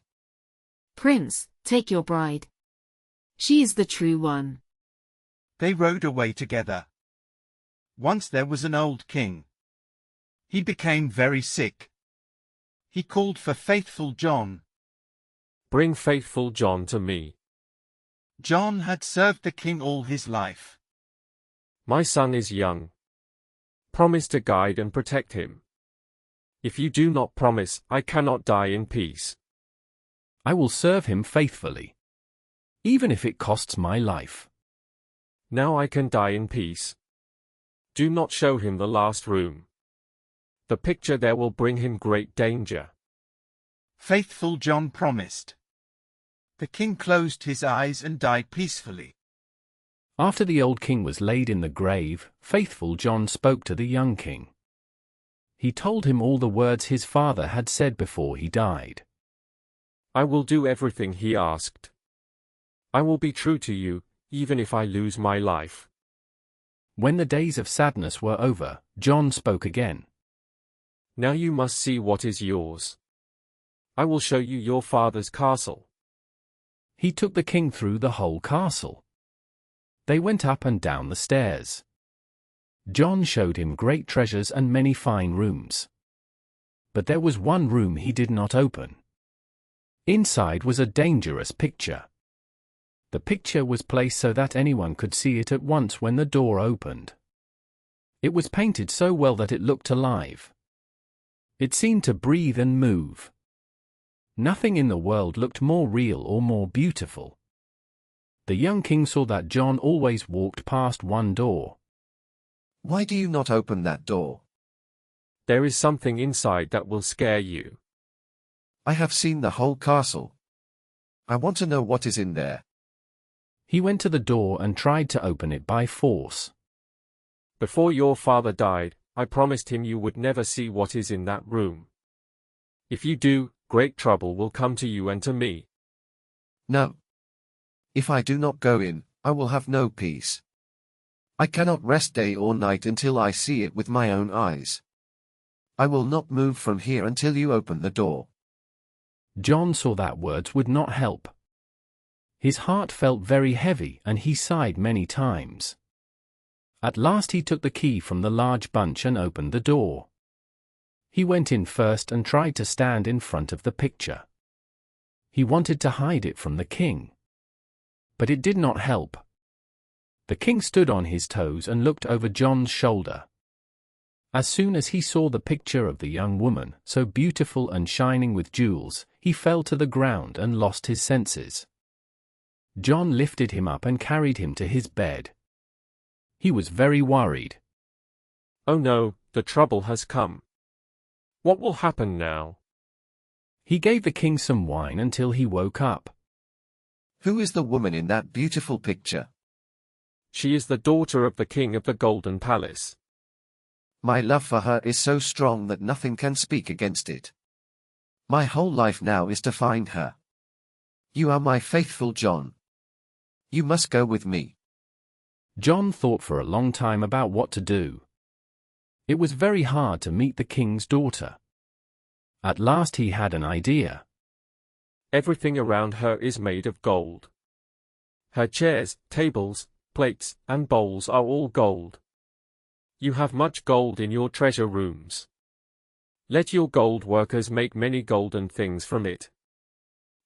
Prince, take your bride. She is the true one. They rode away together. Once there was an old king. He became very sick. He called for faithful John. Bring faithful John to me. John had served the king all his life. My son is young. Promise to guide and protect him. If you do not promise, I cannot die in peace. I will serve him faithfully, even if it costs my life. Now I can die in peace. Do not show him the last room. The picture there will bring him great danger. Faithful John promised. The king closed his eyes and died peacefully. After the old king was laid in the grave, faithful John spoke to the young king. He told him all the words his father had said before he died. I will do everything he asked. I will be true to you, even if I lose my life. When the days of sadness were over, John spoke again. Now you must see what is yours. I will show you your father's castle. He took the king through the whole castle. They went up and down the stairs. John showed him great treasures and many fine rooms. But there was one room he did not open. Inside was a dangerous picture. The picture was placed so that anyone could see it at once when the door opened. It was painted so well that it looked alive. It seemed to breathe and move. Nothing in the world looked more real or more beautiful. The young king saw that John always walked past one door. Why do you not open that door? There is something inside that will scare you. I have seen the whole castle. I want to know what is in there. He went to the door and tried to open it by force. Before your father died, I promised him you would never see what is in that room. If you do, great trouble will come to you and to me. No. If I do not go in, I will have no peace. I cannot rest day or night until I see it with my own eyes. I will not move from here until you open the door. John saw that words would not help. His heart felt very heavy and he sighed many times. At last he took the key from the large bunch and opened the door. He went in first and tried to stand in front of the picture. He wanted to hide it from the king. But it did not help. The king stood on his toes and looked over John's shoulder. As soon as he saw the picture of the young woman, so beautiful and shining with jewels, he fell to the ground and lost his senses. John lifted him up and carried him to his bed. He was very worried. Oh no, the trouble has come. What will happen now? He gave the king some wine until he woke up. Who is the woman in that beautiful picture? She is the daughter of the king of the Golden Palace. My love for her is so strong that nothing can speak against it. My whole life now is to find her. You are my faithful John. You must go with me. John thought for a long time about what to do. It was very hard to meet the king's daughter. At last he had an idea. Everything around her is made of gold. Her chairs, tables, plates, and bowls are all gold. You have much gold in your treasure rooms. Let your gold workers make many golden things from it.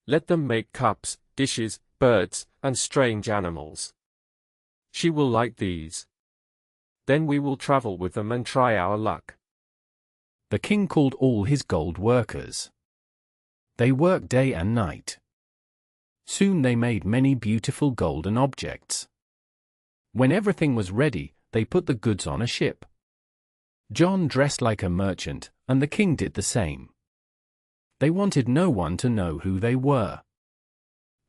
Let them make cups, dishes, birds, and strange animals. She will like these. Then we will travel with them and try our luck. The king called all his gold workers. They worked day and night. Soon they made many beautiful golden objects. When everything was ready, they put the goods on a ship. John dressed like a merchant, and the king did the same. They wanted no one to know who they were.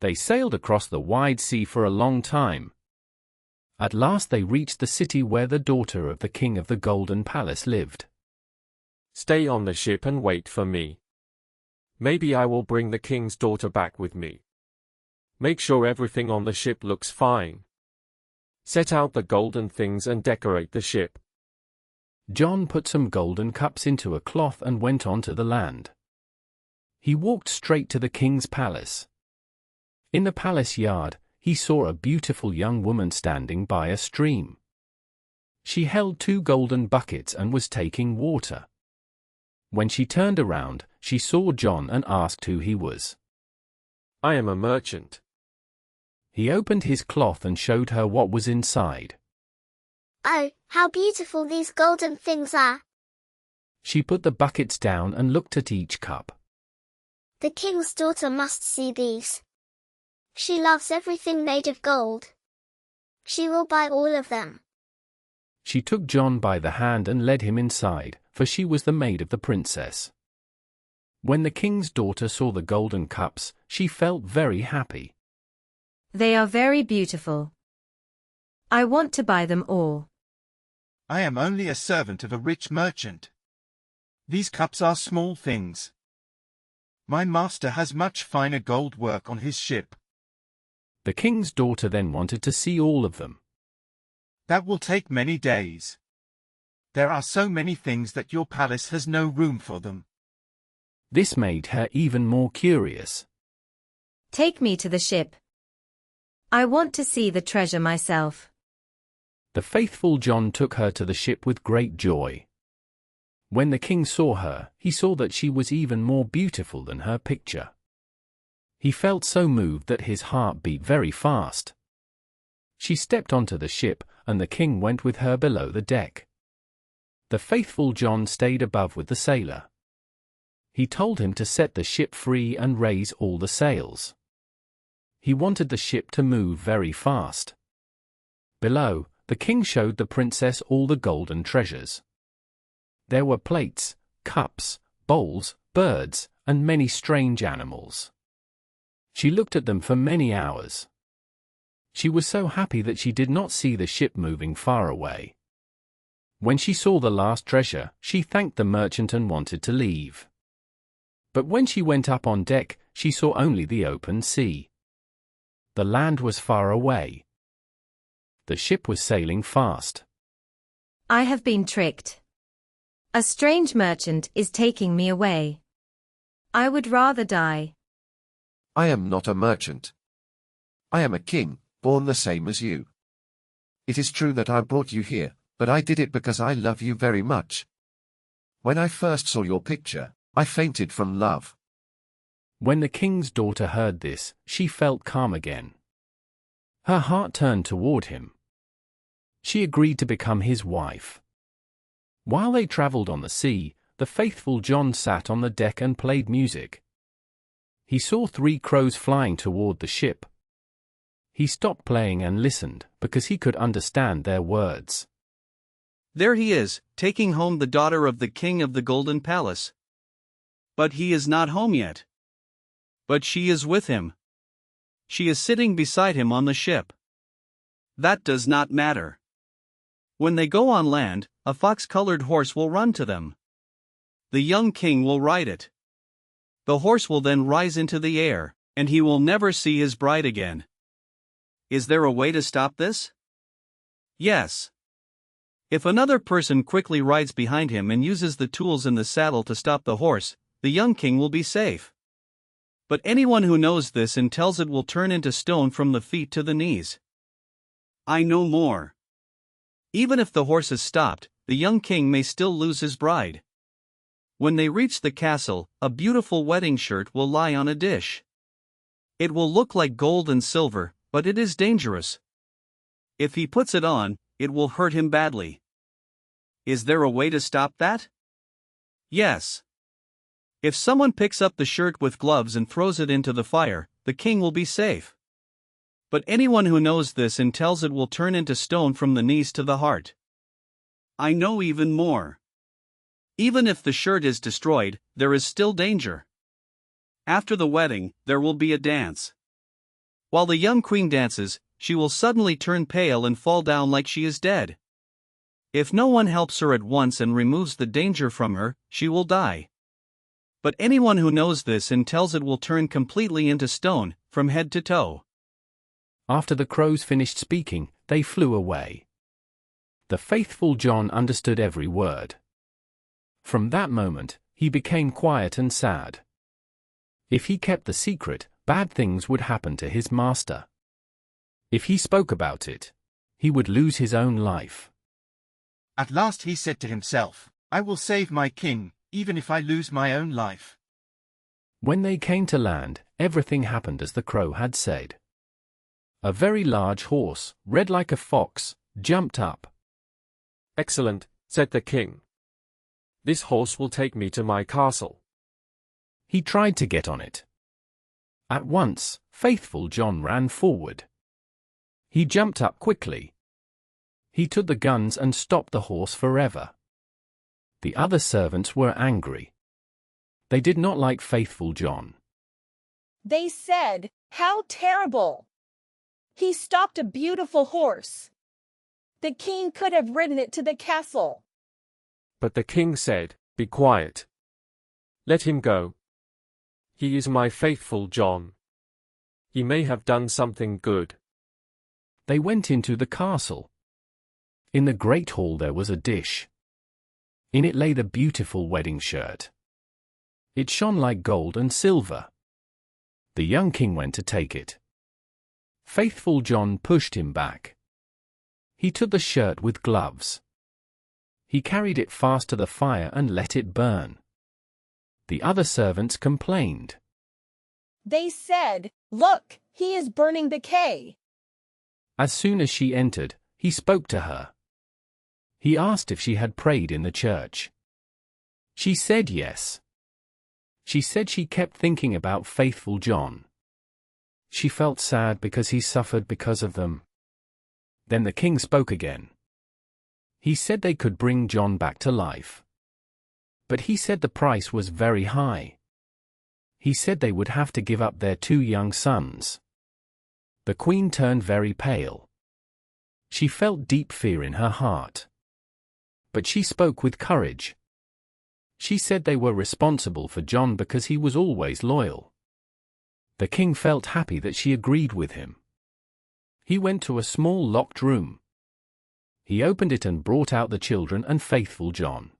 They sailed across the wide sea for a long time. At last they reached the city where the daughter of the king of the Golden Palace lived. Stay on the ship and wait for me. Maybe I will bring the king's daughter back with me. Make sure everything on the ship looks fine. Set out the golden things and decorate the ship. John put some golden cups into a cloth and went on to the land. He walked straight to the king's palace. In the palace yard, he saw a beautiful young woman standing by a stream. She held 2 golden buckets and was taking water. When she turned around, she saw John and asked who he was. I am a merchant. He opened his cloth and showed her what was inside. Oh, how beautiful these golden things are. She put the buckets down and looked at each cup. The king's daughter must see these. She loves everything made of gold. She will buy all of them. She took John by the hand and led him inside, for she was the maid of the princess. When the king's daughter saw the golden cups, she felt very happy. They are very beautiful. I want to buy them all. I am only a servant of a rich merchant. These cups are small things. My master has much finer gold work on his ship. The king's daughter then wanted to see all of them. That will take many days. There are so many things that your palace has no room for them. This made her even more curious. Take me to the ship. I want to see the treasure myself. The faithful John took her to the ship with great joy. When the king saw her, he saw that she was even more beautiful than her picture. He felt so moved that his heart beat very fast. She stepped onto the ship, and the king went with her below the deck. The faithful John stayed above with the sailor. He told him to set the ship free and raise all the sails. He wanted the ship to move very fast. Below, the king showed the princess all the golden treasures. There were plates, cups, bowls, birds, and many strange animals. She looked at them for many hours. She was so happy that she did not see the ship moving far away. When she saw the last treasure, she thanked the merchant and wanted to leave. But when she went up on deck, she saw only the open sea. The land was far away. The ship was sailing fast. I have been tricked. A strange merchant is taking me away. I would rather die. I am not a merchant. I am a king, born the same as you. It is true that I brought you here, but I did it because I love you very much. When I first saw your picture, I fainted from love. When the king's daughter heard this, she felt calm again. Her heart turned toward him. She agreed to become his wife. While they traveled on the sea, the faithful John sat on the deck and played music. He saw 3 crows flying toward the ship. He stopped playing and listened, because he could understand their words. There he is, taking home the daughter of the king of the Golden Palace. But he is not home yet. But she is with him. She is sitting beside him on the ship. That does not matter. When they go on land, a fox-colored horse will run to them. The young king will ride it. The horse will then rise into the air, and he will never see his bride again. Is there a way to stop this? Yes. If another person quickly rides behind him and uses the tools in the saddle to stop the horse, the young king will be safe. But anyone who knows this and tells it will turn into stone from the feet to the knees. I know more. Even if the horse is stopped, the young king may still lose his bride. When they reach the castle, a beautiful wedding shirt will lie on a dish. It will look like gold and silver, but it is dangerous. If he puts it on, it will hurt him badly. Is there a way to stop that? Yes. If someone picks up the shirt with gloves and throws it into the fire, the king will be safe. But anyone who knows this and tells it will turn into stone from the knees to the heart. I know even more. Even if the shirt is destroyed, there is still danger. After the wedding, there will be a dance. While the young queen dances, she will suddenly turn pale and fall down like she is dead. If no one helps her at once and removes the danger from her, she will die. But anyone who knows this and tells it will turn completely into stone, from head to toe. After the crows finished speaking, they flew away. The faithful John understood every word. From that moment, he became quiet and sad. If he kept the secret, bad things would happen to his master. If he spoke about it, he would lose his own life. At last he said to himself, I will save my king, even if I lose my own life. When they came to land, everything happened as the crow had said. A very large horse, red like a fox, jumped up. Excellent, said the king. This horse will take me to my castle. He tried to get on it. At once, faithful John ran forward. He jumped up quickly. He took the guns and stopped the horse forever. The other servants were angry. They did not like faithful John. They said, "How terrible! He stopped a beautiful horse. The king could have ridden it to the castle." But the king said, "Be quiet. Let him go. He is my faithful John. He may have done something good." They went into the castle. In the great hall there was a dish. In it lay the beautiful wedding shirt. It shone like gold and silver. The young king went to take it. Faithful John pushed him back. He took the shirt with gloves. He carried it fast to the fire and let it burn. The other servants complained. They said, "Look, he is burning the cake." As soon as she entered, he spoke to her. He asked if she had prayed in the church. She said yes. She said she kept thinking about faithful John. She felt sad because he suffered because of them. Then the king spoke again. He said they could bring John back to life. But he said the price was very high. He said they would have to give up their 2 young sons. The queen turned very pale. She felt deep fear in her heart. But she spoke with courage. She said they were responsible for John because he was always loyal. The king felt happy that she agreed with him. He went to a small locked room. He opened it and brought out the children and faithful John.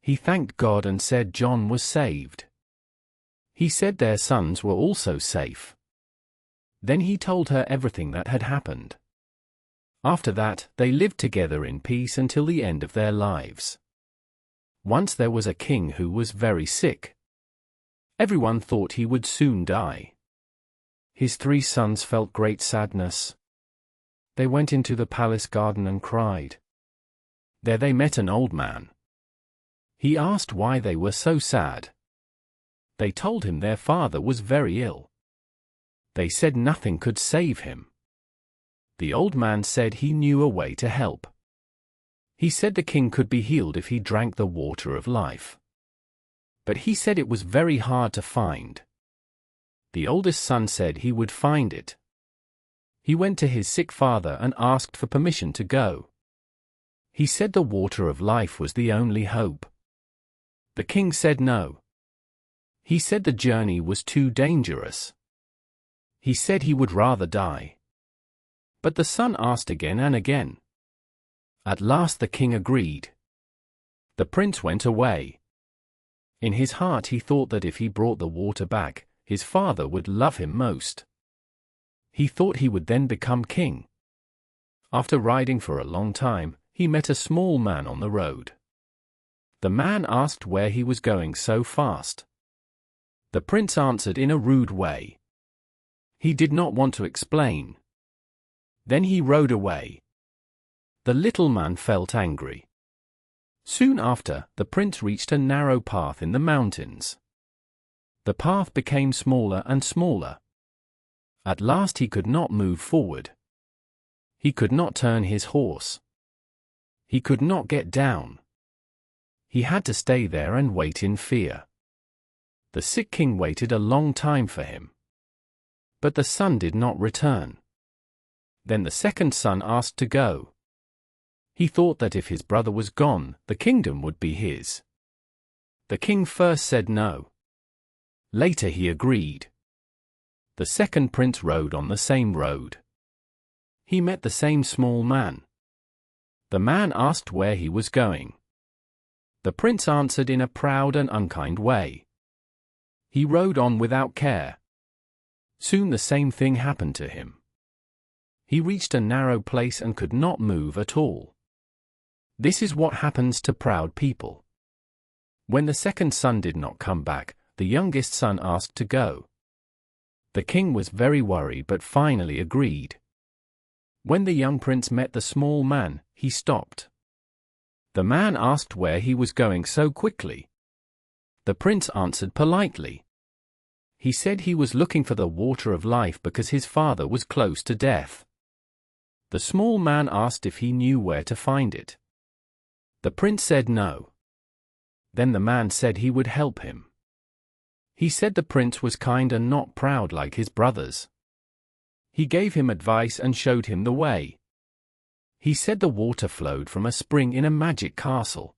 He thanked God and said John was saved. He said their sons were also safe. Then he told her everything that had happened. After that, they lived together in peace until the end of their lives. Once there was a king who was very sick. Everyone thought he would soon die. His 3 sons felt great sadness. They went into the palace garden and cried. There they met an old man. He asked why they were so sad. They told him their father was very ill. They said nothing could save him. The old man said he knew a way to help. He said the king could be healed if he drank the water of life. But he said it was very hard to find. The oldest son said he would find it. He went to his sick father and asked for permission to go. He said the water of life was the only hope. The king said no. He said the journey was too dangerous. He said he would rather die. But the son asked again and again. At last the king agreed. The prince went away. In his heart he thought that if he brought the water back, his father would love him most. He thought he would then become king. After riding for a long time, he met a small man on the road. The man asked where he was going so fast. The prince answered in a rude way. He did not want to explain. Then he rode away. The little man felt angry. Soon after, the prince reached a narrow path in the mountains. The path became smaller and smaller. At last he could not move forward. He could not turn his horse. He could not get down. He had to stay there and wait in fear. The sick king waited a long time for him. But the son did not return. Then the second son asked to go. He thought that if his brother was gone, the kingdom would be his. The king first said no. Later he agreed. The second prince rode on the same road. He met the same small man. The man asked where he was going. The prince answered in a proud and unkind way. He rode on without care. Soon the same thing happened to him. He reached a narrow place and could not move at all. This is what happens to proud people. When the second son did not come back, the youngest son asked to go. The king was very worried but finally agreed. When the young prince met the small man, he stopped. The man asked where he was going so quickly. The prince answered politely. He said he was looking for the water of life because his father was close to death. The small man asked if he knew where to find it. The prince said no. Then the man said he would help him. He said the prince was kind and not proud like his brothers. He gave him advice and showed him the way. He said the water flowed from a spring in a magic castle.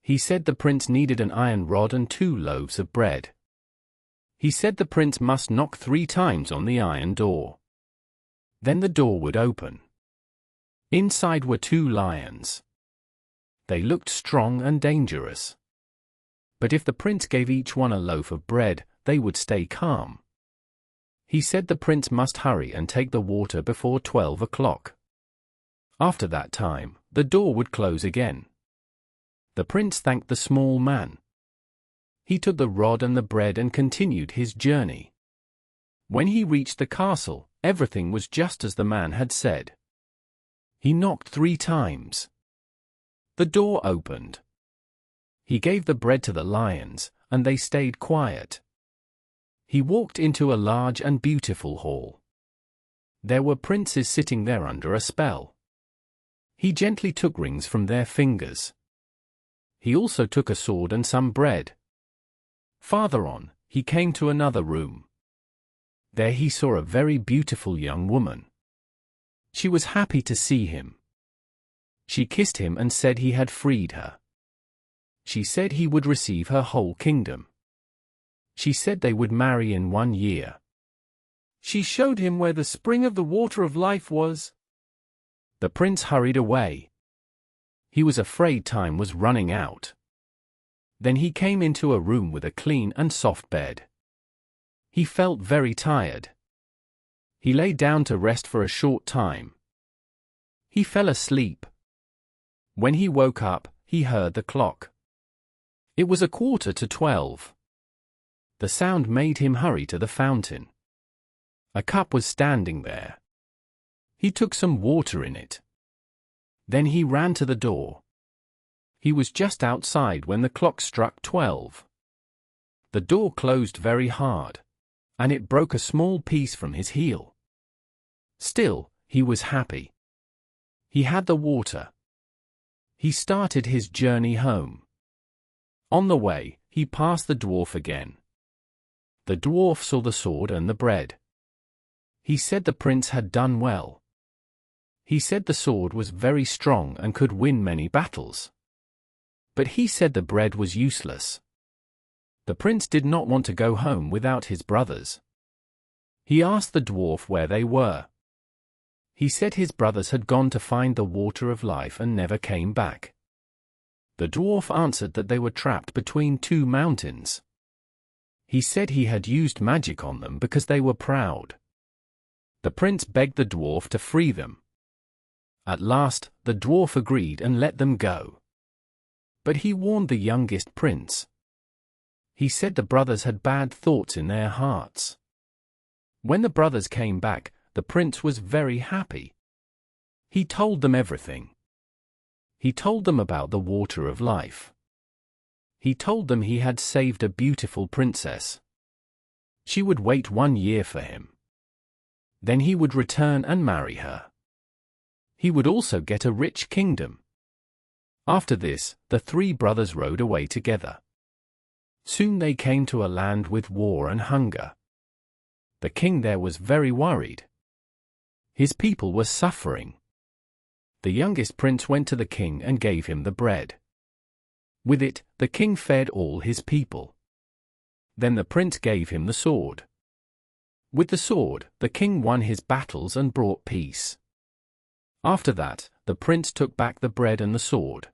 He said the prince needed an iron rod and 2 loaves of bread. He said the prince must knock 3 times on the iron door. Then the door would open. Inside were 2 lions. They looked strong and dangerous. But if the prince gave each one a loaf of bread, they would stay calm. He said the prince must hurry and take the water before 12 o'clock. After that time, the door would close again. The prince thanked the small man. He took the rod and the bread and continued his journey. When he reached the castle, everything was just as the man had said. He knocked 3 times. The door opened. He gave the bread to the lions, and they stayed quiet. He walked into a large and beautiful hall. There were princes sitting there under a spell. He gently took rings from their fingers. He also took a sword and some bread. Farther on, he came to another room. There he saw a very beautiful young woman. She was happy to see him. She kissed him and said he had freed her. She said he would receive her whole kingdom. She said they would marry in 1 year. She showed him where the spring of the water of life was. The prince hurried away. He was afraid time was running out. Then he came into a room with a clean and soft bed. He felt very tired. He lay down to rest for a short time. He fell asleep. When he woke up, he heard the clock. It was 11:45. The sound made him hurry to the fountain. A cup was standing there. He took some water in it. Then he ran to the door. He was just outside when the clock struck 12. The door closed very hard, and it broke a small piece from his heel. Still, he was happy. He had the water. He started his journey home. On the way, he passed the dwarf again. The dwarf saw the sword and the bread. He said the prince had done well. He said the sword was very strong and could win many battles. But he said the bread was useless. The prince did not want to go home without his brothers. He asked the dwarf where they were. He said his brothers had gone to find the water of life and never came back. The dwarf answered that they were trapped between 2 mountains. He said he had used magic on them because they were proud. The prince begged the dwarf to free them. At last, the dwarf agreed and let them go. But he warned the youngest prince. He said the brothers had bad thoughts in their hearts. When the brothers came back, the prince was very happy. He told them everything. He told them about the water of life. He told them he had saved a beautiful princess. She would wait 1 year for him. Then he would return and marry her. He would also get a rich kingdom. After this, the three brothers rode away together. Soon they came to a land with war and hunger. The king there was very worried. His people were suffering. The youngest prince went to the king and gave him the bread. With it, the king fed all his people. Then the prince gave him the sword. With the sword, the king won his battles and brought peace. After that, the prince took back the bread and the sword.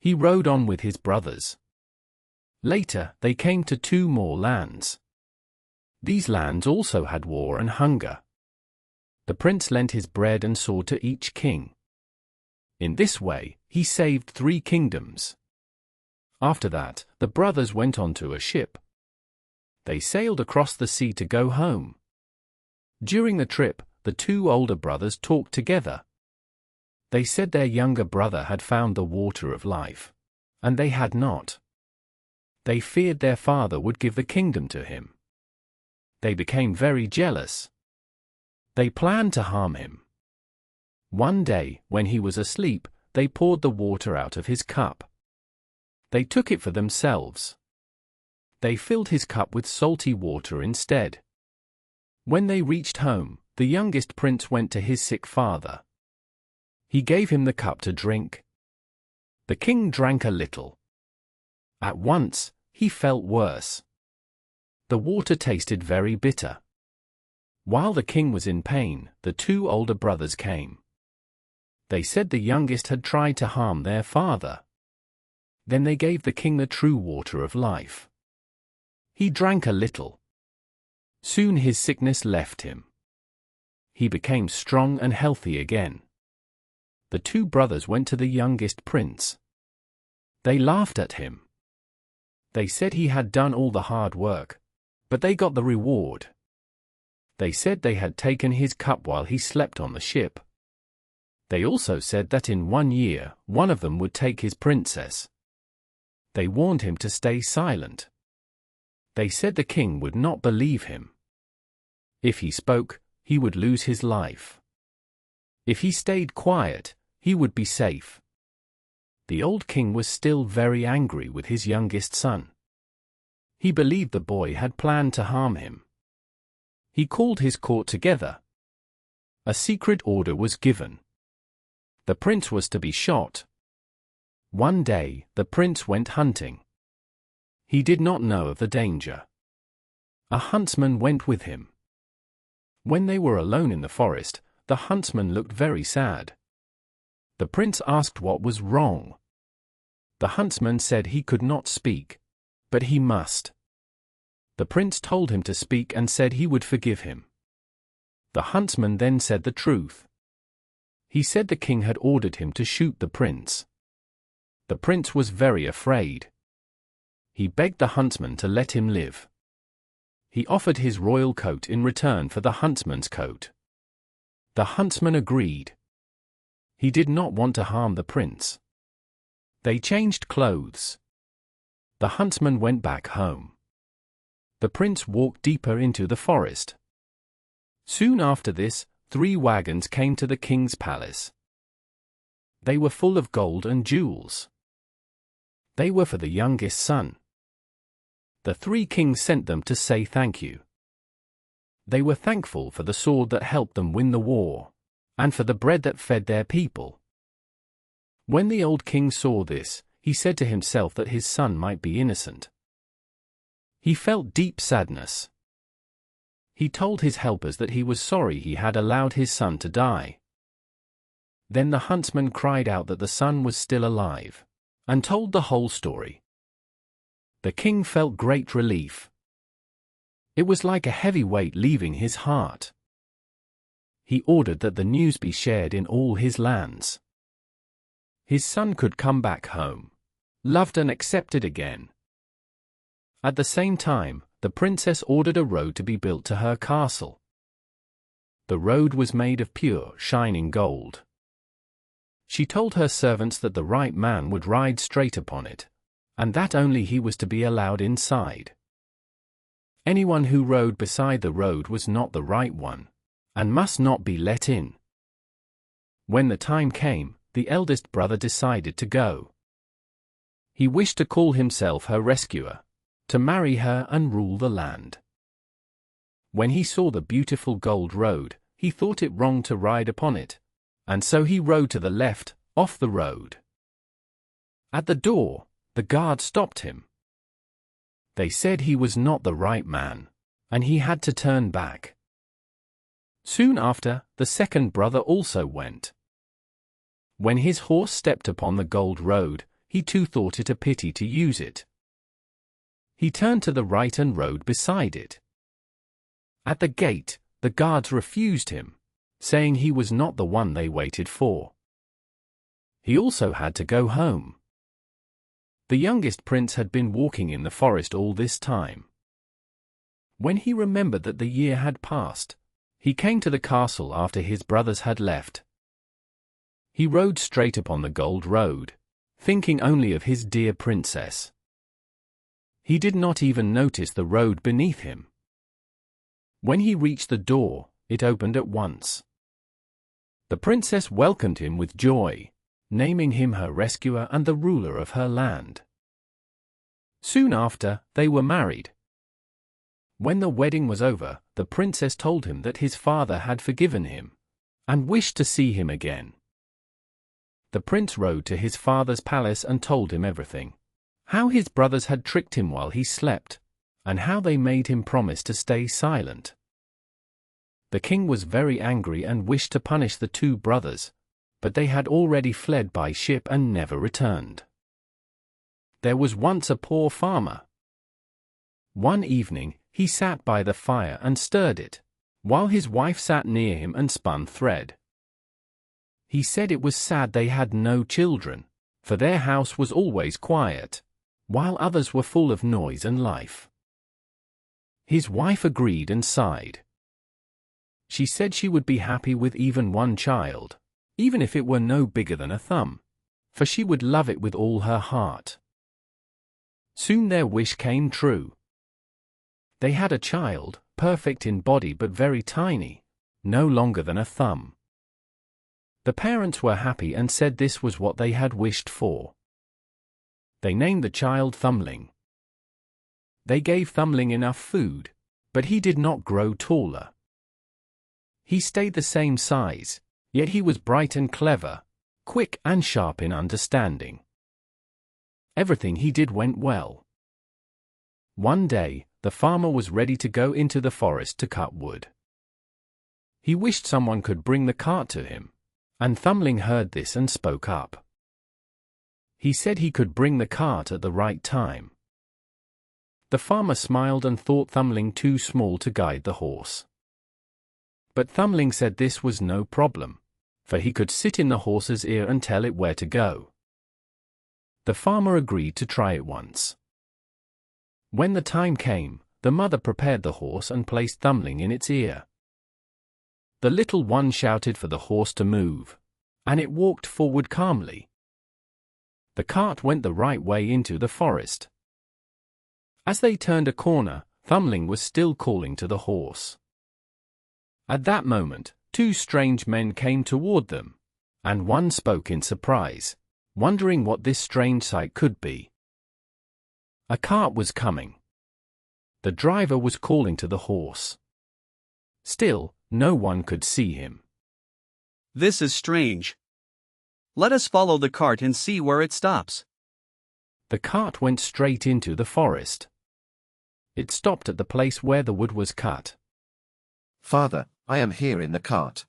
He rode on with his brothers. Later, they came to 2 more lands. These lands also had war and hunger. The prince lent his bread and sword to each king. In this way, he saved 3 kingdoms. After that, the brothers went onto a ship. They sailed across the sea to go home. During the trip, the 2 older brothers talked together. They said their younger brother had found the water of life, and they had not. They feared their father would give the kingdom to him. They became very jealous. They planned to harm him. One day, when he was asleep, they poured the water out of his cup. They took it for themselves. They filled his cup with salty water instead. When they reached home, the youngest prince went to his sick father. He gave him the cup to drink. The king drank a little. At once, he felt worse. The water tasted very bitter. While the king was in pain, the 2 older brothers came. They said the youngest had tried to harm their father. Then they gave the king the true water of life. He drank a little. Soon his sickness left him. He became strong and healthy again. The 2 brothers went to the youngest prince. They laughed at him. They said he had done all the hard work, but they got the reward. They said they had taken his cup while he slept on the ship. They also said that in 1 year, one of them would take his princess. They warned him to stay silent. They said the king would not believe him. If he spoke, he would lose his life. If he stayed quiet, he would be safe. The old king was still very angry with his youngest son. He believed the boy had planned to harm him. He called his court together. A secret order was given. The prince was to be shot. One day, the prince went hunting. He did not know of the danger. A huntsman went with him. When they were alone in the forest, the huntsman looked very sad. The prince asked what was wrong. The huntsman said he could not speak, but he must. The prince told him to speak and said he would forgive him. The huntsman then said the truth. He said the king had ordered him to shoot the prince. The prince was very afraid. He begged the huntsman to let him live. He offered his royal coat in return for the huntsman's coat. The huntsman agreed. He did not want to harm the prince. They changed clothes. The huntsman went back home. The prince walked deeper into the forest. Soon after this, 3 wagons came to the king's palace. They were full of gold and jewels. They were for the youngest son. The 3 kings sent them to say thank you. They were thankful for the sword that helped them win the war, and for the bread that fed their people. When the old king saw this, he said to himself that his son might be innocent. He felt deep sadness. He told his helpers that he was sorry he had allowed his son to die. Then the huntsman cried out that the son was still alive, and told the whole story. The king felt great relief. It was like a heavy weight leaving his heart. He ordered that the news be shared in all his lands. His son could come back home, loved and accepted again. At the same time, the princess ordered a road to be built to her castle. The road was made of pure, shining gold. She told her servants that the right man would ride straight upon it, and that only he was to be allowed inside. Anyone who rode beside the road was not the right one, and must not be let in. When the time came, the eldest brother decided to go. He wished to call himself her rescuer, to marry her and rule the land. When he saw the beautiful gold road, he thought it wrong to ride upon it, and so he rode to the left, off the road. At the door, the guard stopped him. They said he was not the right man, and he had to turn back. Soon after, the second brother also went. When his horse stepped upon the gold road, he too thought it a pity to use it. He turned to the right and rode beside it. At the gate, the guards refused him, saying he was not the one they waited for. He also had to go home. The youngest prince had been walking in the forest all this time. When he remembered that the year had passed, he came to the castle after his brothers had left. He rode straight upon the gold road, thinking only of his dear princess. He did not even notice the road beneath him. When he reached the door, it opened at once. The princess welcomed him with joy, naming him her rescuer and the ruler of her land. Soon after, they were married. When the wedding was over, the princess told him that his father had forgiven him, and wished to see him again. The prince rode to his father's palace and told him everything, how his brothers had tricked him while he slept, and how they made him promise to stay silent. The king was very angry and wished to punish the two brothers, but they had already fled by ship and never returned. There was once a poor farmer. One evening, he sat by the fire and stirred it, while his wife sat near him and spun thread. He said it was sad they had no children, for their house was always quiet, while others were full of noise and life. His wife agreed and sighed. She said she would be happy with even one child, even if it were no bigger than a thumb, for she would love it with all her heart. Soon their wish came true. They had a child, perfect in body but very tiny, no longer than a thumb. The parents were happy and said this was what they had wished for. They named the child Thumbling. They gave Thumbling enough food, but he did not grow taller. He stayed the same size, yet he was bright and clever, quick and sharp in understanding. Everything he did went well. One day, the farmer was ready to go into the forest to cut wood. He wished someone could bring the cart to him, and Thumbling heard this and spoke up. He said he could bring the cart at the right time. The farmer smiled and thought Thumbling too small to guide the horse. But Thumbling said this was no problem, for he could sit in the horse's ear and tell it where to go. The farmer agreed to try it once. When the time came, the mother prepared the horse and placed Thumbling in its ear. The little one shouted for the horse to move, and it walked forward calmly. The cart went the right way into the forest. As they turned a corner, Thumbling was still calling to the horse. At that moment, two strange men came toward them, and one spoke in surprise, wondering what this strange sight could be. A cart was coming. The driver was calling to the horse. Still, no one could see him. This is strange. Let us follow the cart and see where it stops. The cart went straight into the forest. It stopped at the place where the wood was cut. Father, I am here in the cart.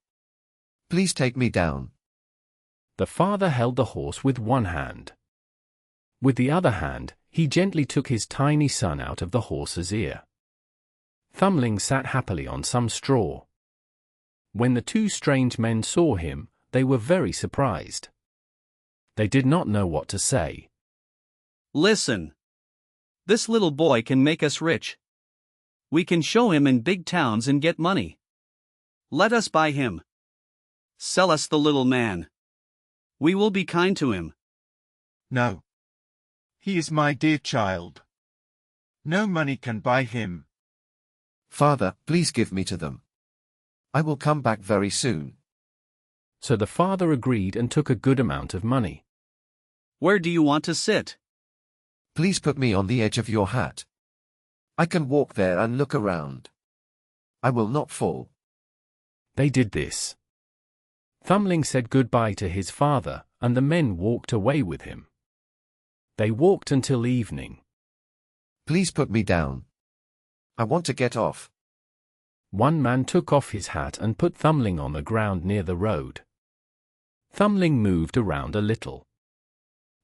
Please take me down. The father held the horse with one hand. With the other hand, he gently took his tiny son out of the horse's ear. Thumbling sat happily on some straw. When the two strange men saw him, they were very surprised. They did not know what to say. Listen. This little boy can make us rich. We can show him in big towns and get money. Let us buy him. Sell us the little man. We will be kind to him. No. He is my dear child. No money can buy him. Father, please give me to them. I will come back very soon. So the father agreed and took a good amount of money. Where do you want to sit? Please put me on the edge of your hat. I can walk there and look around. I will not fall. They did this. Thumbling said goodbye to his father, and the men walked away with him. They walked until evening. Please put me down. I want to get off. One man took off his hat and put Thumbling on the ground near the road. Thumbling moved around a little.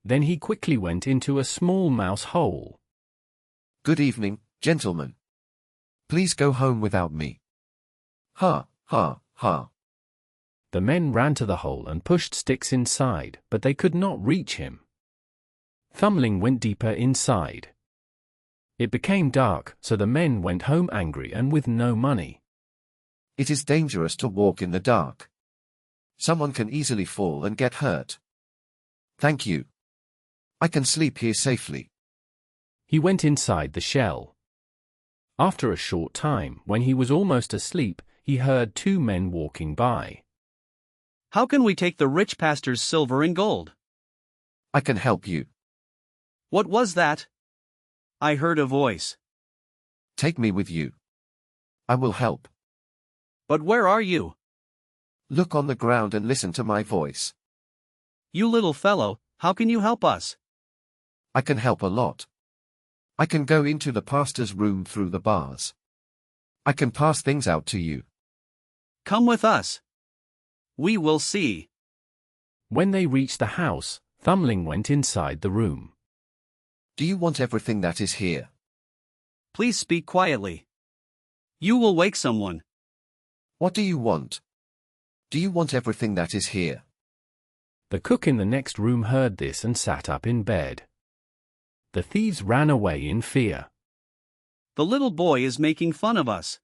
Then he quickly went into a small mouse hole. Good evening, gentlemen. Please go home without me. Ha, ha, ha. The men ran to the hole and pushed sticks inside, but they could not reach him. Thumbling went deeper inside. It became dark, so the men went home angry and with no money. It is dangerous to walk in the dark. Someone can easily fall and get hurt. Thank you. I can sleep here safely. He went inside the shell. After a short time, when he was almost asleep, he heard two men walking by. How can we take the rich pastor's silver and gold? I can help you. What was that? I heard a voice. Take me with you. I will help. But where are you? Look on the ground and listen to my voice. You little fellow, how can you help us? I can help a lot. I can go into the pastor's room through the bars. I can pass things out to you. Come with us. We will see. When they reached the house, Thumbling went inside the room. Do you want everything that is here? Please speak quietly. You will wake someone. What do you want? Do you want everything that is here? The cook in the next room heard this and sat up in bed. The thieves ran away in fear. The little boy is making fun of us.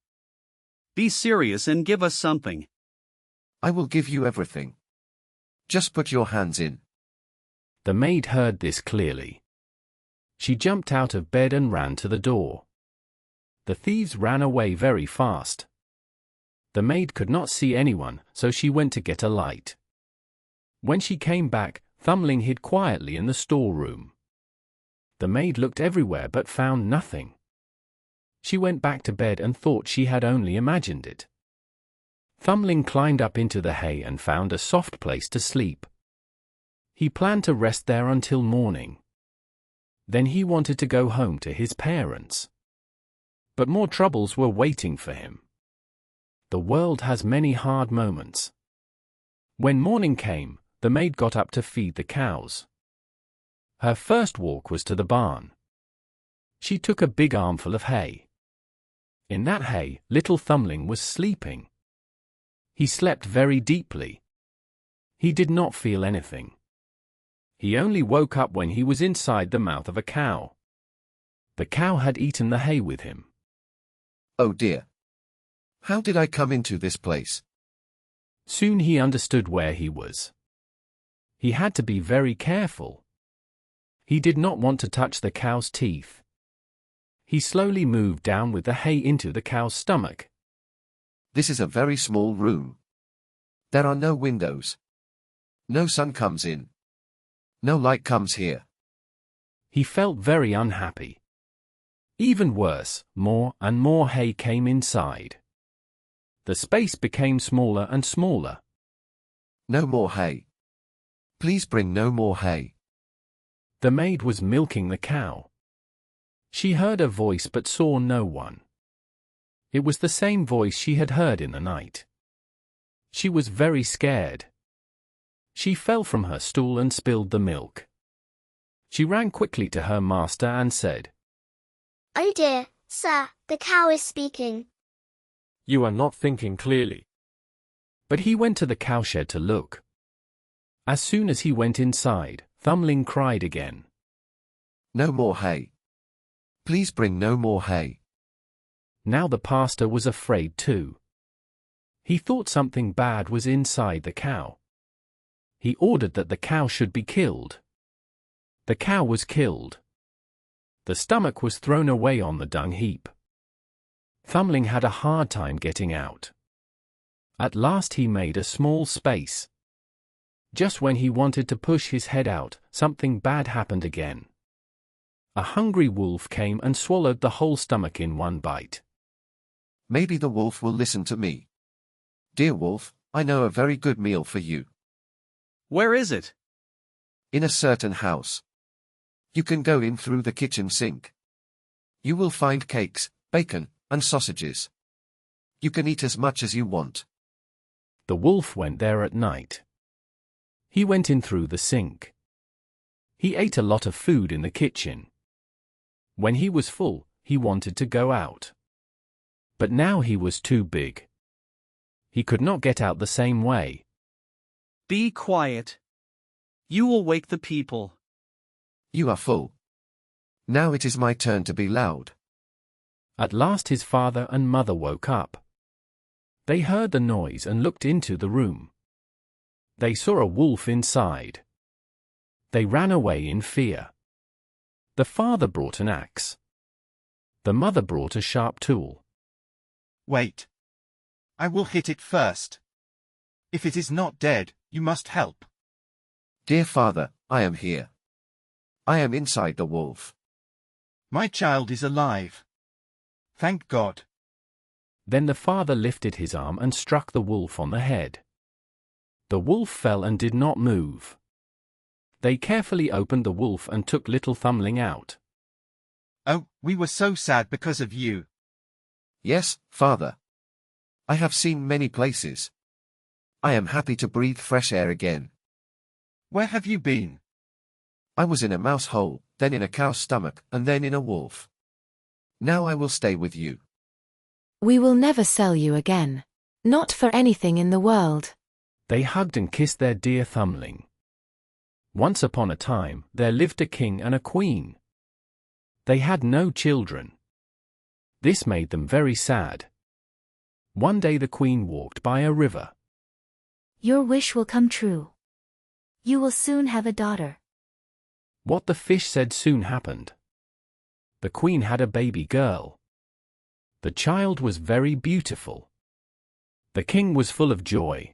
Be serious and give us something. I will give you everything. Just put your hands in. The maid heard this clearly. She jumped out of bed and ran to the door. The thieves ran away very fast. The maid could not see anyone, so she went to get a light. When she came back, Thumbling hid quietly in the storeroom. The maid looked everywhere but found nothing. She went back to bed and thought she had only imagined it. Thumbling climbed up into the hay and found a soft place to sleep. He planned to rest there until morning. Then he wanted to go home to his parents. But more troubles were waiting for him. The world has many hard moments. When morning came, the maid got up to feed the cows. Her first walk was to the barn. She took a big armful of hay. In that hay, little Thumbling was sleeping. He slept very deeply. He did not feel anything. He only woke up when he was inside the mouth of a cow. The cow had eaten the hay with him. Oh dear. How did I come into this place? Soon he understood where he was. He had to be very careful. He did not want to touch the cow's teeth. He slowly moved down with the hay into the cow's stomach. This is a very small room. There are no windows. No sun comes in. No light comes here. He felt very unhappy. Even worse, more and more hay came inside. The space became smaller and smaller. No more hay. Please bring no more hay. The maid was milking the cow. She heard a voice but saw no one. It was the same voice she had heard in the night. She was very scared. She fell from her stool and spilled the milk. She ran quickly to her master and said, "Oh dear, sir, the cow is speaking." You are not thinking clearly. But he went to the cowshed to look. As soon as he went inside, Thumbling cried again. No more hay. Please bring no more hay. Now the pastor was afraid too. He thought something bad was inside the cow. He ordered that the cow should be killed. The cow was killed. The stomach was thrown away on the dung heap. Thumbling had a hard time getting out. At last he made a small space. Just when he wanted to push his head out, something bad happened again. A hungry wolf came and swallowed the whole stomach in one bite. Maybe the wolf will listen to me. Dear wolf, I know a very good meal for you. Where is it? In a certain house. You can go in through the kitchen sink. You will find cakes, bacon, and sausages. You can eat as much as you want. The wolf went there at night. He went in through the sink. He ate a lot of food in the kitchen. When he was full, he wanted to go out. But now he was too big. He could not get out the same way. Be quiet. You will wake the people. You are full. Now it is my turn to be loud. At last his father and mother woke up. They heard the noise and looked into the room. They saw a wolf inside. They ran away in fear. The father brought an axe. The mother brought a sharp tool. Wait. I will hit it first. If it is not dead, you must help. Dear father, I am here. I am inside the wolf. My child is alive. Thank God. Then the father lifted his arm and struck the wolf on the head. The wolf fell and did not move. They carefully opened the wolf and took little Thumbling out. Oh, we were so sad because of you. Yes, father. I have seen many places. I am happy to breathe fresh air again. Where have you been? I was in a mouse hole, then in a cow's stomach, and then in a wolf. Now I will stay with you. We will never sell you again. Not for anything in the world. They hugged and kissed their dear Thumbling. Once upon a time, there lived a king and a queen. They had no children. This made them very sad. One day the queen walked by a river. Your wish will come true. You will soon have a daughter. What the fish said soon happened. The queen had a baby girl. The child was very beautiful. The king was full of joy.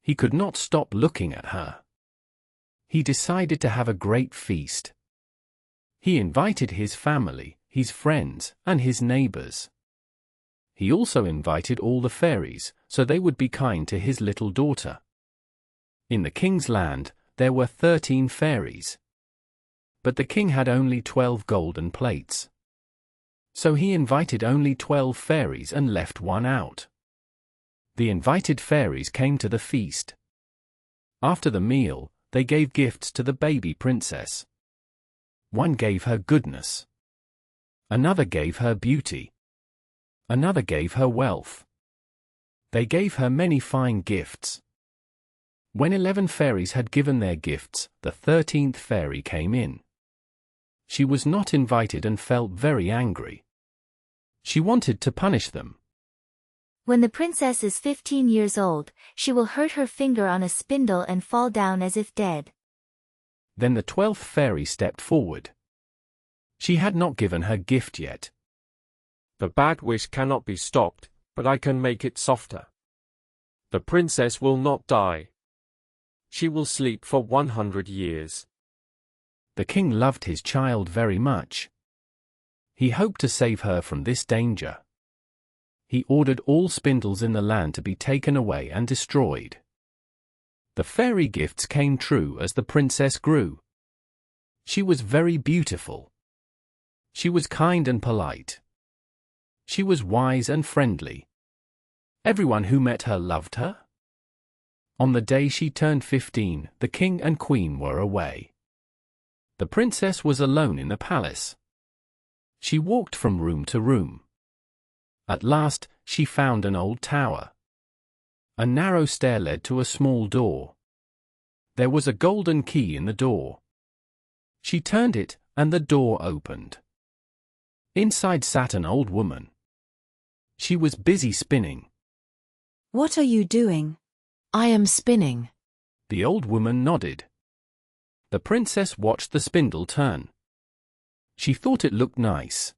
He could not stop looking at her. He decided to have a great feast. He invited his family, his friends, and his neighbors. He also invited all the fairies, so they would be kind to his little daughter. In the king's land, there were 13 fairies. But the king had only 12 golden plates. So he invited only 12 fairies and left one out. The invited fairies came to the feast. After the meal, they gave gifts to the baby princess. One gave her goodness. Another gave her beauty. Another gave her wealth. They gave her many fine gifts. When 11 fairies had given their gifts, the 13th fairy came in. She was not invited and felt very angry. She wanted to punish them. When the princess is 15 years old, she will hurt her finger on a spindle and fall down as if dead. Then the 12th fairy stepped forward. She had not given her gift yet. The bad wish cannot be stopped, but I can make it softer. The princess will not die. She will sleep for 100 years. The king loved his child very much. He hoped to save her from this danger. He ordered all spindles in the land to be taken away and destroyed. The fairy gifts came true as the princess grew. She was very beautiful. She was kind and polite. She was wise and friendly. Everyone who met her loved her. On the day she turned 15, the king and queen were away. The princess was alone in the palace. She walked from room to room. At last, she found an old tower. A narrow stair led to a small door. There was a golden key in the door. She turned it, and the door opened. Inside sat an old woman. She was busy spinning. What are you doing? I am spinning. The old woman nodded. The princess watched the spindle turn. She thought it looked nice.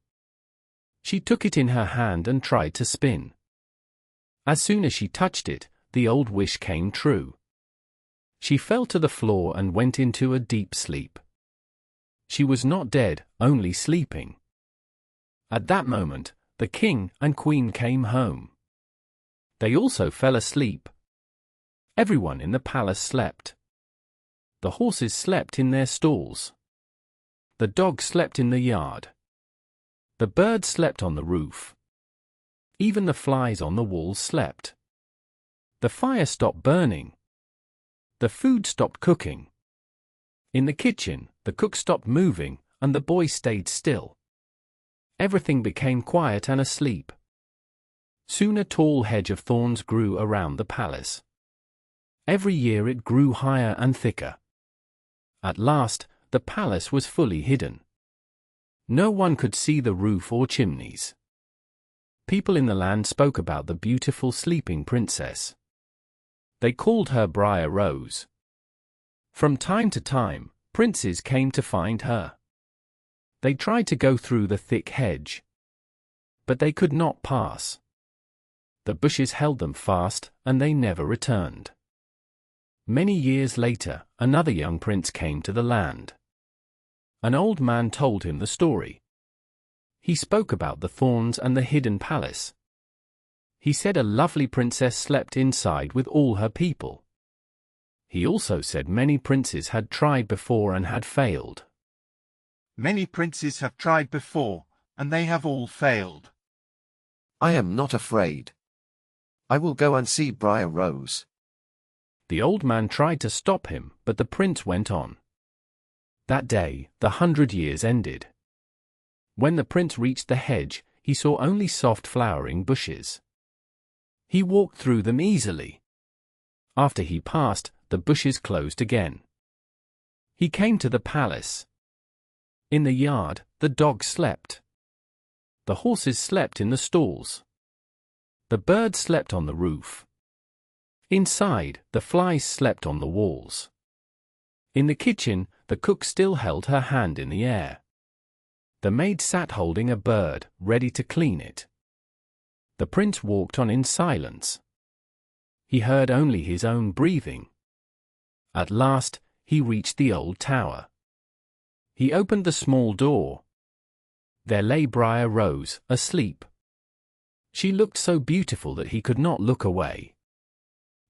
She took it in her hand and tried to spin. As soon as she touched it, the old wish came true. She fell to the floor and went into a deep sleep. She was not dead, only sleeping. At that moment, the king and queen came home. They also fell asleep. Everyone in the palace slept. The horses slept in their stalls. The dog slept in the yard. The birds slept on the roof. Even the flies on the walls slept. The fire stopped burning. The food stopped cooking. In the kitchen, the cook stopped moving, and the boy stayed still. Everything became quiet and asleep. Soon a tall hedge of thorns grew around the palace. Every year it grew higher and thicker. At last, the palace was fully hidden. No one could see the roof or chimneys. People in the land spoke about the beautiful sleeping princess. They called her Briar Rose. From time to time, princes came to find her. They tried to go through the thick hedge, but they could not pass. The bushes held them fast, and they never returned. Many years later, another young prince came to the land. An old man told him the story. He spoke about the thorns and the hidden palace. He said a lovely princess slept inside with all her people. He also said many princes had tried before and had failed. Many princes have tried before, and they have all failed. I am not afraid. I will go and see Briar Rose. The old man tried to stop him, but the prince went on. That day, the 100 years ended. When the prince reached the hedge, he saw only soft flowering bushes. He walked through them easily. After he passed, the bushes closed again. He came to the palace. In the yard, the dogs slept. The horses slept in the stalls. The birds slept on the roof. Inside, the flies slept on the walls. In the kitchen, the cook still held her hand in the air. The maid sat holding a bird, ready to clean it. The prince walked on in silence. He heard only his own breathing. At last, he reached the old tower. He opened the small door. There lay Briar Rose, asleep. She looked so beautiful that he could not look away.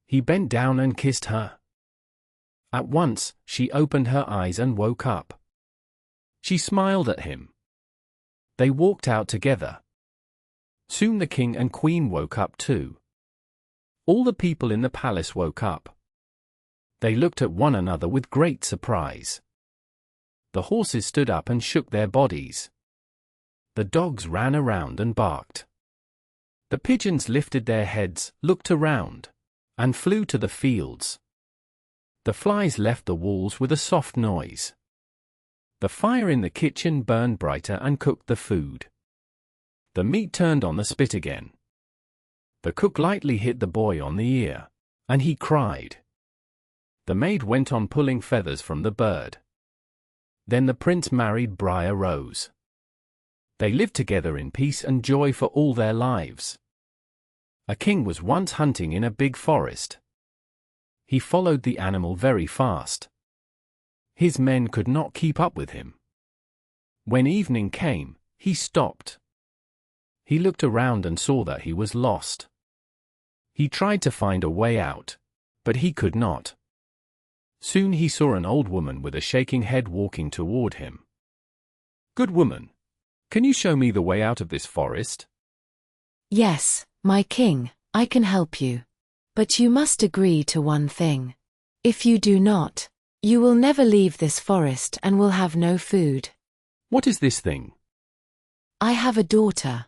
He bent down and kissed her. At once, she opened her eyes and woke up. She smiled at him. They walked out together. Soon the king and queen woke up too. All the people in the palace woke up. They looked at one another with great surprise. The horses stood up and shook their bodies. The dogs ran around and barked. The pigeons lifted their heads, looked around, and flew to the fields. The flies left the walls with a soft noise. The fire in the kitchen burned brighter and cooked the food. The meat turned on the spit again. The cook lightly hit the boy on the ear, and he cried. The maid went on pulling feathers from the bird. Then the prince married Briar Rose. They lived together in peace and joy for all their lives. A king was once hunting in a big forest. He followed the animal very fast. His men could not keep up with him. When evening came, he stopped. He looked around and saw that he was lost. He tried to find a way out, but he could not. Soon he saw an old woman with a shaking head walking toward him. "Good woman, can you show me the way out of this forest?" Yes, my king, I can help you. But you must agree to one thing. If you do not, you will never leave this forest and will have no food. What is this thing? I have a daughter.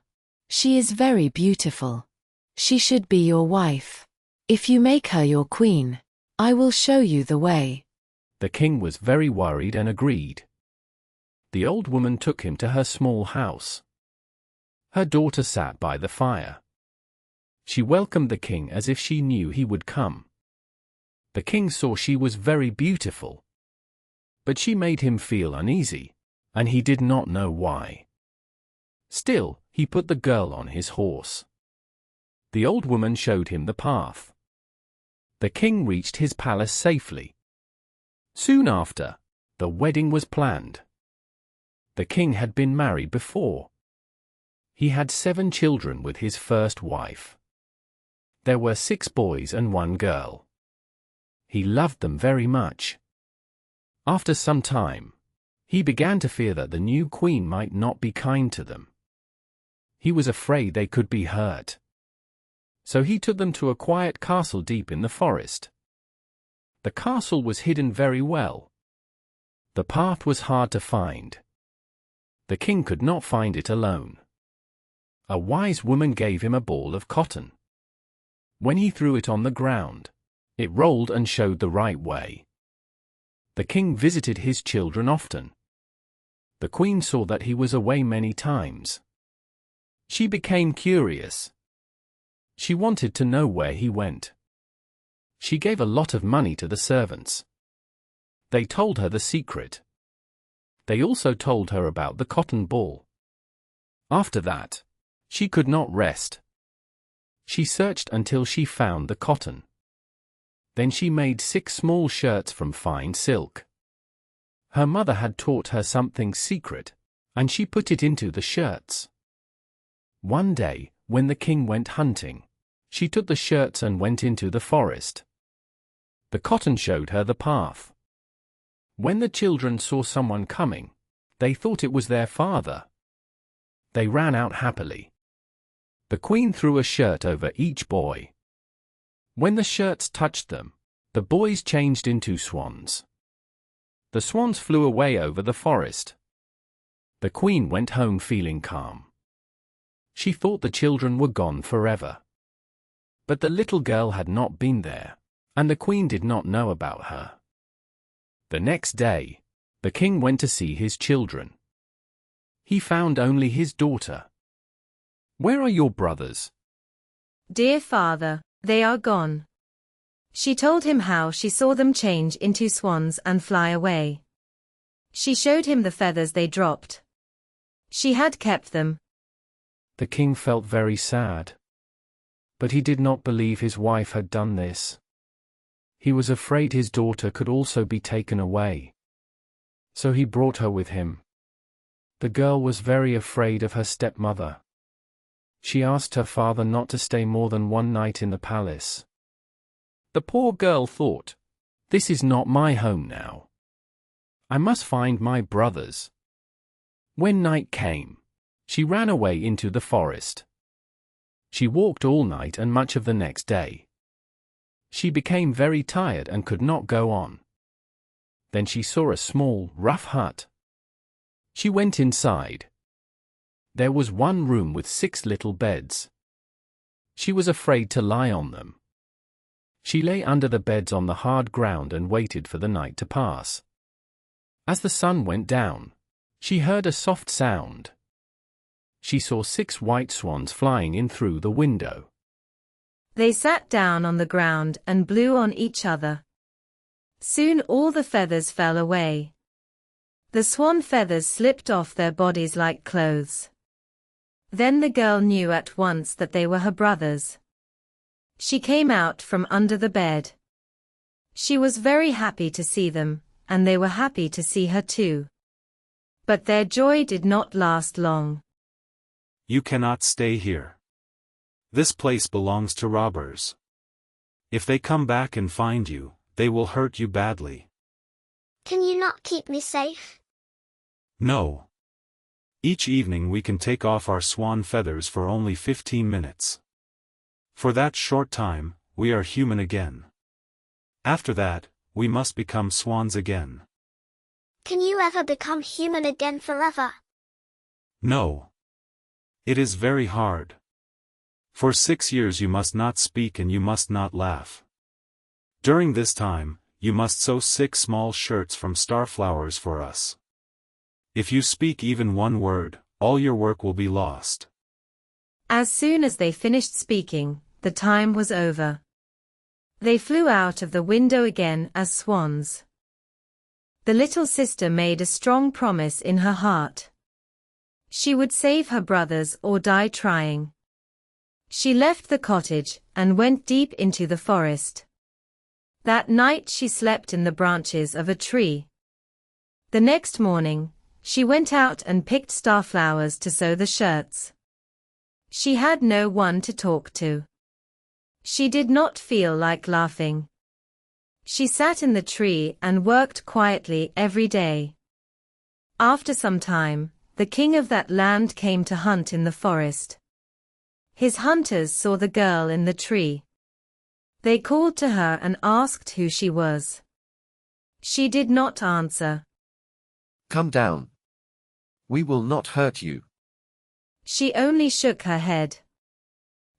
She is very beautiful. She should be your wife. If you make her your queen, I will show you the way. The king was very worried and agreed. The old woman took him to her small house. Her daughter sat by the fire. She welcomed the king as if she knew he would come. The king saw she was very beautiful. But she made him feel uneasy, and he did not know why. Still, he put the girl on his horse. The old woman showed him the path. The king reached his palace safely. Soon after, the wedding was planned. The king had been married before. He had 7 children with his first wife. There were 6 boys and 1 girl. He loved them very much. After some time, he began to fear that the new queen might not be kind to them. He was afraid they could be hurt. So he took them to a quiet castle deep in the forest. The castle was hidden very well. The path was hard to find. The king could not find it alone. A wise woman gave him a ball of cotton. When he threw it on the ground, it rolled and showed the right way. The king visited his children often. The queen saw that he was away many times. She became curious. She wanted to know where he went. She gave a lot of money to the servants. They told her the secret. They also told her about the cotton ball. After that, she could not rest. She searched until she found the cotton. Then she made 6 small shirts from fine silk. Her mother had taught her something secret, and she put it into the shirts. One day, when the king went hunting, she took the shirts and went into the forest. The cotton showed her the path. When the children saw someone coming, they thought it was their father. They ran out happily. The queen threw a shirt over each boy. When the shirts touched them, the boys changed into swans. The swans flew away over the forest. The queen went home feeling calm. She thought the children were gone forever. But the little girl had not been there, and the queen did not know about her. The next day, the king went to see his children. He found only his daughter. "Where are your brothers?" "Dear father, they are gone." She told him how she saw them change into swans and fly away. She showed him the feathers they dropped. She had kept them. The king felt very sad. But he did not believe his wife had done this. He was afraid his daughter could also be taken away. So he brought her with him. The girl was very afraid of her stepmother. She asked her father not to stay more than 1 night in the palace. The poor girl thought, "This is not my home now. I must find my brothers." When night came, she ran away into the forest. She walked all night and much of the next day. She became very tired and could not go on. Then she saw a small, rough hut. She went inside. There was one room with 6 little beds. She was afraid to lie on them. She lay under the beds on the hard ground and waited for the night to pass. As the sun went down, she heard a soft sound. She saw 6 white swans flying in through the window. They sat down on the ground and blew on each other. Soon all the feathers fell away. The swan feathers slipped off their bodies like clothes. Then the girl knew at once that they were her brothers. She came out from under the bed. She was very happy to see them, and they were happy to see her too. But their joy did not last long. "You cannot stay here. This place belongs to robbers. If they come back and find you, they will hurt you badly." "Can you not keep me safe?" "No. Each evening we can take off our swan feathers for only 15 minutes. For that short time, we are human again. After that, we must become swans again." "Can you ever become human again forever?" "No. It is very hard. For 6 years you must not speak and you must not laugh. During this time, you must sew 6 small shirts from starflowers for us. If you speak even 1 word, all your work will be lost." As soon as they finished speaking, the time was over. They flew out of the window again as swans. The little sister made a strong promise in her heart. She would save her brothers or die trying. She left the cottage and went deep into the forest. That night she slept in the branches of a tree. The next morning, she went out and picked starflowers to sew the shirts. She had no one to talk to. She did not feel like laughing. She sat in the tree and worked quietly every day. After some time, the king of that land came to hunt in the forest. His hunters saw the girl in the tree. They called to her and asked who she was. She did not answer. Come down. We will not hurt you. She only shook her head.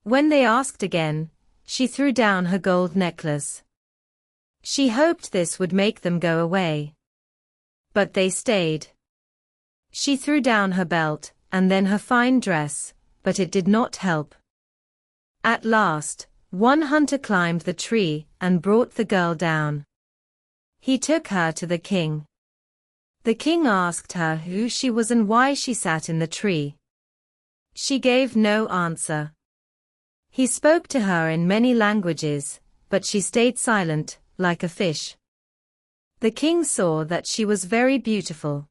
When they asked again, she threw down her gold necklace. She hoped this would make them go away. But they stayed. She threw down her belt, and then her fine dress, but it did not help. At last, one hunter climbed the tree and brought the girl down. He took her to the king. The king asked her who she was and why she sat in the tree. She gave no answer. He spoke to her in many languages, but she stayed silent, like a fish. The king saw that she was very beautiful.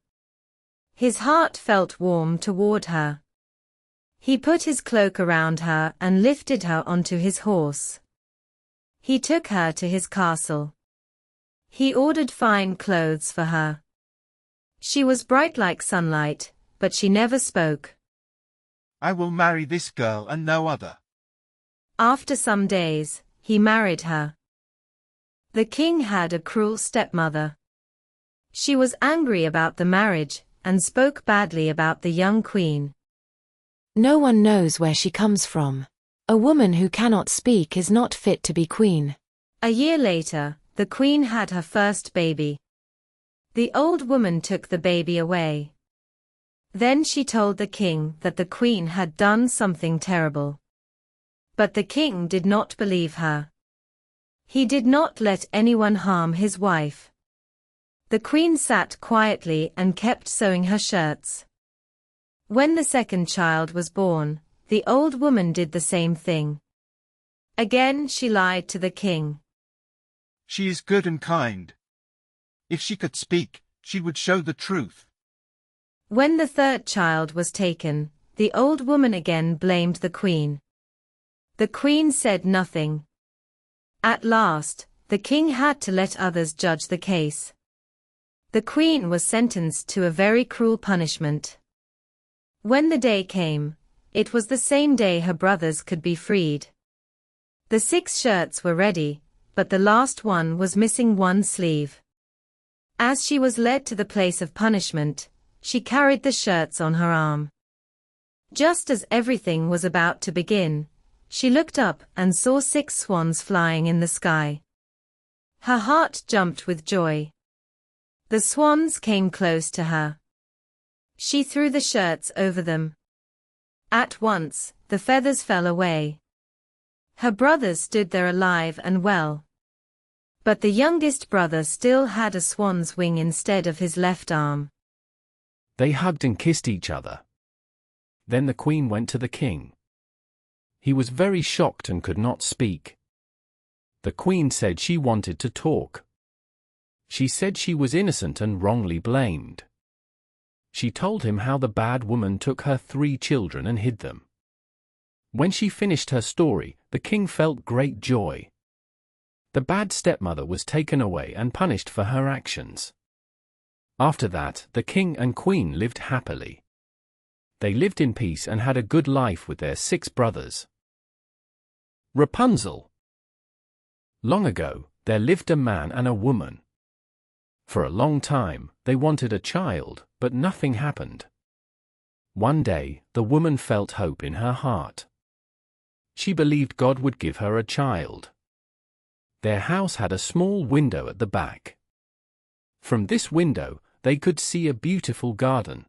His heart felt warm toward her. He put his cloak around her and lifted her onto his horse. He took her to his castle. He ordered fine clothes for her. She was bright like sunlight, but she never spoke. I will marry this girl and no other. After some days, he married her. The king had a cruel stepmother. She was angry about the marriage and spoke badly about the young queen. No one knows where she comes from. A woman who cannot speak is not fit to be queen. A year later, the queen had her first baby. The old woman took the baby away. Then she told the king that the queen had done something terrible. But the king did not believe her. He did not let anyone harm his wife. The queen sat quietly and kept sewing her shirts. When the second child was born, the old woman did the same thing. Again she lied to the king. She is good and kind. If she could speak, she would show the truth. When the third child was taken, the old woman again blamed the queen. The queen said nothing. At last, the king had to let others judge the case. The queen was sentenced to a very cruel punishment. When the day came, it was the same day her brothers could be freed. The 6 shirts were ready, but the last one was missing one sleeve. As she was led to the place of punishment, she carried the shirts on her arm. Just as everything was about to begin, she looked up and saw 6 swans flying in the sky. Her heart jumped with joy. The swans came close to her. She threw the shirts over them. At once, the feathers fell away. Her brothers stood there alive and well. But the youngest brother still had a swan's wing instead of his left arm. They hugged and kissed each other. Then the queen went to the king. He was very shocked and could not speak. The queen said she wanted to talk. She said she was innocent and wrongly blamed. She told him how the bad woman took her 3 children and hid them. When she finished her story, the king felt great joy. The bad stepmother was taken away and punished for her actions. After that, the king and queen lived happily. They lived in peace and had a good life with their 6 brothers. Rapunzel. Long ago, there lived a man and a woman. For a long time, they wanted a child, but nothing happened. One day, the woman felt hope in her heart. She believed God would give her a child. Their house had a small window at the back. From this window, they could see a beautiful garden.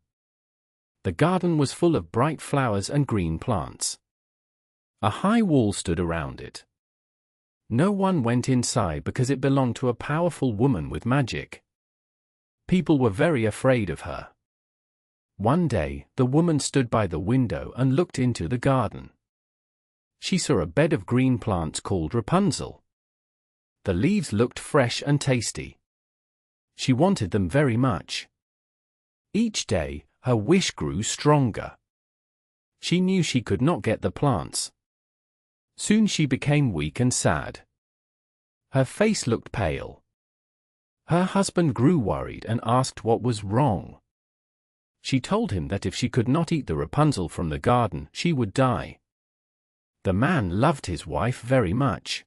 The garden was full of bright flowers and green plants. A high wall stood around it. No one went inside because it belonged to a powerful woman with magic. People were very afraid of her. One day, the woman stood by the window and looked into the garden. she saw a bed of green plants called Rapunzel. The leaves looked fresh and tasty. She wanted them very much. Each day, her wish grew stronger. She knew she could not get the plants. Soon she became weak and sad. Her face looked pale. Her husband grew worried and asked what was wrong. She told him that if she could not eat the Rapunzel from the garden, she would die. The man loved his wife very much.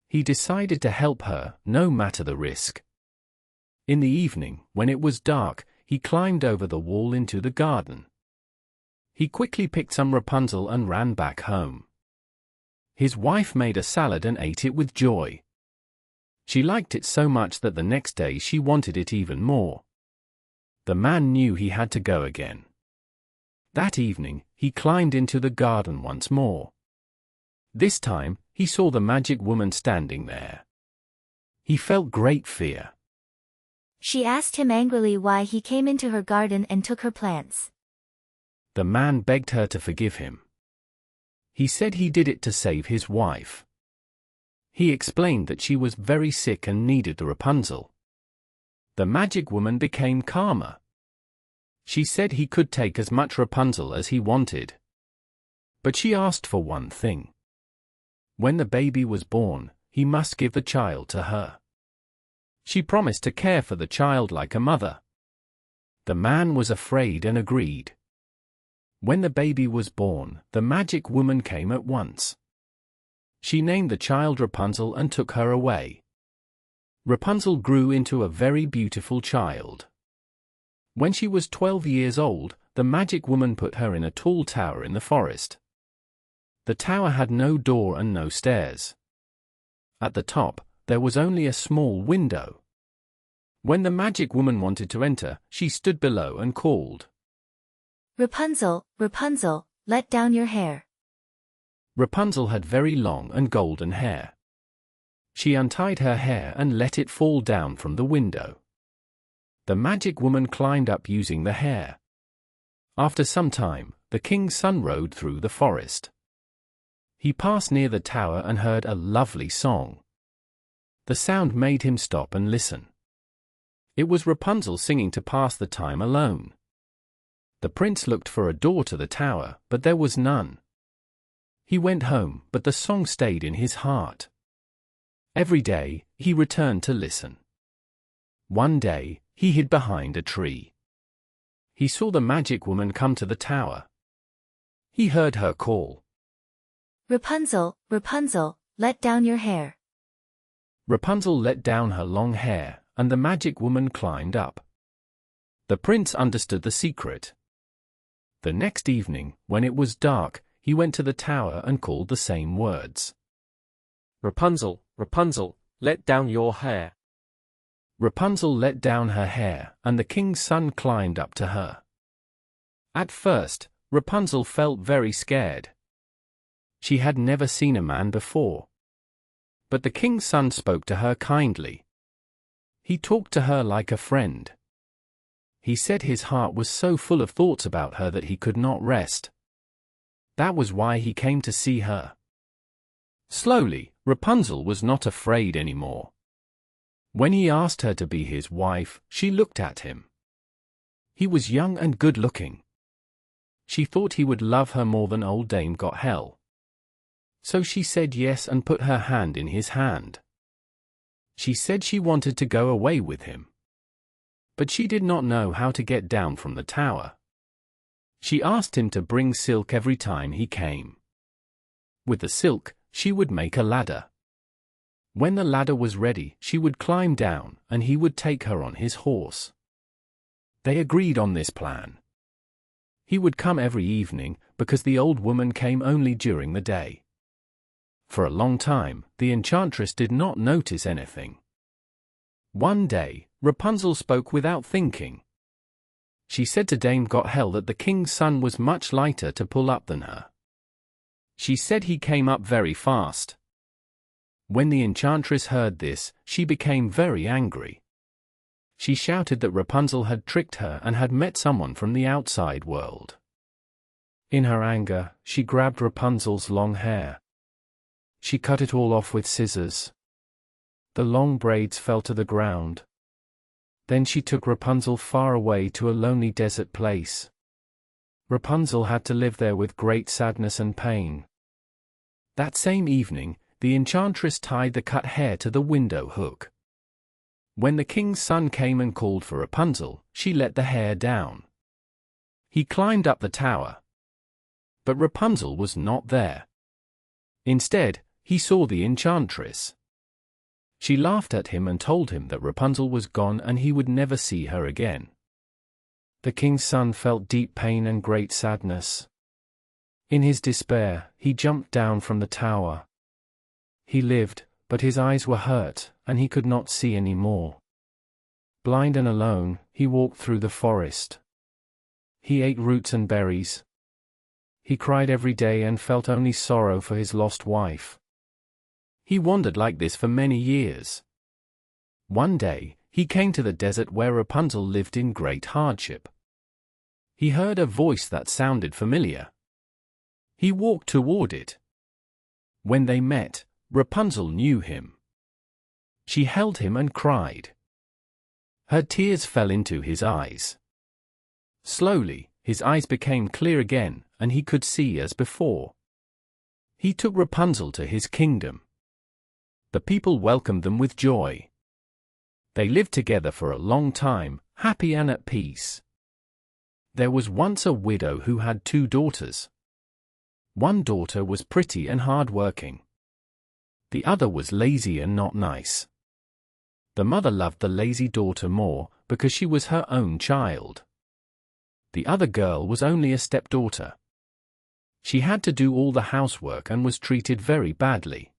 He decided to help her, no matter the risk. In the evening, when it was dark, he climbed over the wall into the garden. He quickly picked some Rapunzel and ran back home. His wife made a salad and ate it with joy. She liked it so much that the next day she wanted it even more. The man knew he had to go again. That evening, he climbed into the garden once more. This time, he saw the magic woman standing there. He felt great fear. She asked him angrily why he came into her garden and took her plants. The man begged her to forgive him. He said he did it to save his wife. He explained that she was very sick and needed the Rapunzel. The magic woman became calmer. She said he could take as much Rapunzel as he wanted. But she asked for one thing. When the baby was born, he must give the child to her. She promised to care for the child like a mother. The man was afraid and agreed. When the baby was born, the magic woman came at once. She named the child Rapunzel and took her away. Rapunzel grew into a very beautiful child. When she was 12 years old, the magic woman put her in a tall tower in the forest. The tower had no door and no stairs. At the top, there was only a small window. When the magic woman wanted to enter, she stood below and called, "Rapunzel, Rapunzel, let down your hair." Rapunzel had very long and golden hair. She untied her hair and let it fall down from the window. The magic woman climbed up using the hair. After some time, the king's son rode through the forest. He passed near the tower and heard a lovely song. The sound made him stop and listen. It was Rapunzel singing to pass the time alone. The prince looked for a door to the tower, but there was none. He went home, but the song stayed in his heart. Every day, he returned to listen. One day, he hid behind a tree. He saw the magic woman come to the tower. He heard her call, "Rapunzel, Rapunzel, let down your hair." Rapunzel let down her long hair, and the magic woman climbed up. The prince understood the secret. The next evening, when it was dark, he went to the tower and called the same words. "Rapunzel, Rapunzel, let down your hair." Rapunzel let down her hair, and the king's son climbed up to her. At first, Rapunzel felt very scared. She had never seen a man before. But the king's son spoke to her kindly. He talked to her like a friend. He said his heart was so full of thoughts about her that he could not rest. That was why he came to see her. Slowly, Rapunzel was not afraid anymore. When he asked her to be his wife, she looked at him. He was young and good-looking. She thought he would love her more than old Dame Gothel. So she said yes and put her hand in his hand. She said she wanted to go away with him. But she did not know how to get down from the tower. She asked him to bring silk every time he came. With the silk, she would make a ladder. When the ladder was ready, she would climb down, and he would take her on his horse. They agreed on this plan. He would come every evening, because the old woman came only during the day. For a long time, the enchantress did not notice anything. One day, Rapunzel spoke without thinking. She said to Dame Gothel that the king's son was much lighter to pull up than her. She said he came up very fast. When the enchantress heard this, she became very angry. She shouted that Rapunzel had tricked her and had met someone from the outside world. In her anger, she grabbed Rapunzel's long hair. She cut it all off with scissors. The long braids fell to the ground. Then she took Rapunzel far away to a lonely desert place. Rapunzel had to live there with great sadness and pain. That same evening, the enchantress tied the cut hair to the window hook. When the king's son came and called for Rapunzel, she let the hair down. He climbed up the tower. But Rapunzel was not there. Instead, he saw the enchantress. She laughed at him and told him that Rapunzel was gone and he would never see her again. The king's son felt deep pain and great sadness. In his despair, he jumped down from the tower. He lived, but his eyes were hurt, and he could not see any more. Blind and alone, he walked through the forest. He ate roots and berries. He cried every day and felt only sorrow for his lost wife. He wandered like this for many years. One day, he came to the desert where Rapunzel lived in great hardship. He heard a voice that sounded familiar. He walked toward it. When they met, Rapunzel knew him. She held him and cried. Her tears fell into his eyes. Slowly, his eyes became clear again, and he could see as before. He took Rapunzel to his kingdom. The people welcomed them with joy. They lived together for a long time, happy and at peace. There was once a widow who had 2 daughters. One daughter was pretty and hard-working. The other was lazy and not nice. The mother loved the lazy daughter more, because she was her own child. The other girl was only a stepdaughter. She had to do all the housework and was treated very badly.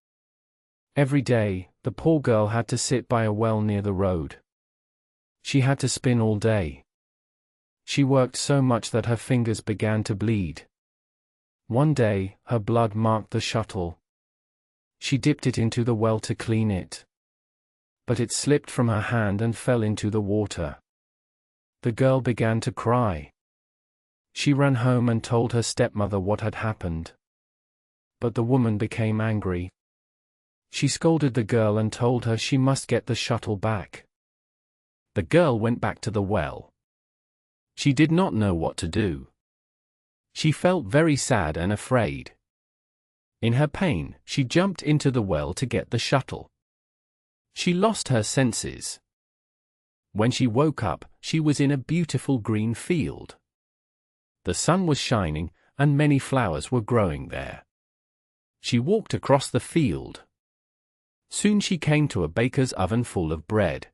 Every day, the poor girl had to sit by a well near the road. She had to spin all day. She worked so much that her fingers began to bleed. One day, her blood marked the shuttle. She dipped it into the well to clean it. But it slipped from her hand and fell into the water. The girl began to cry. She ran home and told her stepmother what had happened. But the woman became angry. She scolded the girl and told her she must get the shuttle back. The girl went back to the well. She did not know what to do. She felt very sad and afraid. In her pain, she jumped into the well to get the shuttle. She lost her senses. When she woke up, she was in a beautiful green field. The sun was shining, and many flowers were growing there. She walked across the field. Soon she came to a baker's oven full of bread.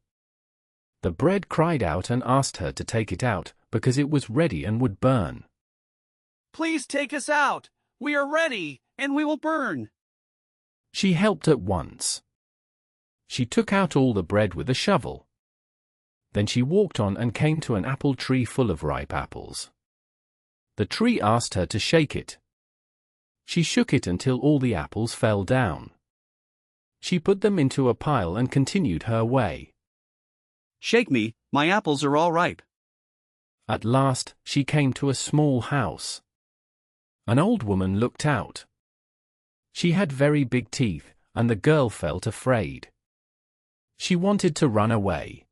The bread cried out and asked her to take it out, because it was ready and would burn. Please take us out. We are ready, and we will burn. She helped at once. She took out all the bread with a shovel. Then she walked on and came to an apple tree full of ripe apples. The tree asked her to shake it. She shook it until all the apples fell down. She put them into a pile and continued her way. Shake me, my apples are all ripe. At last, she came to a small house. An old woman looked out. She had very big teeth, and the girl felt afraid. She wanted to run away.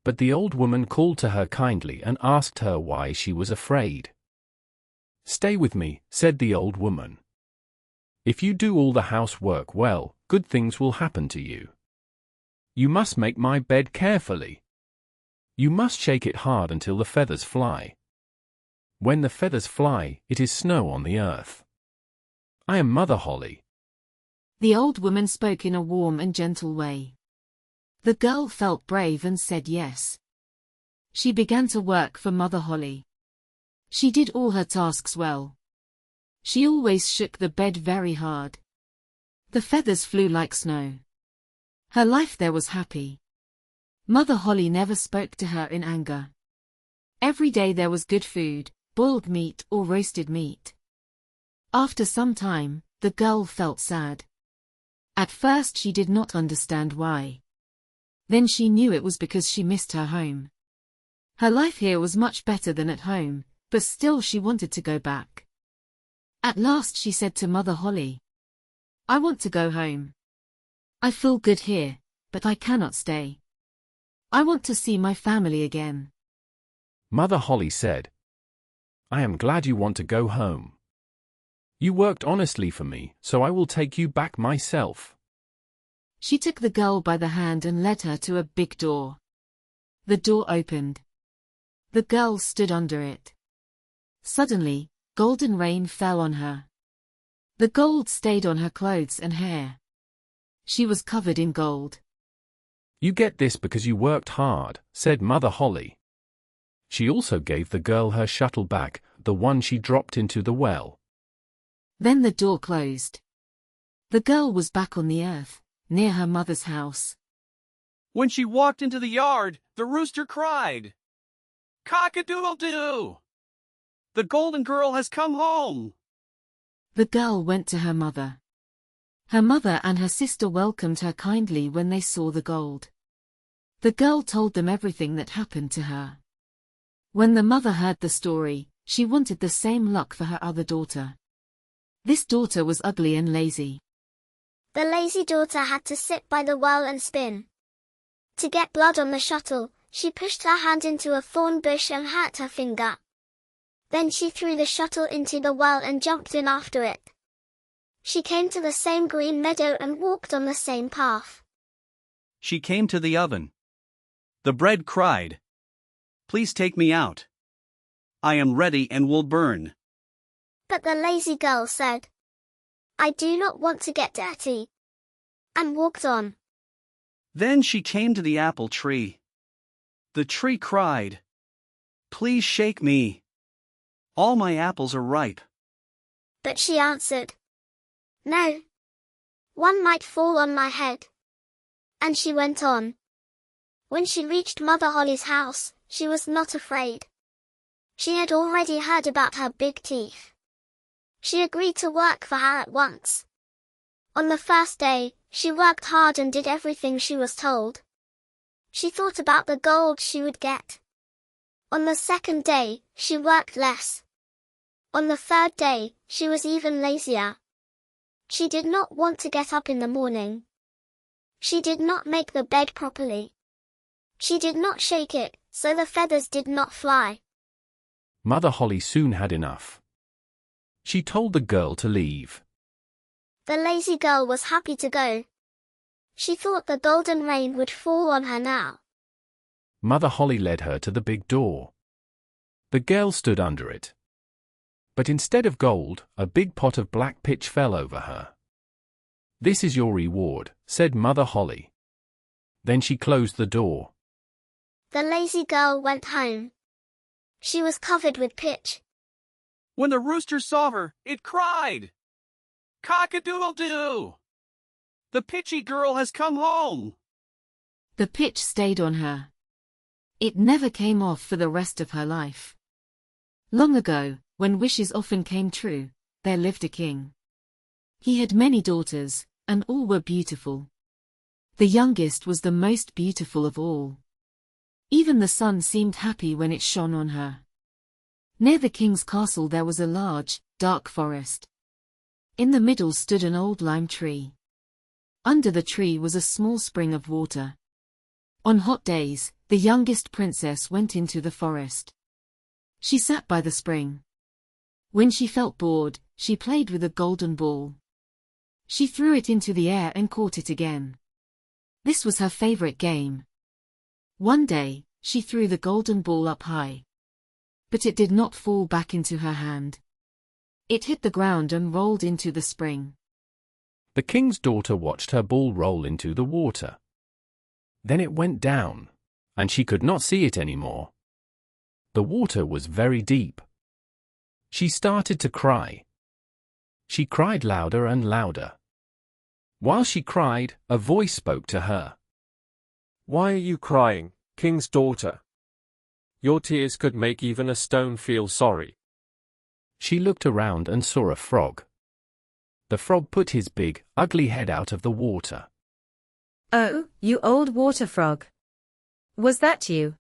But the old woman called to her kindly and asked her why she was afraid. "Stay with me," said the old woman. "If you do all the housework well, good things will happen to you. You must make my bed carefully. You must shake it hard until the feathers fly. When the feathers fly, it is snow on the earth. I am Mother Holle." The old woman spoke in a warm and gentle way. The girl felt brave and said yes. She began to work for Mother Holle. She did all her tasks well. She always shook the bed very hard. The feathers flew like snow. Her life there was happy. Mother Holle never spoke to her in anger. Every day there was good food, boiled meat or roasted meat. After some time, the girl felt sad. At first she did not understand why. Then she knew it was because she missed her home. Her life here was much better than at home, but still she wanted to go back. At last she said to Mother Holle, "I want to go home. I feel good here, but I cannot stay. I want to see my family again." Mother Holle said, "I am glad you want to go home. You worked honestly for me, so I will take you back myself." She took the girl by the hand and led her to a big door. The door opened. The girl stood under it. Suddenly, golden rain fell on her. The gold stayed on her clothes and hair. She was covered in gold. "You get this because you worked hard," said Mother Holle. She also gave the girl her shuttle back, the one she dropped into the well. Then the door closed. The girl was back on the earth, near her mother's house. When she walked into the yard, the rooster cried, "Cock-a-doodle-doo! The golden girl has come home!" The girl went to her mother. Her mother and her sister welcomed her kindly when they saw the gold. The girl told them everything that happened to her. When the mother heard the story, she wanted the same luck for her other daughter. This daughter was ugly and lazy. The lazy daughter had to sit by the well and spin. To get blood on the shuttle, she pushed her hand into a thorn bush and hurt her finger. Then she threw the shuttle into the well and jumped in after it. She came to the same green meadow and walked on the same path. She came to the oven. The bread cried, "Please take me out. I am ready and will burn." But the lazy girl said, "I do not want to get dirty," and walked on. Then she came to the apple tree. The tree cried, "Please shake me. All my apples are ripe." But she answered, "No. One might fall on my head." And she went on. When she reached Mother Holle's house, she was not afraid. She had already heard about her big teeth. She agreed to work for her at once. On the first day, she worked hard and did everything she was told. She thought about the gold she would get. On the second day, she worked less. On the third day, she was even lazier. She did not want to get up in the morning. She did not make the bed properly. She did not shake it, so the feathers did not fly. Mother Holle soon had enough. She told the girl to leave. The lazy girl was happy to go. She thought the golden rain would fall on her now. Mother Holle led her to the big door. The girl stood under it. But instead of gold, a big pot of black pitch fell over her. "This is your reward," said Mother Holle. Then she closed the door. The lazy girl went home. She was covered with pitch. When the rooster saw her, it cried, "Cock-a-doodle-doo! The pitchy girl has come home!" The pitch stayed on her. It never came off for the rest of her life. Long ago, when wishes often came true, there lived a king. He had many daughters, and all were beautiful. The youngest was the most beautiful of all. Even the sun seemed happy when it shone on her. Near the king's castle there was a large, dark forest. In the middle stood an old lime tree. Under the tree was a small spring of water. On hot days, the youngest princess went into the forest. She sat by the spring. When she felt bored, she played with a golden ball. She threw it into the air and caught it again. This was her favorite game. One day, she threw the golden ball up high. But it did not fall back into her hand. It hit the ground and rolled into the spring. The king's daughter watched her ball roll into the water. Then it went down, and she could not see it anymore. The water was very deep. She started to cry. She cried louder and louder. While she cried, a voice spoke to her. "Why are you crying, king's daughter? Your tears could make even a stone feel sorry." She looked around and saw a frog. The frog put his big, ugly head out of the water. "Oh, you old water frog. Was that you?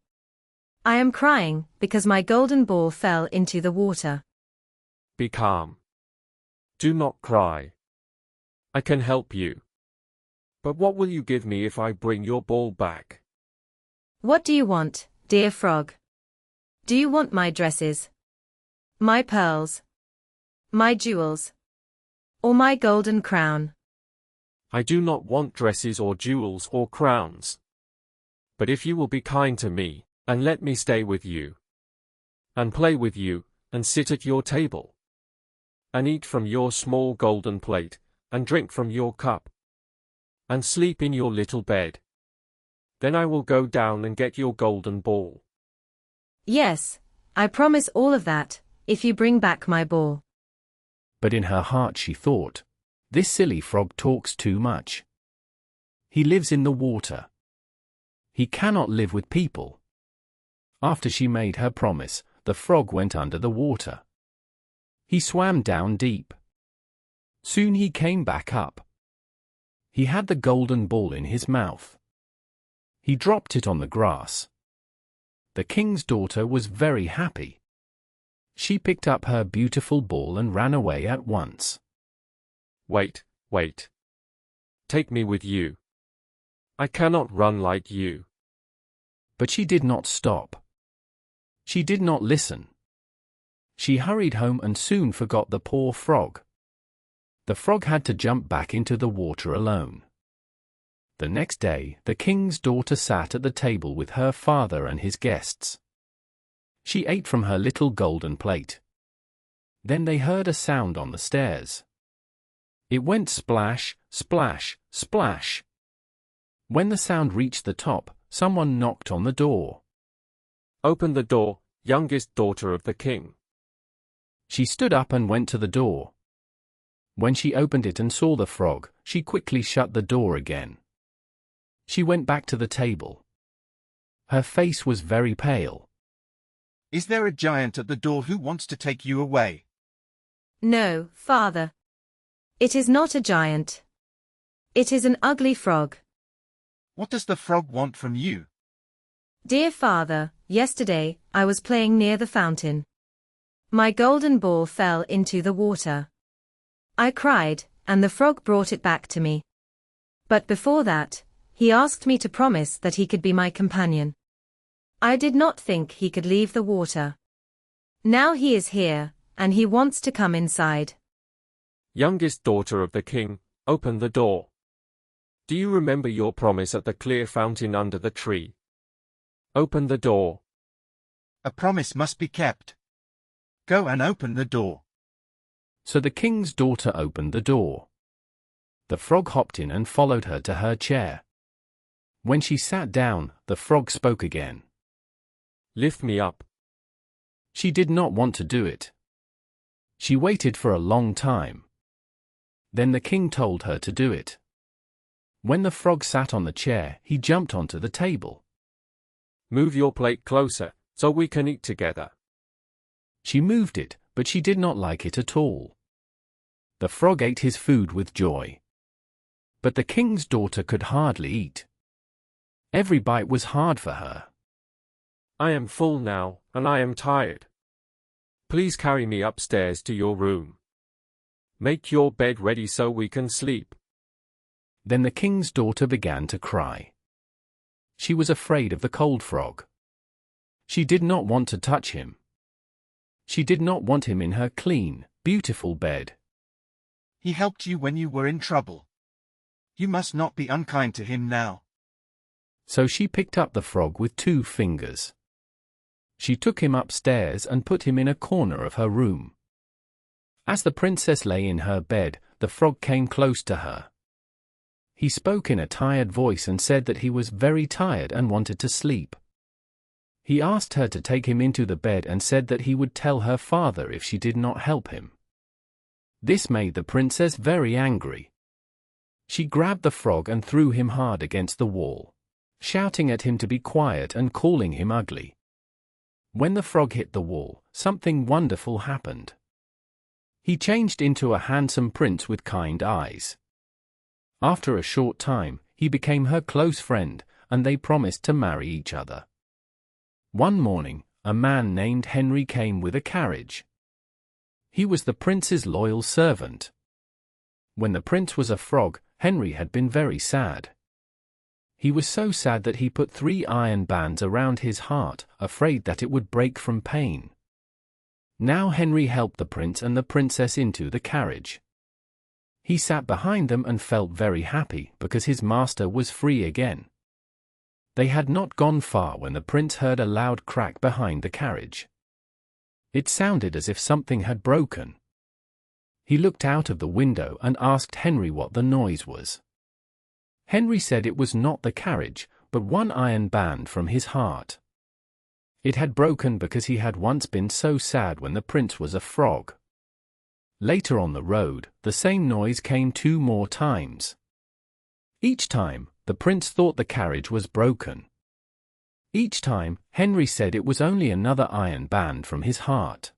I am crying because my golden ball fell into the water." "Be calm. Do not cry. I can help you. But what will you give me if I bring your ball back? What do you want, dear frog? Do you want my dresses? My pearls? My jewels? Or my golden crown? I do not want dresses or jewels or crowns. But if you will be kind to me, and let me stay with you, and play with you, and sit at your table, and eat from your small golden plate, and drink from your cup, and sleep in your little bed, then I will go down and get your golden ball. Yes, I promise all of that, if you bring back my ball. But in her heart she thought, this silly frog talks too much. He lives in the water. He cannot live with people. After she made her promise, the frog went under the water. He swam down deep. Soon he came back up. He had the golden ball in his mouth. He dropped it on the grass. The king's daughter was very happy. She picked up her beautiful ball and ran away at once. Wait, wait. Take me with you. I cannot run like you. But she did not stop. She did not listen. She hurried home and soon forgot the poor frog. The frog had to jump back into the water alone. The next day, the king's daughter sat at the table with her father and his guests. She ate from her little golden plate. Then they heard a sound on the stairs. It went splash, splash, splash. When the sound reached the top, someone knocked on the door. Open the door, youngest daughter of the king. She stood up and went to the door. When she opened it and saw the frog, she quickly shut the door again. She went back to the table. Her face was very pale. Is there a giant at the door who wants to take you away? No, father. It is not a giant. It is an ugly frog. What does the frog want from you? Dear father, yesterday, I was playing near the fountain. My golden ball fell into the water. I cried, and the frog brought it back to me. But before that, he asked me to promise that he could be my companion. I did not think he could leave the water. Now he is here, and he wants to come inside. Youngest daughter of the king, open the door. Do you remember your promise at the clear fountain under the tree? Open the door. A promise must be kept. Go and open the door. So the king's daughter opened the door. The frog hopped in and followed her to her chair. When she sat down, the frog spoke again. Lift me up. She did not want to do it. She waited for a long time. Then the king told her to do it. When the frog sat on the chair, he jumped onto the table. Move your plate closer, so we can eat together. She moved it, but she did not like it at all. The frog ate his food with joy. But the king's daughter could hardly eat. Every bite was hard for her. I am full now, and I am tired. Please carry me upstairs to your room. Make your bed ready so we can sleep. Then the king's daughter began to cry. She was afraid of the cold frog. She did not want to touch him. She did not want him in her clean, beautiful bed. He helped you when you were in trouble. You must not be unkind to him now. So she picked up the frog with 2 fingers. She took him upstairs and put him in a corner of her room. As the princess lay in her bed, the frog came close to her. He spoke in a tired voice and said that he was very tired and wanted to sleep. He asked her to take him into the bed and said that he would tell her father if she did not help him. This made the princess very angry. She grabbed the frog and threw him hard against the wall, shouting at him to be quiet and calling him ugly. When the frog hit the wall, something wonderful happened. He changed into a handsome prince with kind eyes. After a short time, he became her close friend, and they promised to marry each other. One morning, a man named Henry came with a carriage. He was the prince's loyal servant. When the prince was a frog, Henry had been very sad. He was so sad that he put 3 iron bands around his heart, afraid that it would break from pain. Now Henry helped the prince and the princess into the carriage. He sat behind them and felt very happy because his master was free again. They had not gone far when the prince heard a loud crack behind the carriage. It sounded as if something had broken. He looked out of the window and asked Henry what the noise was. Henry said it was not the carriage, but 1 iron band from his heart. It had broken because he had once been so sad when the prince was a frog. Later on the road, the same noise came 2 more times. Each time, the prince thought the carriage was broken. Each time, Henry said it was only another iron band from his heart.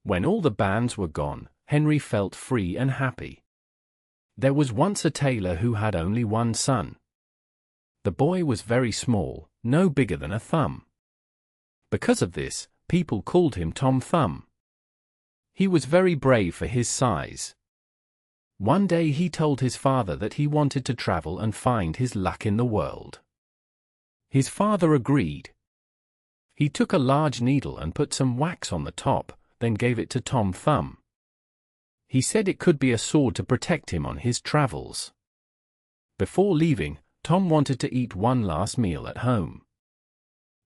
When all the bands were gone, Henry felt free and happy. There was once a tailor who had only 1 son. The boy was very small, no bigger than a thumb. Because of this, people called him Tom Thumb. He was very brave for his size. One day he told his father that he wanted to travel and find his luck in the world. His father agreed. He took a large needle and put some wax on the top, then gave it to Tom Thumb. He said it could be a sword to protect him on his travels. Before leaving, Tom wanted to eat one last meal at home.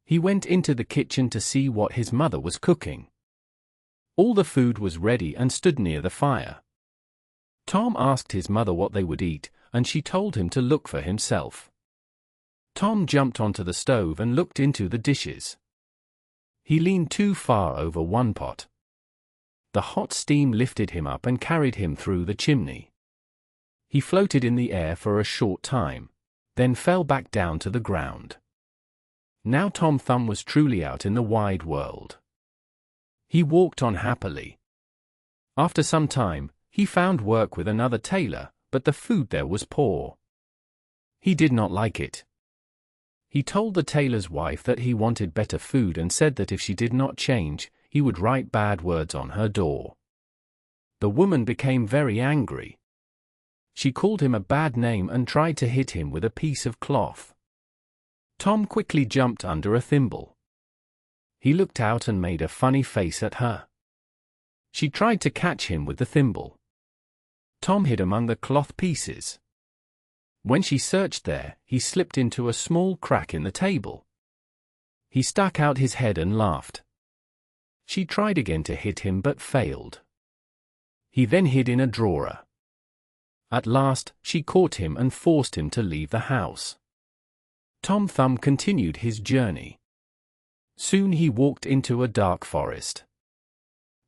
He went into the kitchen to see what his mother was cooking. All the food was ready and stood near the fire. Tom asked his mother what they would eat, and she told him to look for himself. Tom jumped onto the stove and looked into the dishes. He leaned too far over one pot. The hot steam lifted him up and carried him through the chimney. He floated in the air for a short time, then fell back down to the ground. Now Tom Thumb was truly out in the wide world. He walked on happily. After some time, he found work with another tailor, but the food there was poor. He did not like it. He told the tailor's wife that he wanted better food and said that if she did not change, he would write bad words on her door. The woman became very angry. She called him a bad name and tried to hit him with a piece of cloth. Tom quickly jumped under a thimble. He looked out and made a funny face at her. She tried to catch him with the thimble. Tom hid among the cloth pieces. When she searched there, he slipped into a small crack in the table. He stuck out his head and laughed. She tried again to hit him but failed. He then hid in a drawer. At last, she caught him and forced him to leave the house. Tom Thumb continued his journey. Soon he walked into a dark forest.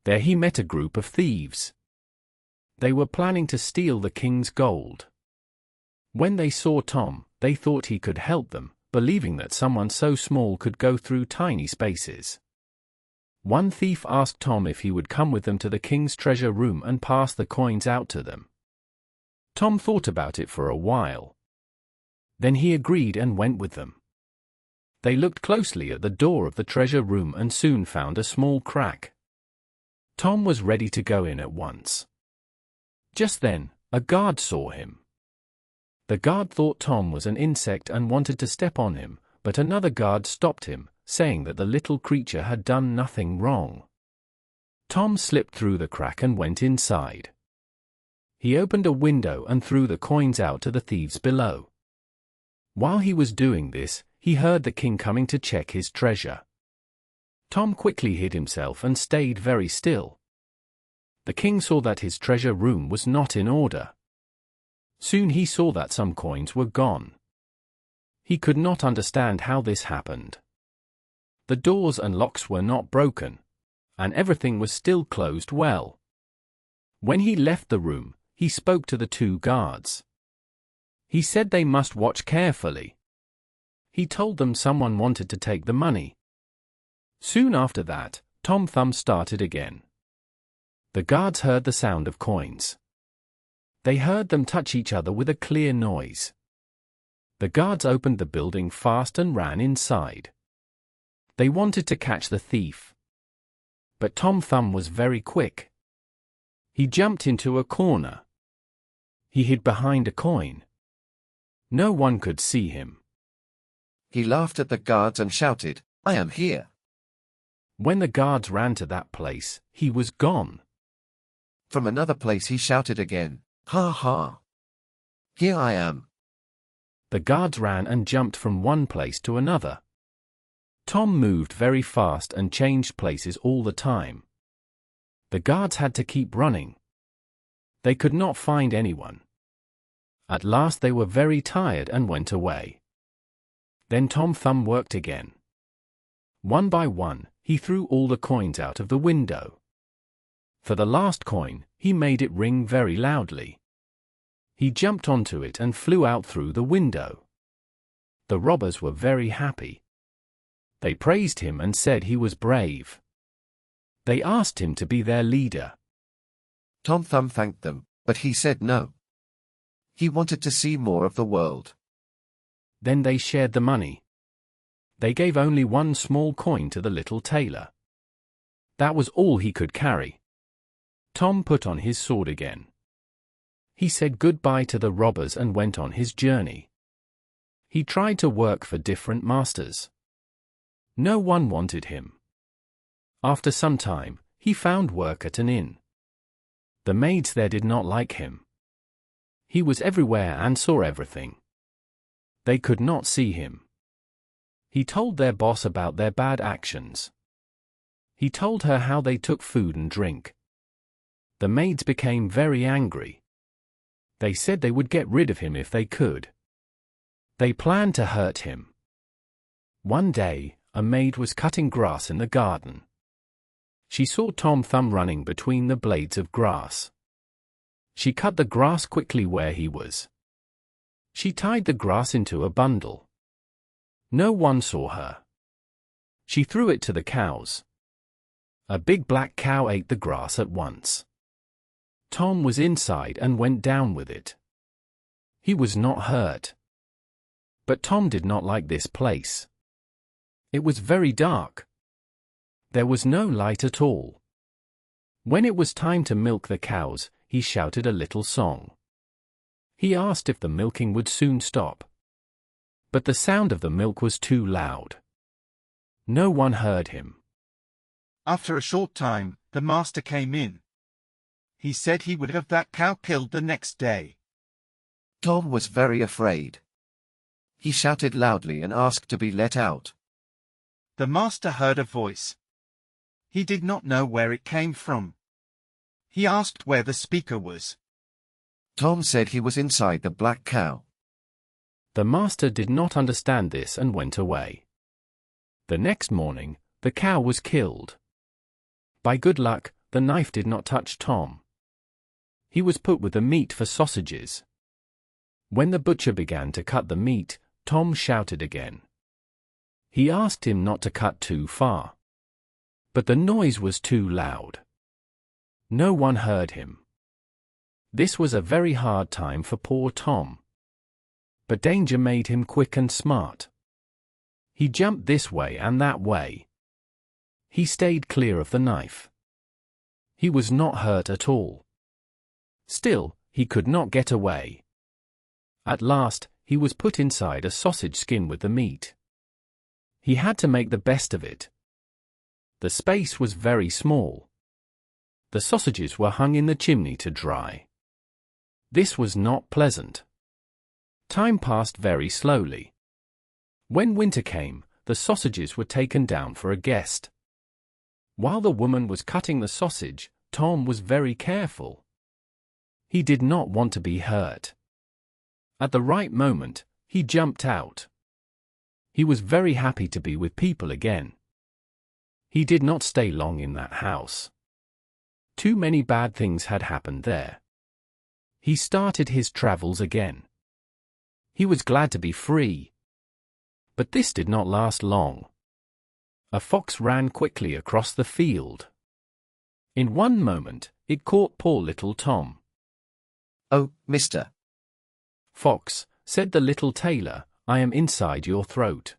There he met a group of thieves. They were planning to steal the king's gold. When they saw Tom, they thought he could help them, believing that someone so small could go through tiny spaces. One thief asked Tom if he would come with them to the king's treasure room and pass the coins out to them. Tom thought about it for a while. Then he agreed and went with them. They looked closely at the door of the treasure room and soon found a small crack. Tom was ready to go in at once. Just then, a guard saw him. The guard thought Tom was an insect and wanted to step on him, but another guard stopped him, saying that the little creature had done nothing wrong. Tom slipped through the crack and went inside. He opened a window and threw the coins out to the thieves below. While he was doing this, he heard the king coming to check his treasure. Tom quickly hid himself and stayed very still. The king saw that his treasure room was not in order. Soon he saw that some coins were gone. He could not understand how this happened. The doors and locks were not broken, and everything was still closed well. When he left the room, he spoke to the 2 guards. He said they must watch carefully. He told them someone wanted to take the money. Soon after that, Tom Thumb started again. The guards heard the sound of coins. They heard them touch each other with a clear noise. The guards opened the building fast and ran inside. They wanted to catch the thief. But Tom Thumb was very quick. He jumped into a corner. He hid behind a coin. No one could see him. He laughed at the guards and shouted, "I am here." When the guards ran to that place, he was gone. From another place he shouted again, "Ha ha! Here I am." The guards ran and jumped from one place to another. Tom moved very fast and changed places all the time. The guards had to keep running. They could not find anyone. At last they were very tired and went away. Then Tom Thumb worked again. One by one, he threw all the coins out of the window. For the last coin, he made it ring very loudly. He jumped onto it and flew out through the window. The robbers were very happy. They praised him and said he was brave. They asked him to be their leader. Tom Thumb thanked them, but he said no. He wanted to see more of the world. Then they shared the money. They gave only one small coin to the little tailor. That was all he could carry. Tom put on his sword again. He said goodbye to the robbers and went on his journey. He tried to work for different masters. No one wanted him. After some time, he found work at an inn. The maids there did not like him. He was everywhere and saw everything. They could not see him. He told their boss about their bad actions. He told her how they took food and drink. The maids became very angry. They said they would get rid of him if they could. They planned to hurt him. One day, a maid was cutting grass in the garden. She saw Tom Thumb running between the blades of grass. She cut the grass quickly where he was. She tied the grass into a bundle. No one saw her. She threw it to the cows. A big black cow ate the grass at once. Tom was inside and went down with it. He was not hurt. But Tom did not like this place. It was very dark. There was no light at all. When it was time to milk the cows, he shouted a little song. He asked if the milking would soon stop. But the sound of the milk was too loud. No one heard him. After a short time, the master came in. He said he would have that cow killed the next day. Tom was very afraid. He shouted loudly and asked to be let out. The master heard a voice. He did not know where it came from. He asked where the speaker was. Tom said he was inside the black cow. The master did not understand this and went away. The next morning, the cow was killed. By good luck, the knife did not touch Tom. He was put with the meat for sausages. When the butcher began to cut the meat, Tom shouted again. He asked him not to cut too far. But the noise was too loud. No one heard him. This was a very hard time for poor Tom. But danger made him quick and smart. He jumped this way and that way. He stayed clear of the knife. He was not hurt at all. Still, he could not get away. At last, he was put inside a sausage skin with the meat. He had to make the best of it. The space was very small. The sausages were hung in the chimney to dry. This was not pleasant. Time passed very slowly. When winter came, the sausages were taken down for a guest. While the woman was cutting the sausage, Tom was very careful. He did not want to be hurt. At the right moment, he jumped out. He was very happy to be with people again. He did not stay long in that house. Too many bad things had happened there. He started his travels again. He was glad to be free. But this did not last long. A fox ran quickly across the field. In one moment, it caught poor little Tom. "Oh, mister." "Fox," said the little tailor, "I am inside your throat.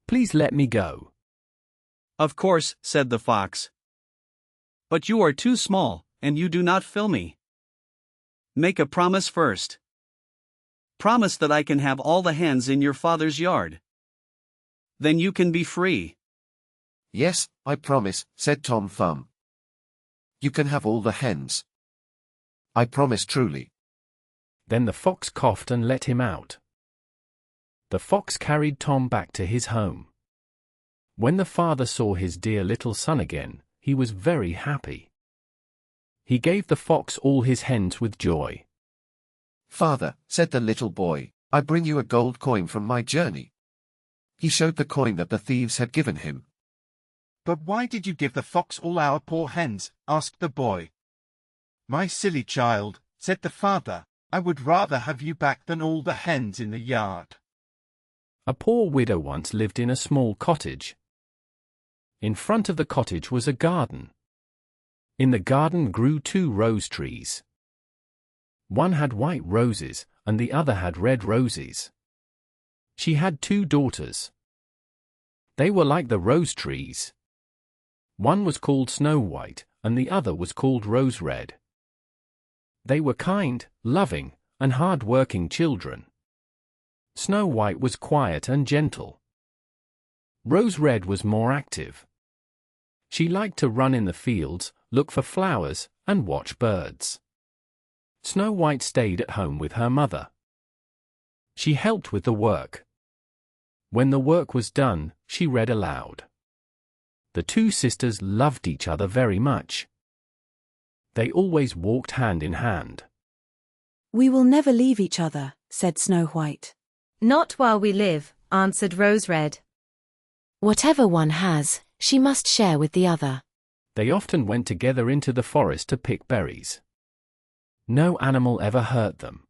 Please let me go." "Of course," said the fox. "But you are too small, and you do not fill me. Make a promise first. Promise that I can have all the hens in your father's yard. Then you can be free. Yes, I promise, said Tom Thumb. You can have all the hens. I promise truly. Then the fox coughed and let him out. The fox carried Tom back to his home. When the father saw his dear little son again, he was very happy. He gave the fox all his hens with joy. Father, said the little boy, I bring you a gold coin from my journey. He showed the coin that the thieves had given him. But why did you give the fox all our poor hens? Asked the boy. My silly child, said the father, I would rather have you back than all the hens in the yard. A poor widow once lived in a small cottage. In front of the cottage was a garden. In the garden grew 2 rose trees. One had white roses, and the other had red roses. She had 2 daughters. They were like the rose trees. One was called Snow White, and the other was called Rose Red. They were kind, loving, and hard-working children. Snow White was quiet and gentle. Rose Red was more active. She liked to run in the fields, look for flowers, and watch birds. Snow White stayed at home with her mother. She helped with the work. When the work was done, she read aloud. The 2 sisters loved each other very much. They always walked hand in hand. We will never leave each other, said Snow White. Not while we live, answered Rose Red. Whatever one has, she must share with the other. They often went together into the forest to pick berries. No animal ever hurt them.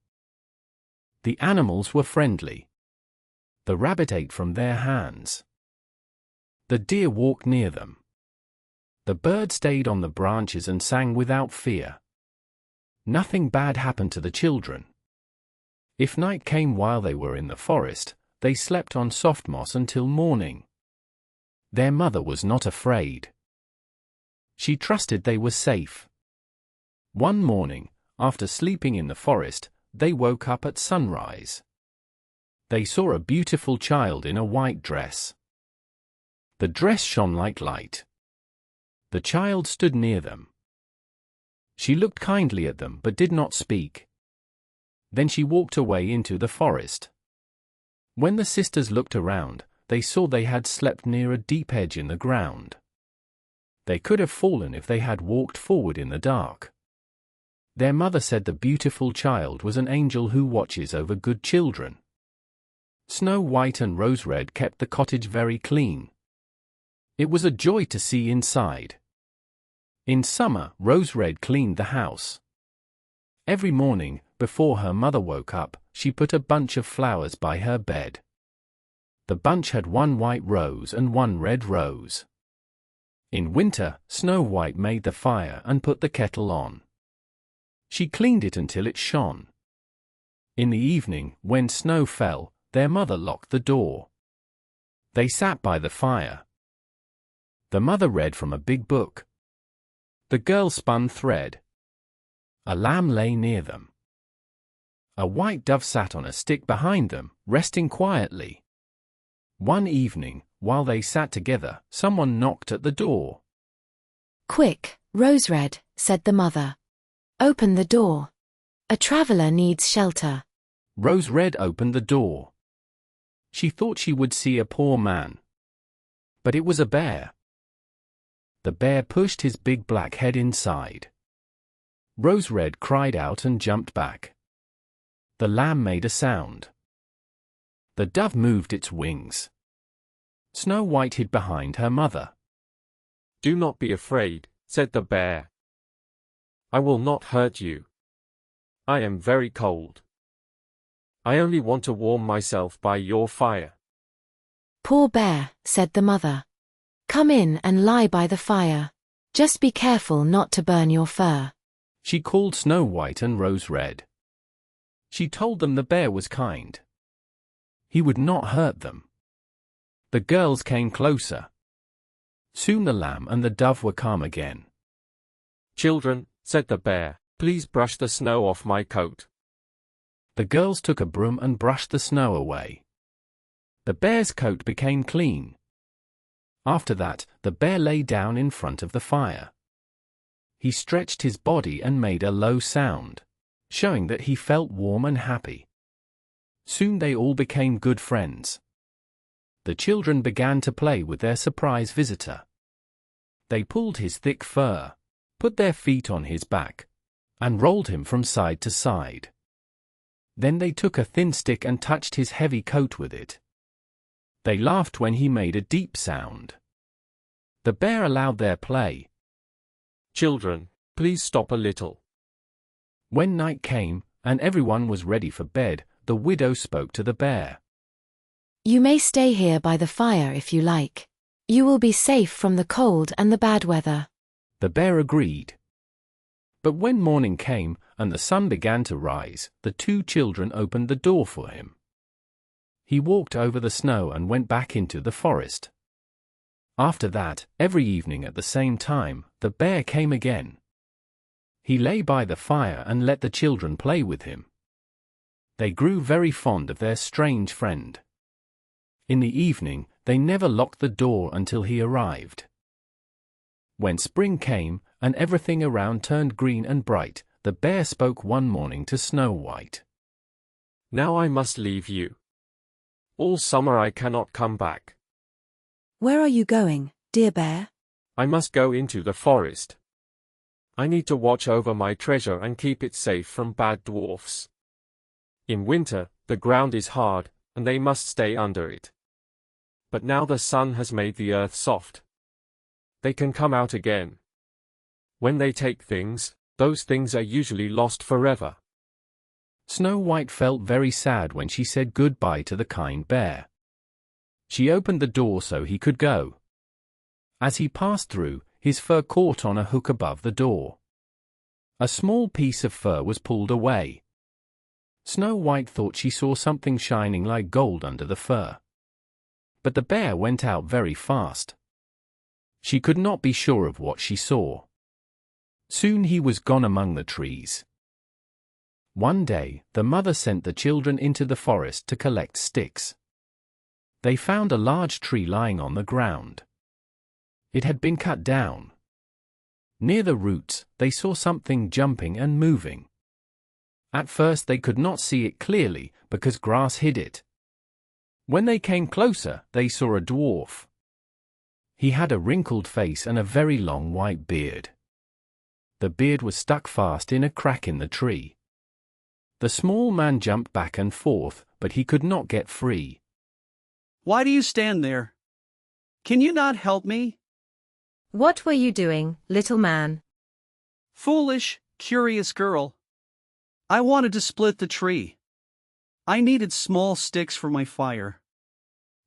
The animals were friendly. The rabbit ate from their hands. The deer walked near them. The bird stayed on the branches and sang without fear. Nothing bad happened to the children. If night came while they were in the forest, they slept on soft moss until morning. Their mother was not afraid. She trusted they were safe. One morning, after sleeping in the forest, they woke up at sunrise. They saw a beautiful child in a white dress. The dress shone like light. The child stood near them. She looked kindly at them but did not speak. Then she walked away into the forest. When the sisters looked around, they saw they had slept near a deep edge in the ground. They could have fallen if they had walked forward in the dark. Their mother said the beautiful child was an angel who watches over good children. Snow White and Rose Red kept the cottage very clean. It was a joy to see inside. In summer, Rose Red cleaned the house. Every morning, before her mother woke up, she put a bunch of flowers by her bed. The bunch had 1 white rose and 1 red rose. In winter, Snow White made the fire and put the kettle on. She cleaned it until it shone. In the evening, when snow fell, their mother locked the door. They sat by the fire. The mother read from a big book. The girl spun thread. A lamb lay near them. A white dove sat on a stick behind them, resting quietly. One evening, while they sat together, someone knocked at the door. Quick, Rose Red, said the mother. Open the door. A traveler needs shelter. Rose Red opened the door. She thought she would see a poor man. But it was a bear. The bear pushed his big black head inside. Rose Red cried out and jumped back. The lamb made a sound. The dove moved its wings. Snow White hid behind her mother. Do not be afraid, said the bear. I will not hurt you. I am very cold. I only want to warm myself by your fire. Poor bear, said the mother. Come in and lie by the fire. Just be careful not to burn your fur. She called Snow White and Rose Red. She told them the bear was kind. He would not hurt them. The girls came closer. Soon the lamb and the dove were calm again. Children, said the bear. Please brush the snow off my coat. The girls took a broom and brushed the snow away. The bear's coat became clean. After that, the bear lay down in front of the fire. He stretched his body and made a low sound, showing that he felt warm and happy. Soon they all became good friends. The children began to play with their surprise visitor. They pulled his thick fur, put their feet on his back, and rolled him from side to side. Then they took a thin stick and touched his heavy coat with it. They laughed when he made a deep sound. The bear allowed their play. Children, please stop a little. When night came, and everyone was ready for bed, the widow spoke to the bear. You may stay here by the fire if you like. You will be safe from the cold and the bad weather. The bear agreed. But when morning came, and the sun began to rise, the two children opened the door for him. He walked over the snow and went back into the forest. After that, every evening at the same time, the bear came again. He lay by the fire and let the children play with him. They grew very fond of their strange friend. In the evening, they never locked the door until he arrived. When spring came, and everything around turned green and bright, the bear spoke one morning to Snow White. Now I must leave you. All summer I cannot come back. Where are you going, dear bear? I must go into the forest. I need to watch over my treasure and keep it safe from bad dwarfs. In winter, the ground is hard, and they must stay under it. But now the sun has made the earth soft. They can come out again. When they take things, those things are usually lost forever. Snow White felt very sad when she said goodbye to the kind bear. She opened the door so he could go. As he passed through, his fur caught on a hook above the door. A small piece of fur was pulled away. Snow White thought she saw something shining like gold under the fur. But the bear went out very fast. She could not be sure of what she saw. Soon he was gone among the trees. One day, the mother sent the children into the forest to collect sticks. They found a large tree lying on the ground. It had been cut down. Near the roots, they saw something jumping and moving. At first they could not see it clearly because grass hid it. When they came closer, they saw a dwarf. He had a wrinkled face and a very long white beard. The beard was stuck fast in a crack in the tree. The small man jumped back and forth, but he could not get free. Why do you stand there? Can you not help me? What were you doing, little man? Foolish, curious girl. I wanted to split the tree. I needed small sticks for my fire.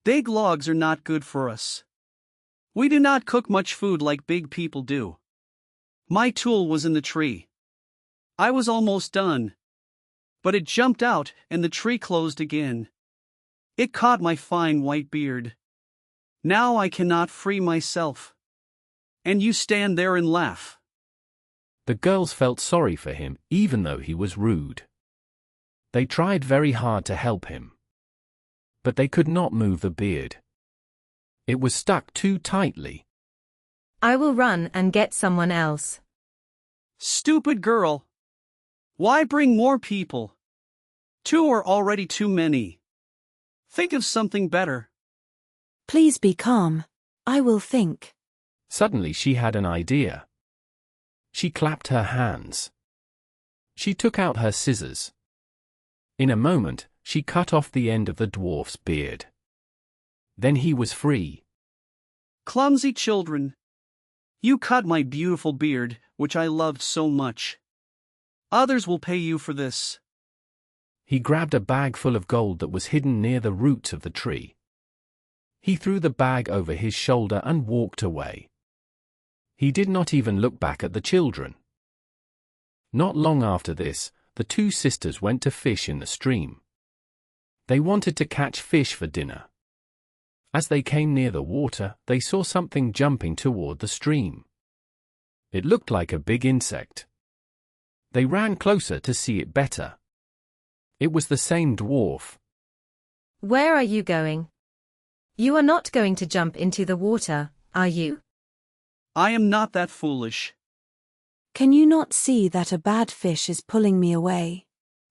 Big logs are not good for us. We do not cook much food like big people do. My tool was in the tree. I was almost done. But it jumped out and the tree closed again. It caught my fine white beard. Now I cannot free myself. And you stand there and laugh. The girls felt sorry for him, even though he was rude. They tried very hard to help him. But they could not move the beard. It was stuck too tightly. I will run and get someone else. Stupid girl. Why bring more people? 2 are already too many. Think of something better. Please be calm. I will think. Suddenly she had an idea. She clapped her hands. She took out her scissors. In a moment, she cut off the end of the dwarf's beard. Then he was free. Clumsy children. You cut my beautiful beard, which I loved so much. Others will pay you for this. He grabbed a bag full of gold that was hidden near the roots of the tree. He threw the bag over his shoulder and walked away. He did not even look back at the children. Not long after this, the 2 sisters went to fish in the stream. They wanted to catch fish for dinner. As they came near the water, they saw something jumping toward the stream. It looked like a big insect. They ran closer to see it better. It was the same dwarf. Where are you going? You are not going to jump into the water, are you? I am not that foolish. Can you not see that a bad fish is pulling me away?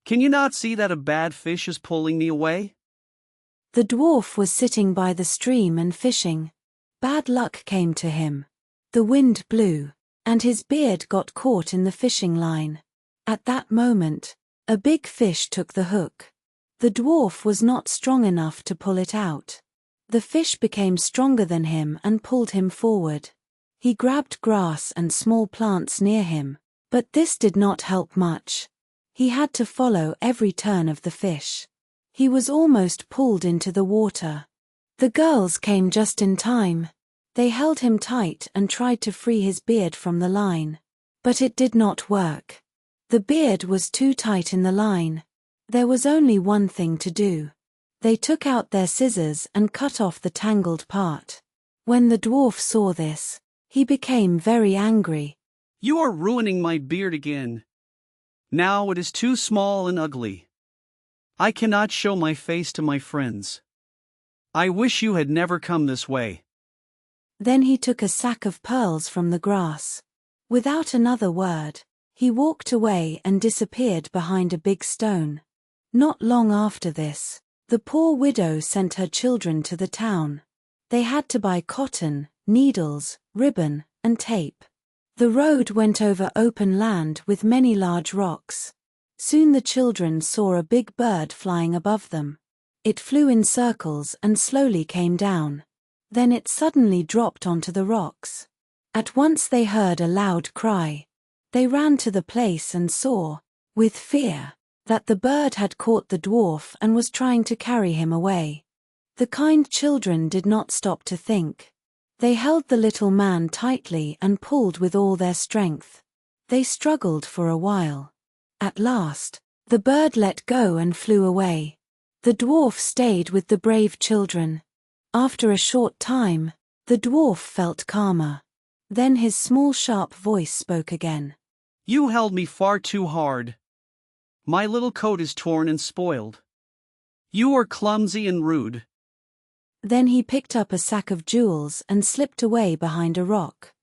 Can you not see that a bad fish is pulling me away? The dwarf was sitting by the stream and fishing. Bad luck came to him. The wind blew, and his beard got caught in the fishing line. At that moment, a big fish took the hook. The dwarf was not strong enough to pull it out. The fish became stronger than him and pulled him forward. He grabbed grass and small plants near him, but this did not help much. He had to follow every turn of the fish. He was almost pulled into the water. The girls came just in time. They held him tight and tried to free his beard from the line. But it did not work. The beard was too tight in the line. There was only one thing to do. They took out their scissors and cut off the tangled part. When the dwarf saw this, he became very angry. You are ruining my beard again. Now it is too small and ugly. I cannot show my face to my friends. I wish you had never come this way. Then he took a sack of pearls from the grass. Without another word, he walked away and disappeared behind a big stone. Not long after this, the poor widow sent her children to the town. They had to buy cotton, needles, ribbon, and tape. The road went over open land with many large rocks. Soon the children saw a big bird flying above them. It flew in circles and slowly came down. Then it suddenly dropped onto the rocks. At once they heard a loud cry. They ran to the place and saw, with fear, that the bird had caught the dwarf and was trying to carry him away. The kind children did not stop to think. They held the little man tightly and pulled with all their strength. They struggled for a while. At last, the bird let go and flew away. The dwarf stayed with the brave children. After a short time, the dwarf felt calmer. Then his small sharp voice spoke again. You held me far too hard. My little coat is torn and spoiled. You are clumsy and rude. Then he picked up a sack of jewels and slipped away behind a rock.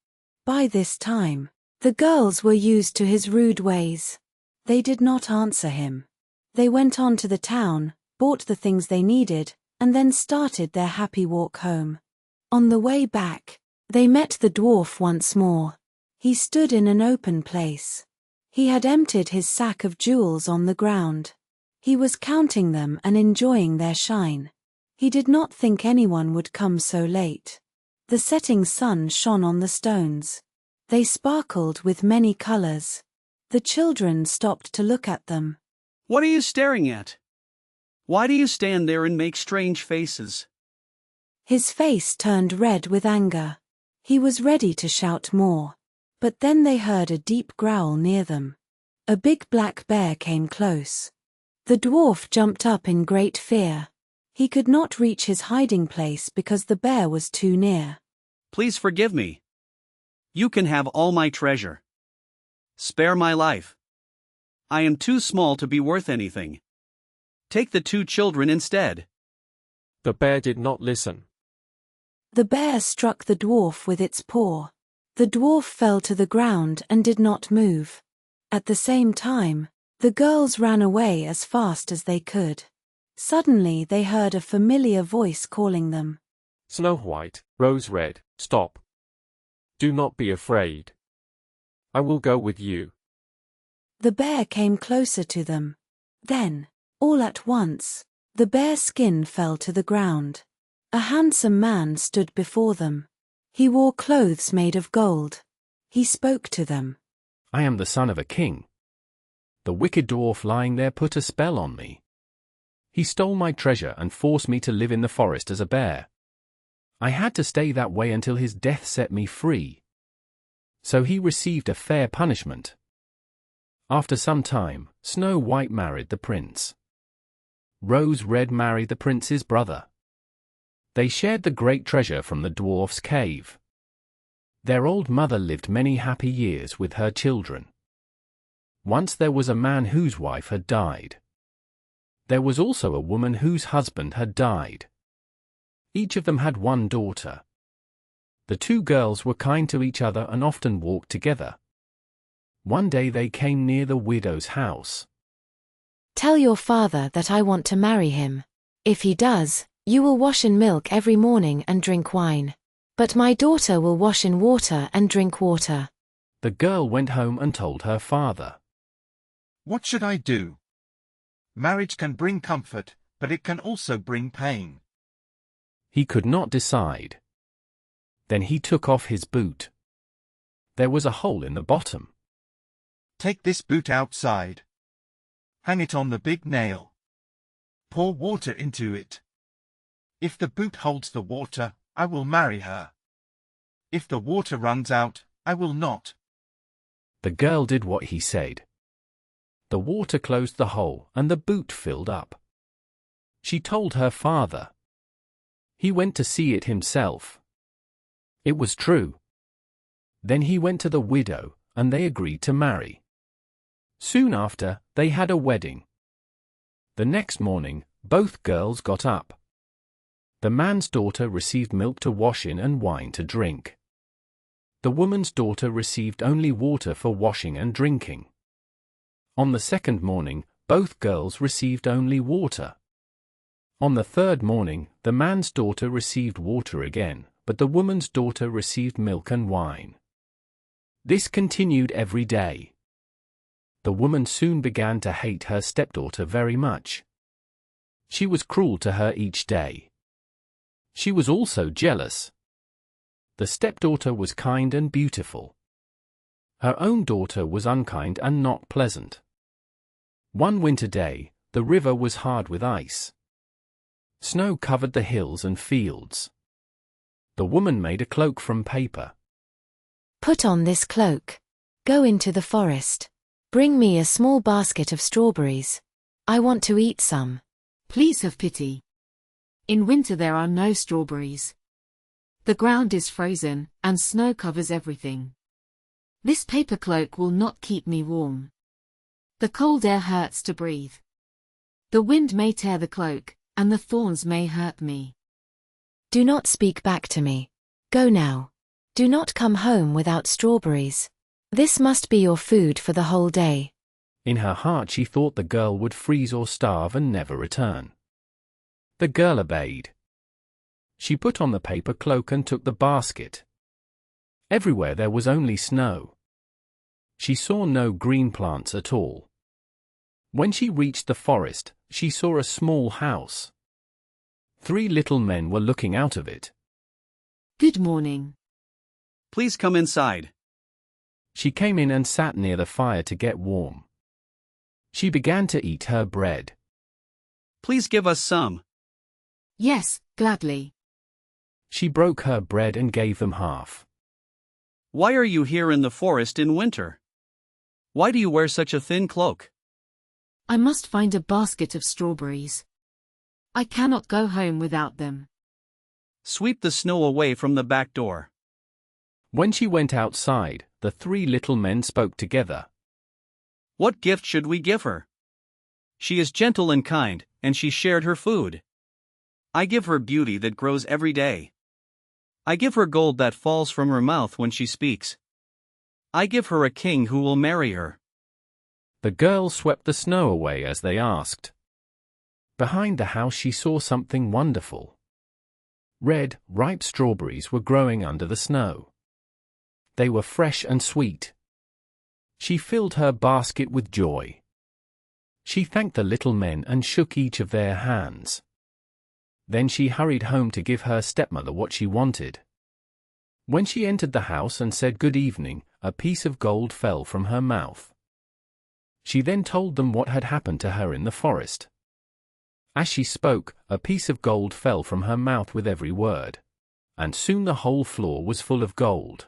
By this time, the girls were used to his rude ways. They did not answer him. They went on to the town, bought the things they needed, and then started their happy walk home. On the way back, they met the dwarf once more. He stood in an open place. He had emptied his sack of jewels on the ground. He was counting them and enjoying their shine. He did not think anyone would come so late. The setting sun shone on the stones. They sparkled with many colors. The children stopped to look at them. What are you staring at? Why do you stand there and make strange faces? His face turned red with anger. He was ready to shout more. But then they heard a deep growl near them. A big black bear came close. The dwarf jumped up in great fear. He could not reach his hiding place because the bear was too near. Please forgive me. You can have all my treasure. Spare my life. I am too small to be worth anything. Take the 2 children instead. The bear did not listen. The bear struck the dwarf with its paw. The dwarf fell to the ground and did not move. At the same time, the girls ran away as fast as they could. Suddenly they heard a familiar voice calling them. Snow White, Rose Red, stop. Do not be afraid. I will go with you. The bear came closer to them. Then, all at once, the bear's skin fell to the ground. A handsome man stood before them. He wore clothes made of gold. He spoke to them. I am the son of a king. The wicked dwarf lying there put a spell on me. He stole my treasure and forced me to live in the forest as a bear. I had to stay that way until his death set me free. So he received a fair punishment. After some time, Snow White married the prince. Rose Red married the prince's brother. They shared the great treasure from the dwarf's cave. Their old mother lived many happy years with her children. Once there was a man whose wife had died. There was also a woman whose husband had died. Each of them had one daughter. The two girls were kind to each other and often walked together. One day they came near the widow's house. Tell your father that I want to marry him. If he does, you will wash in milk every morning and drink wine. But my daughter will wash in water and drink water. The girl went home and told her father. What should I do? Marriage can bring comfort, but it can also bring pain. He could not decide. Then he took off his boot. There was a hole in the bottom. Take this boot outside. Hang it on the big nail. Pour water into it. If the boot holds the water, I will marry her. If the water runs out, I will not. The girl did what he said. The water closed the hole and the boot filled up. She told her father. He went to see it himself. It was true. Then he went to the widow, and they agreed to marry. Soon after, they had a wedding. The next morning, both girls got up. The man's daughter received milk to wash in and wine to drink. The woman's daughter received only water for washing and drinking. On the second morning, both girls received only water. On the third morning, the man's daughter received water again, but the woman's daughter received milk and wine. This continued every day. The woman soon began to hate her stepdaughter very much. She was cruel to her each day. She was also jealous. The stepdaughter was kind and beautiful. Her own daughter was unkind and not pleasant. One winter day, the river was hard with ice. Snow covered the hills and fields. The woman made a cloak from paper. Put on this cloak. Go into the forest. Bring me a small basket of strawberries. I want to eat some. Please have pity. In winter there are no strawberries. The ground is frozen, and snow covers everything. This paper cloak will not keep me warm. The cold air hurts to breathe. The wind may tear the cloak, and the thorns may hurt me. Do not speak back to me. Go now. Do not come home without strawberries. This must be your food for the whole day. In her heart she thought the girl would freeze or starve and never return. The girl obeyed. She put on the paper cloak and took the basket. Everywhere there was only snow. She saw no green plants at all. When she reached the forest, she saw a small house. 3 little men were looking out of it. Good morning. Please come inside. She came in and sat near the fire to get warm. She began to eat her bread. Please give us some. Yes, gladly. She broke her bread and gave them half. Why are you here in the forest in winter? Why do you wear such a thin cloak? I must find a basket of strawberries. I cannot go home without them. Sweep the snow away from the back door. When she went outside, the 3 little men spoke together. What gift should we give her? She is gentle and kind, and she shared her food. I give her beauty that grows every day. I give her gold that falls from her mouth when she speaks. I give her a king who will marry her. The girl swept the snow away as they asked. Behind the house she saw something wonderful. Red, ripe strawberries were growing under the snow. They were fresh and sweet. She filled her basket with joy. She thanked the little men and shook each of their hands. Then she hurried home to give her stepmother what she wanted. When she entered the house and said good evening, a piece of gold fell from her mouth. She then told them what had happened to her in the forest. As she spoke, a piece of gold fell from her mouth with every word, and soon the whole floor was full of gold.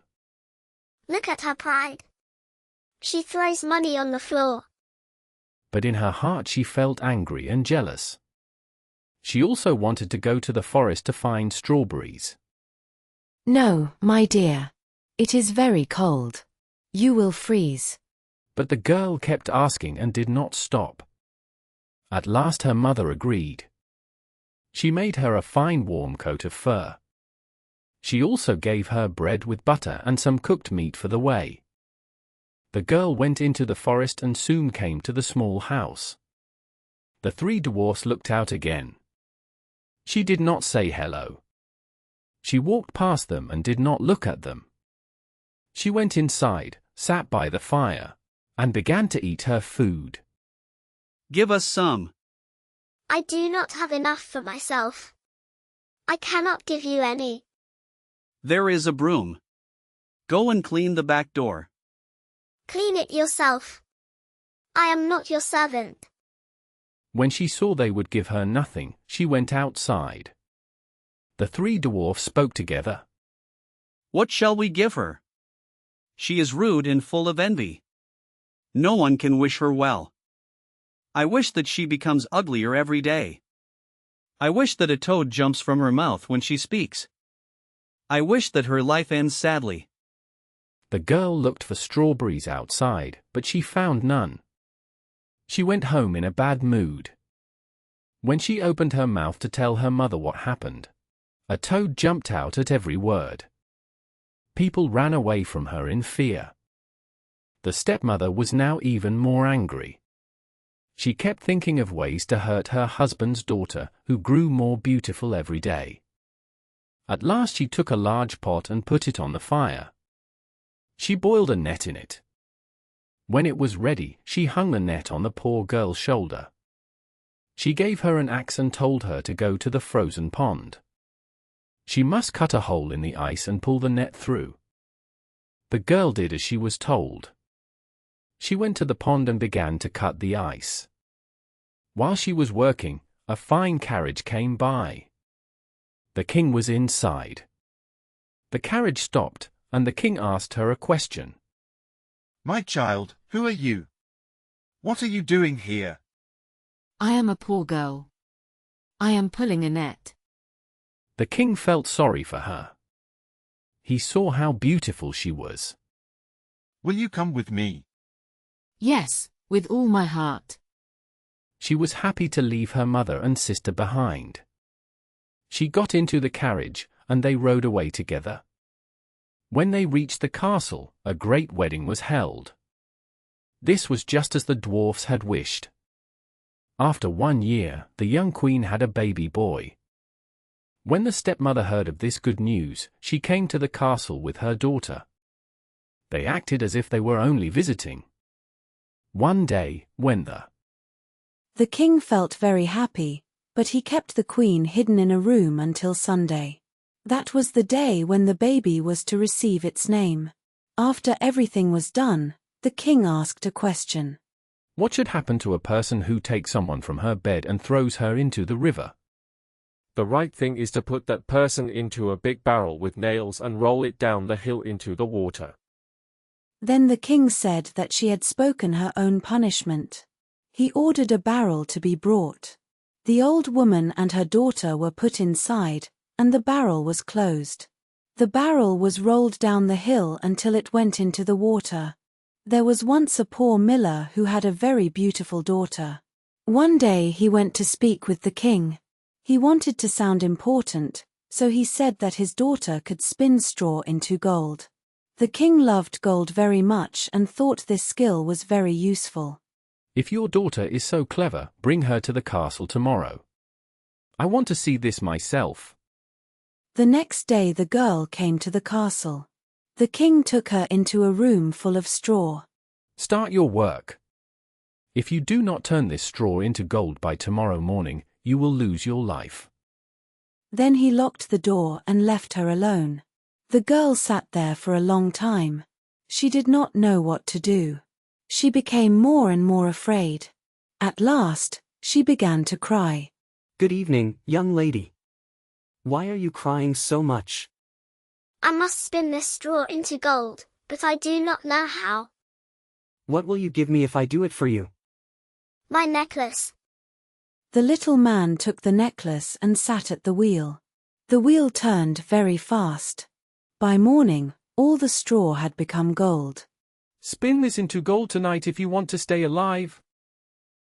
Look at her pride. She throws money on the floor. But in her heart she felt angry and jealous. She also wanted to go to the forest to find strawberries. No, my dear. It is very cold. You will freeze. But the girl kept asking and did not stop. At last her mother agreed. She made her a fine warm coat of fur. She also gave her bread with butter and some cooked meat for the way. The girl went into the forest and soon came to the small house. The three dwarfs looked out again. She did not say hello. She walked past them and did not look at them. She went inside, sat by the fire, and began to eat her food. Give us some. I do not have enough for myself. I cannot give you any. There is a broom. Go and clean the back door. Clean it yourself. I am not your servant. When she saw they would give her nothing, she went outside. The three dwarfs spoke together. What shall we give her? She is rude and full of envy. No one can wish her well. I wish that she becomes uglier every day. I wish that a toad jumps from her mouth when she speaks. I wish that her life ends sadly. The girl looked for strawberries outside, but she found none. She went home in a bad mood. When she opened her mouth to tell her mother what happened, a toad jumped out at every word. People ran away from her in fear. The stepmother was now even more angry. She kept thinking of ways to hurt her husband's daughter, who grew more beautiful every day. At last she took a large pot and put it on the fire. She boiled a net in it. When it was ready, she hung the net on the poor girl's shoulder. She gave her an axe and told her to go to the frozen pond. She must cut a hole in the ice and pull the net through. The girl did as she was told. She went to the pond and began to cut the ice. While she was working, a fine carriage came by. The king was inside. The carriage stopped, and the king asked her a question. My child, who are you? What are you doing here? I am a poor girl. I am pulling a net. The king felt sorry for her. He saw how beautiful she was. Will you come with me? Yes, with all my heart. She was happy to leave her mother and sister behind. She got into the carriage, and they rode away together. When they reached the castle, a great wedding was held. This was just as the dwarfs had wished. After 1 year, the young queen had a baby boy. When the stepmother heard of this good news, she came to the castle with her daughter. They acted as if they were only visiting. One day, when the king felt very happy, but he kept the queen hidden in a room until Sunday. That was the day when the baby was to receive its name. After everything was done, the king asked a question. What should happen to a person who takes someone from her bed and throws her into the river? The right thing is to put that person into a big barrel with nails and roll it down the hill into the water. Then the king said that she had spoken her own punishment. He ordered a barrel to be brought. The old woman and her daughter were put inside, and the barrel was closed. The barrel was rolled down the hill until it went into the water. There was once a poor miller who had a very beautiful daughter. One day he went to speak with the king. He wanted to sound important, so he said that his daughter could spin straw into gold. The king loved gold very much and thought this skill was very useful. If your daughter is so clever, bring her to the castle tomorrow. I want to see this myself. The next day the girl came to the castle. The king took her into a room full of straw. Start your work. If you do not turn this straw into gold by tomorrow morning, you will lose your life. Then he locked the door and left her alone. The girl sat there for a long time. She did not know what to do. She became more and more afraid. At last, she began to cry. Good evening, young lady. Why are you crying so much? I must spin this straw into gold, but I do not know how. What will you give me if I do it for you? My necklace. The little man took the necklace and sat at the wheel. The wheel turned very fast. By morning, all the straw had become gold. Spin this into gold tonight if you want to stay alive.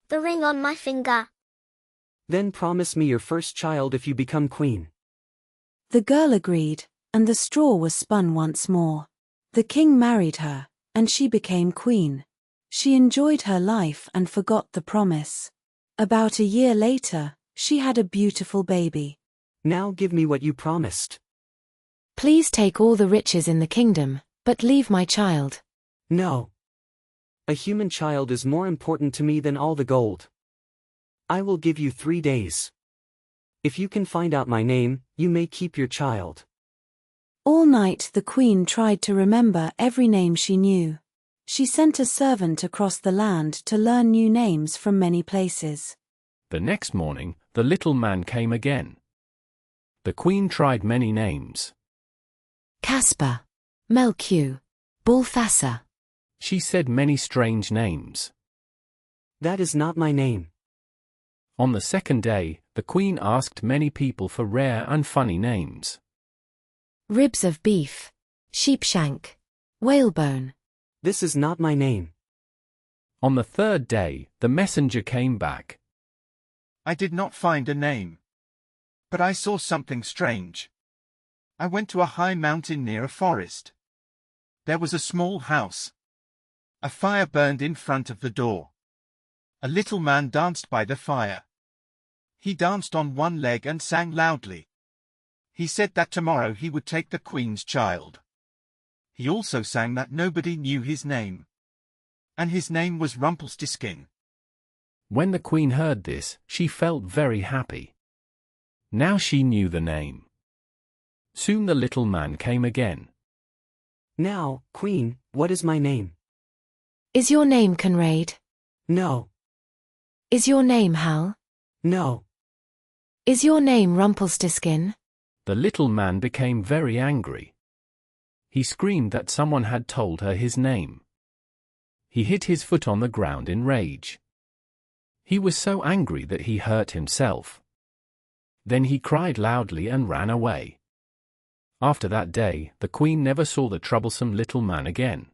The ring on my finger. Then promise me your first child if you become queen. The girl agreed, and the straw was spun once more. The king married her, and she became queen. She enjoyed her life and forgot the promise. About a year later, she had a beautiful baby. Now give me what you promised. Please take all the riches in the kingdom, but leave my child. No. A human child is more important to me than all the gold. I will give you 3 days. If you can find out my name, you may keep your child. All night the queen tried to remember every name she knew. She sent a servant across the land to learn new names from many places. The next morning, the little man came again. The queen tried many names. Casper, Melchior, Balthasar. She said many strange names. That is not my name. On the second day, the queen asked many people for rare and funny names. Ribs of beef, sheepshank, whalebone. This is not my name. On the third day, the messenger came back. I did not find a name. But I saw something strange. I went to a high mountain near a forest. There was a small house. A fire burned in front of the door. A little man danced by the fire. He danced on one leg and sang loudly. He said that tomorrow he would take the queen's child. He also sang that nobody knew his name. And his name was Rumpelstiltskin. When the queen heard this, she felt very happy. Now she knew the name. Soon the little man came again. Now, queen, what is my name? Is your name Conrad? No. Is your name Hal? No. Is your name Rumpelstiltskin? The little man became very angry. He screamed that someone had told her his name. He hit his foot on the ground in rage. He was so angry that he hurt himself. Then he cried loudly and ran away. After that day, the queen never saw the troublesome little man again.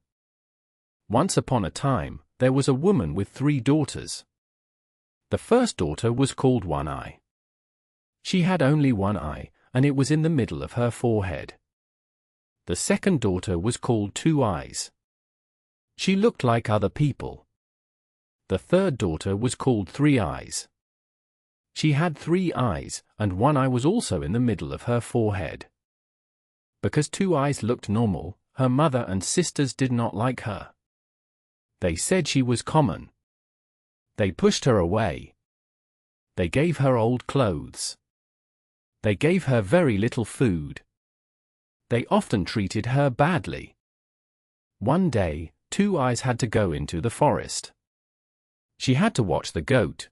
Once upon a time, there was a woman with 3 daughters. The first daughter was called One Eye. She had only one eye, and it was in the middle of her forehead. The second daughter was called Two Eyes. She looked like other people. The third daughter was called Three Eyes. She had 3 eyes, and one eye was also in the middle of her forehead. Because 2 eyes looked normal, her mother and sisters did not like her. They said she was common. They pushed her away. They gave her old clothes. They gave her very little food. They often treated her badly. One day, Two Eyes had to go into the forest. She had to watch the goat.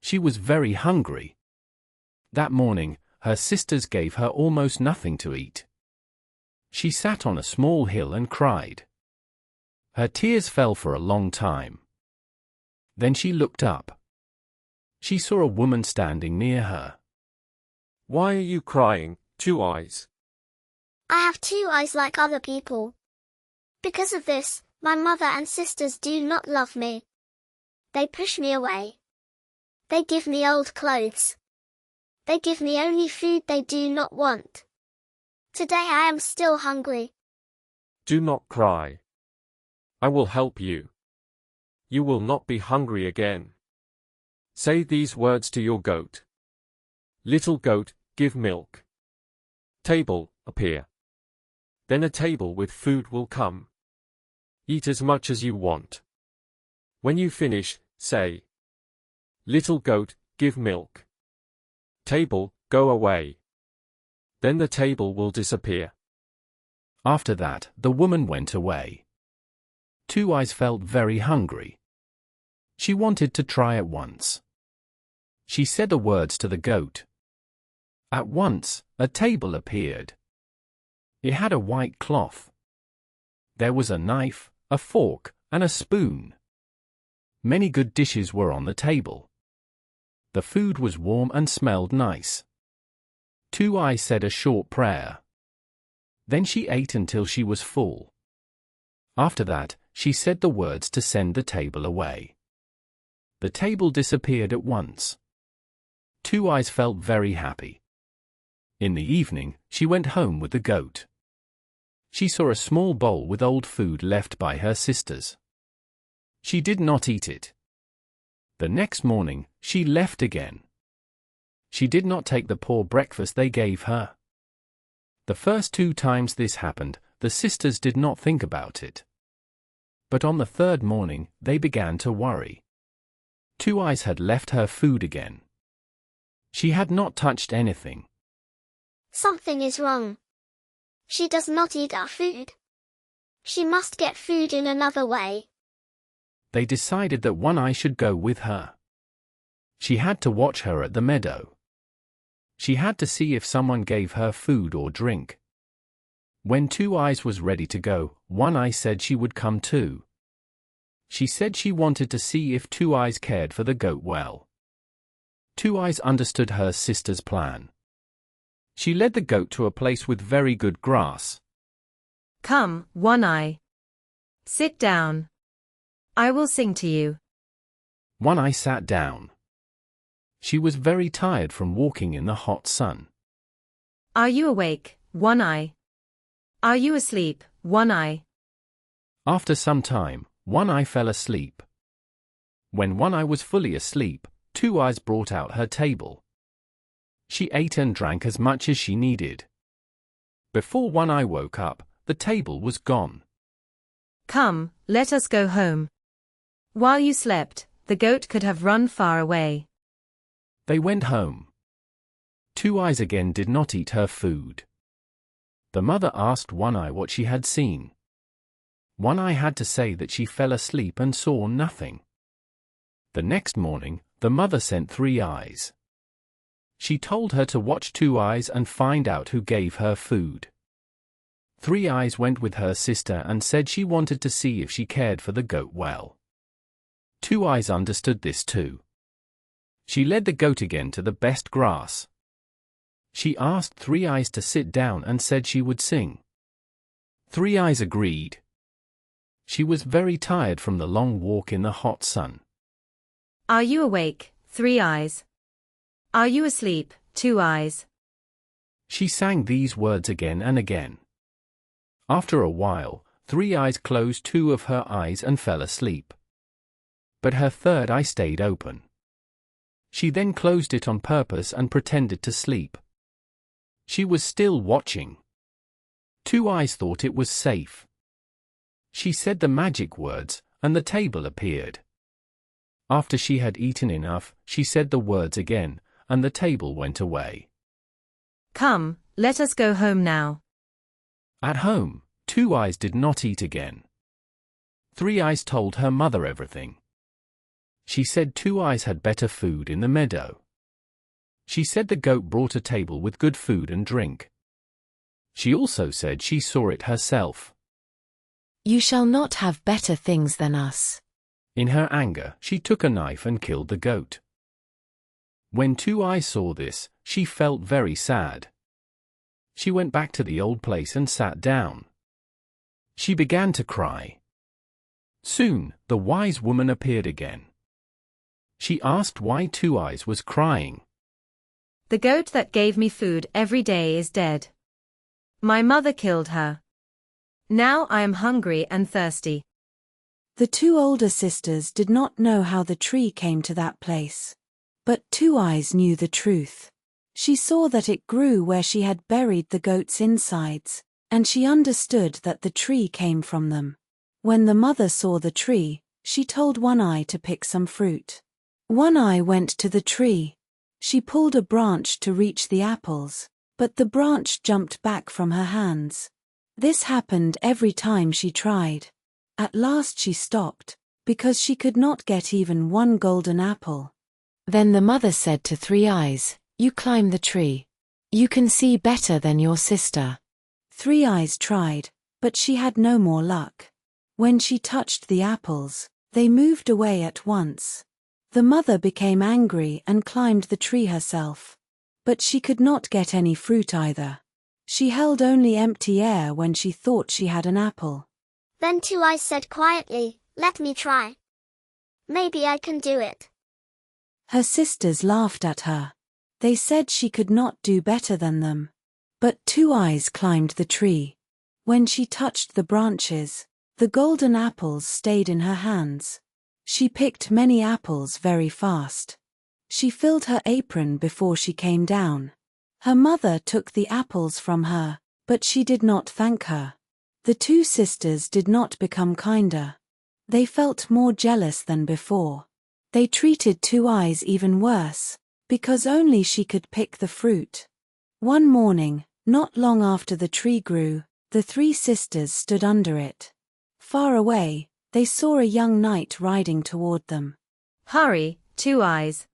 She was very hungry. That morning, her sisters gave her almost nothing to eat. She sat on a small hill and cried. Her tears fell for a long time. Then she looked up. She saw a woman standing near her. Why are you crying, Two Eyes? I have 2 eyes like other people. Because of this, my mother and sisters do not love me. They push me away. They give me old clothes. They give me only food they do not want. Today I am still hungry. Do not cry. I will help you. You will not be hungry again. Say these words to your goat. Little goat, give milk. Table, appear. Then a table with food will come. Eat as much as you want. When you finish, say, Little goat, give milk. Table, go away. Then the table will disappear. After that, the woman went away. Two Eyes felt very hungry. She wanted to try at once. She said the words to the goat. At once, a table appeared. It had a white cloth. There was a knife, a fork, and a spoon. Many good dishes were on the table. The food was warm and smelled nice. Two Eyes said a short prayer. Then she ate until she was full. After that, she said the words to send the table away. The table disappeared at once. Two Eyes felt very happy. In the evening, she went home with the goat. She saw a small bowl with old food left by her sisters. She did not eat it. The next morning, she left again. She did not take the poor breakfast they gave her. The first 2 times this happened, the sisters did not think about it. But on the third morning, they began to worry. Two Eyes had left her food again. She had not touched anything. Something is wrong. She does not eat our food. She must get food in another way. They decided that One Eye should go with her. She had to watch her at the meadow. She had to see if someone gave her food or drink. When Two Eyes was ready to go, One Eye said she would come too. She said she wanted to see if Two Eyes cared for the goat well. Two Eyes understood her sister's plan. She led the goat to a place with very good grass. Come, One Eye. Sit down. I will sing to you. One Eye sat down. She was very tired from walking in the hot sun. Are you awake, One Eye? Are you asleep, One Eye? After some time, One Eye fell asleep. When One Eye was fully asleep, Two Eyes brought out her table. She ate and drank as much as she needed. Before One Eye woke up, the table was gone. Come, let us go home. While you slept, the goat could have run far away. They went home. Two Eyes again did not eat her food. The mother asked One Eye what she had seen. One Eye had to say that she fell asleep and saw nothing. The next morning, the mother sent Three Eyes. She told her to watch Two Eyes and find out who gave her food. Three Eyes went with her sister and said she wanted to see if she cared for the goat well. Two Eyes understood this too. She led the goat again to the best grass. She asked Three Eyes to sit down and said she would sing. Three Eyes agreed. She was very tired from the long walk in the hot sun. Are you awake, Three Eyes? Are you asleep, Two Eyes? She sang these words again and again. After a while, Three Eyes closed 2 of her eyes and fell asleep. But her third eye stayed open. She then closed it on purpose and pretended to sleep. She was still watching. Two Eyes thought it was safe. She said the magic words, and the table appeared. After she had eaten enough, she said the words again, and the table went away. Come, let us go home now. At home, Two Eyes did not eat again. Three Eyes told her mother everything. She said Two Eyes had better food in the meadow. She said the goat brought a table with good food and drink. She also said she saw it herself. You shall not have better things than us. In her anger, she took a knife and killed the goat. When Two Eyes saw this, she felt very sad. She went back to the old place and sat down. She began to cry. Soon, the wise woman appeared again. She asked why Two Eyes was crying. The goat that gave me food every day is dead. My mother killed her. Now I am hungry and thirsty. The 2 older sisters did not know how the tree came to that place. But Two Eyes knew the truth. She saw that it grew where she had buried the goat's insides, and she understood that the tree came from them. When the mother saw the tree, she told One Eye to pick some fruit. One Eye went to the tree. She pulled a branch to reach the apples, but the branch jumped back from her hands. This happened every time she tried. At last she stopped, because she could not get even 1 golden apple. Then the mother said to Three Eyes, You climb the tree. You can see better than your sister. Three Eyes tried, but she had no more luck. When she touched the apples, they moved away at once. The mother became angry and climbed the tree herself. But she could not get any fruit either. She held only empty air when she thought she had an apple. Then Two Eyes said quietly, "Let me try. Maybe I can do it." Her sisters laughed at her. They said she could not do better than them. But Two Eyes climbed the tree. When she touched the branches, the golden apples stayed in her hands. She picked many apples very fast. She filled her apron before she came down. Her mother took the apples from her, but she did not thank her. The two sisters did not become kinder. They felt more jealous than before. They treated Two Eyes even worse, because only she could pick the fruit. One morning, not long after the tree grew, the three sisters stood under it. Far away, they saw a young knight riding toward them. "Hurry, Two Eyes.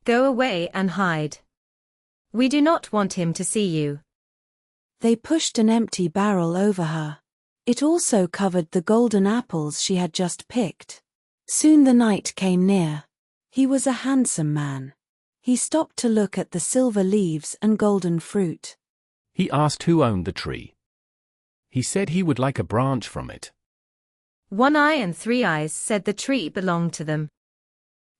Go away and hide. We do not want him to see you." They pushed an empty barrel over her. It also covered the golden apples she had just picked. Soon the knight came near. He was a handsome man. He stopped to look at the silver leaves and golden fruit. He asked who owned the tree. He said he would like a branch from it. One Eye and Three Eyes said the tree belonged to them.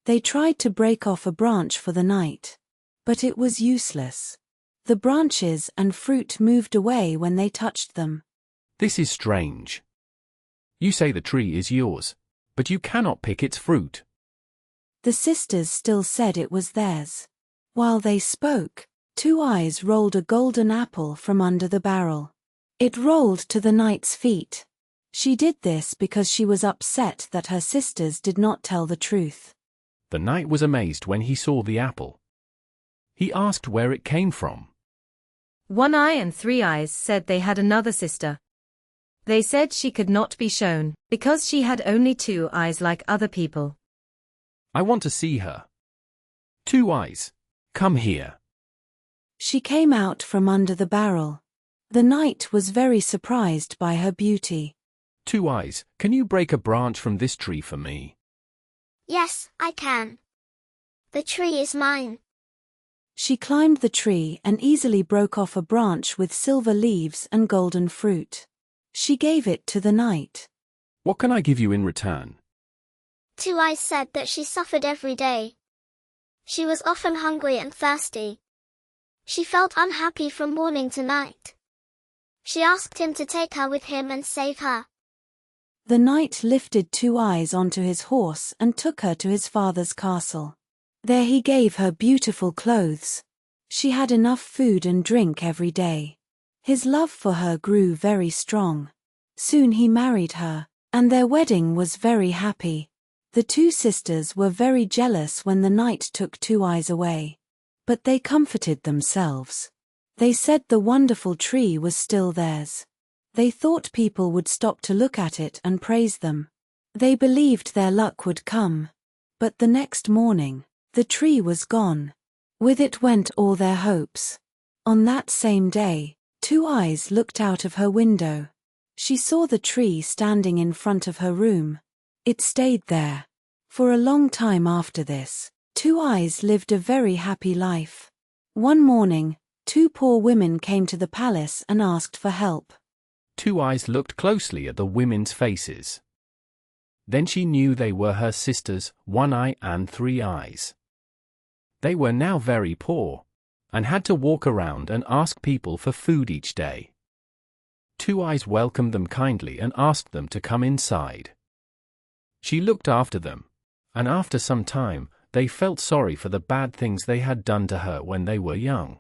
They tried to break off a branch for the knight, but it was useless. The branches and fruit moved away when they touched them. This is strange. You say the tree is yours, but you cannot pick its fruit. The sisters still said it was theirs. While they spoke, Two Eyes rolled a golden apple from under the barrel. It rolled to the knight's feet. She did this because she was upset that her sisters did not tell the truth. The knight was amazed when he saw the apple. He asked where it came from. One Eye and Three Eyes said they had another sister. They said she could not be shown, because she had only two eyes like other people. I want to see her. Two Eyes, come here. She came out from under the barrel. The knight was very surprised by her beauty. Two Eyes, can you break a branch from this tree for me? "Yes, I can. The tree is mine." She climbed the tree and easily broke off a branch with silver leaves and golden fruit. She gave it to the knight. What can I give you in return? Two Eyes said that she suffered every day. She was often hungry and thirsty. She felt unhappy from morning to night. She asked him to take her with him and save her. The knight lifted Two Eyes onto his horse and took her to his father's castle. There he gave her beautiful clothes. She had enough food and drink every day. His love for her grew very strong. Soon he married her, and their wedding was very happy. The two sisters were very jealous when the knight took Two Eyes away. But they comforted themselves. They said the wonderful tree was still theirs. They thought people would stop to look at it and praise them. They believed their luck would come. But the next morning, the tree was gone. With it went all their hopes. On that same day, Two Eyes looked out of her window. She saw the tree standing in front of her room. It stayed there. For a long time after this, Two Eyes lived a very happy life. One morning, two poor women came to the palace and asked for help. Two Eyes looked closely at the women's faces. Then she knew they were her sisters, One Eye and Three Eyes. They were now very poor, and had to walk around and ask people for food each day. Two Eyes welcomed them kindly and asked them to come inside. She looked after them, and after some time, they felt sorry for the bad things they had done to her when they were young.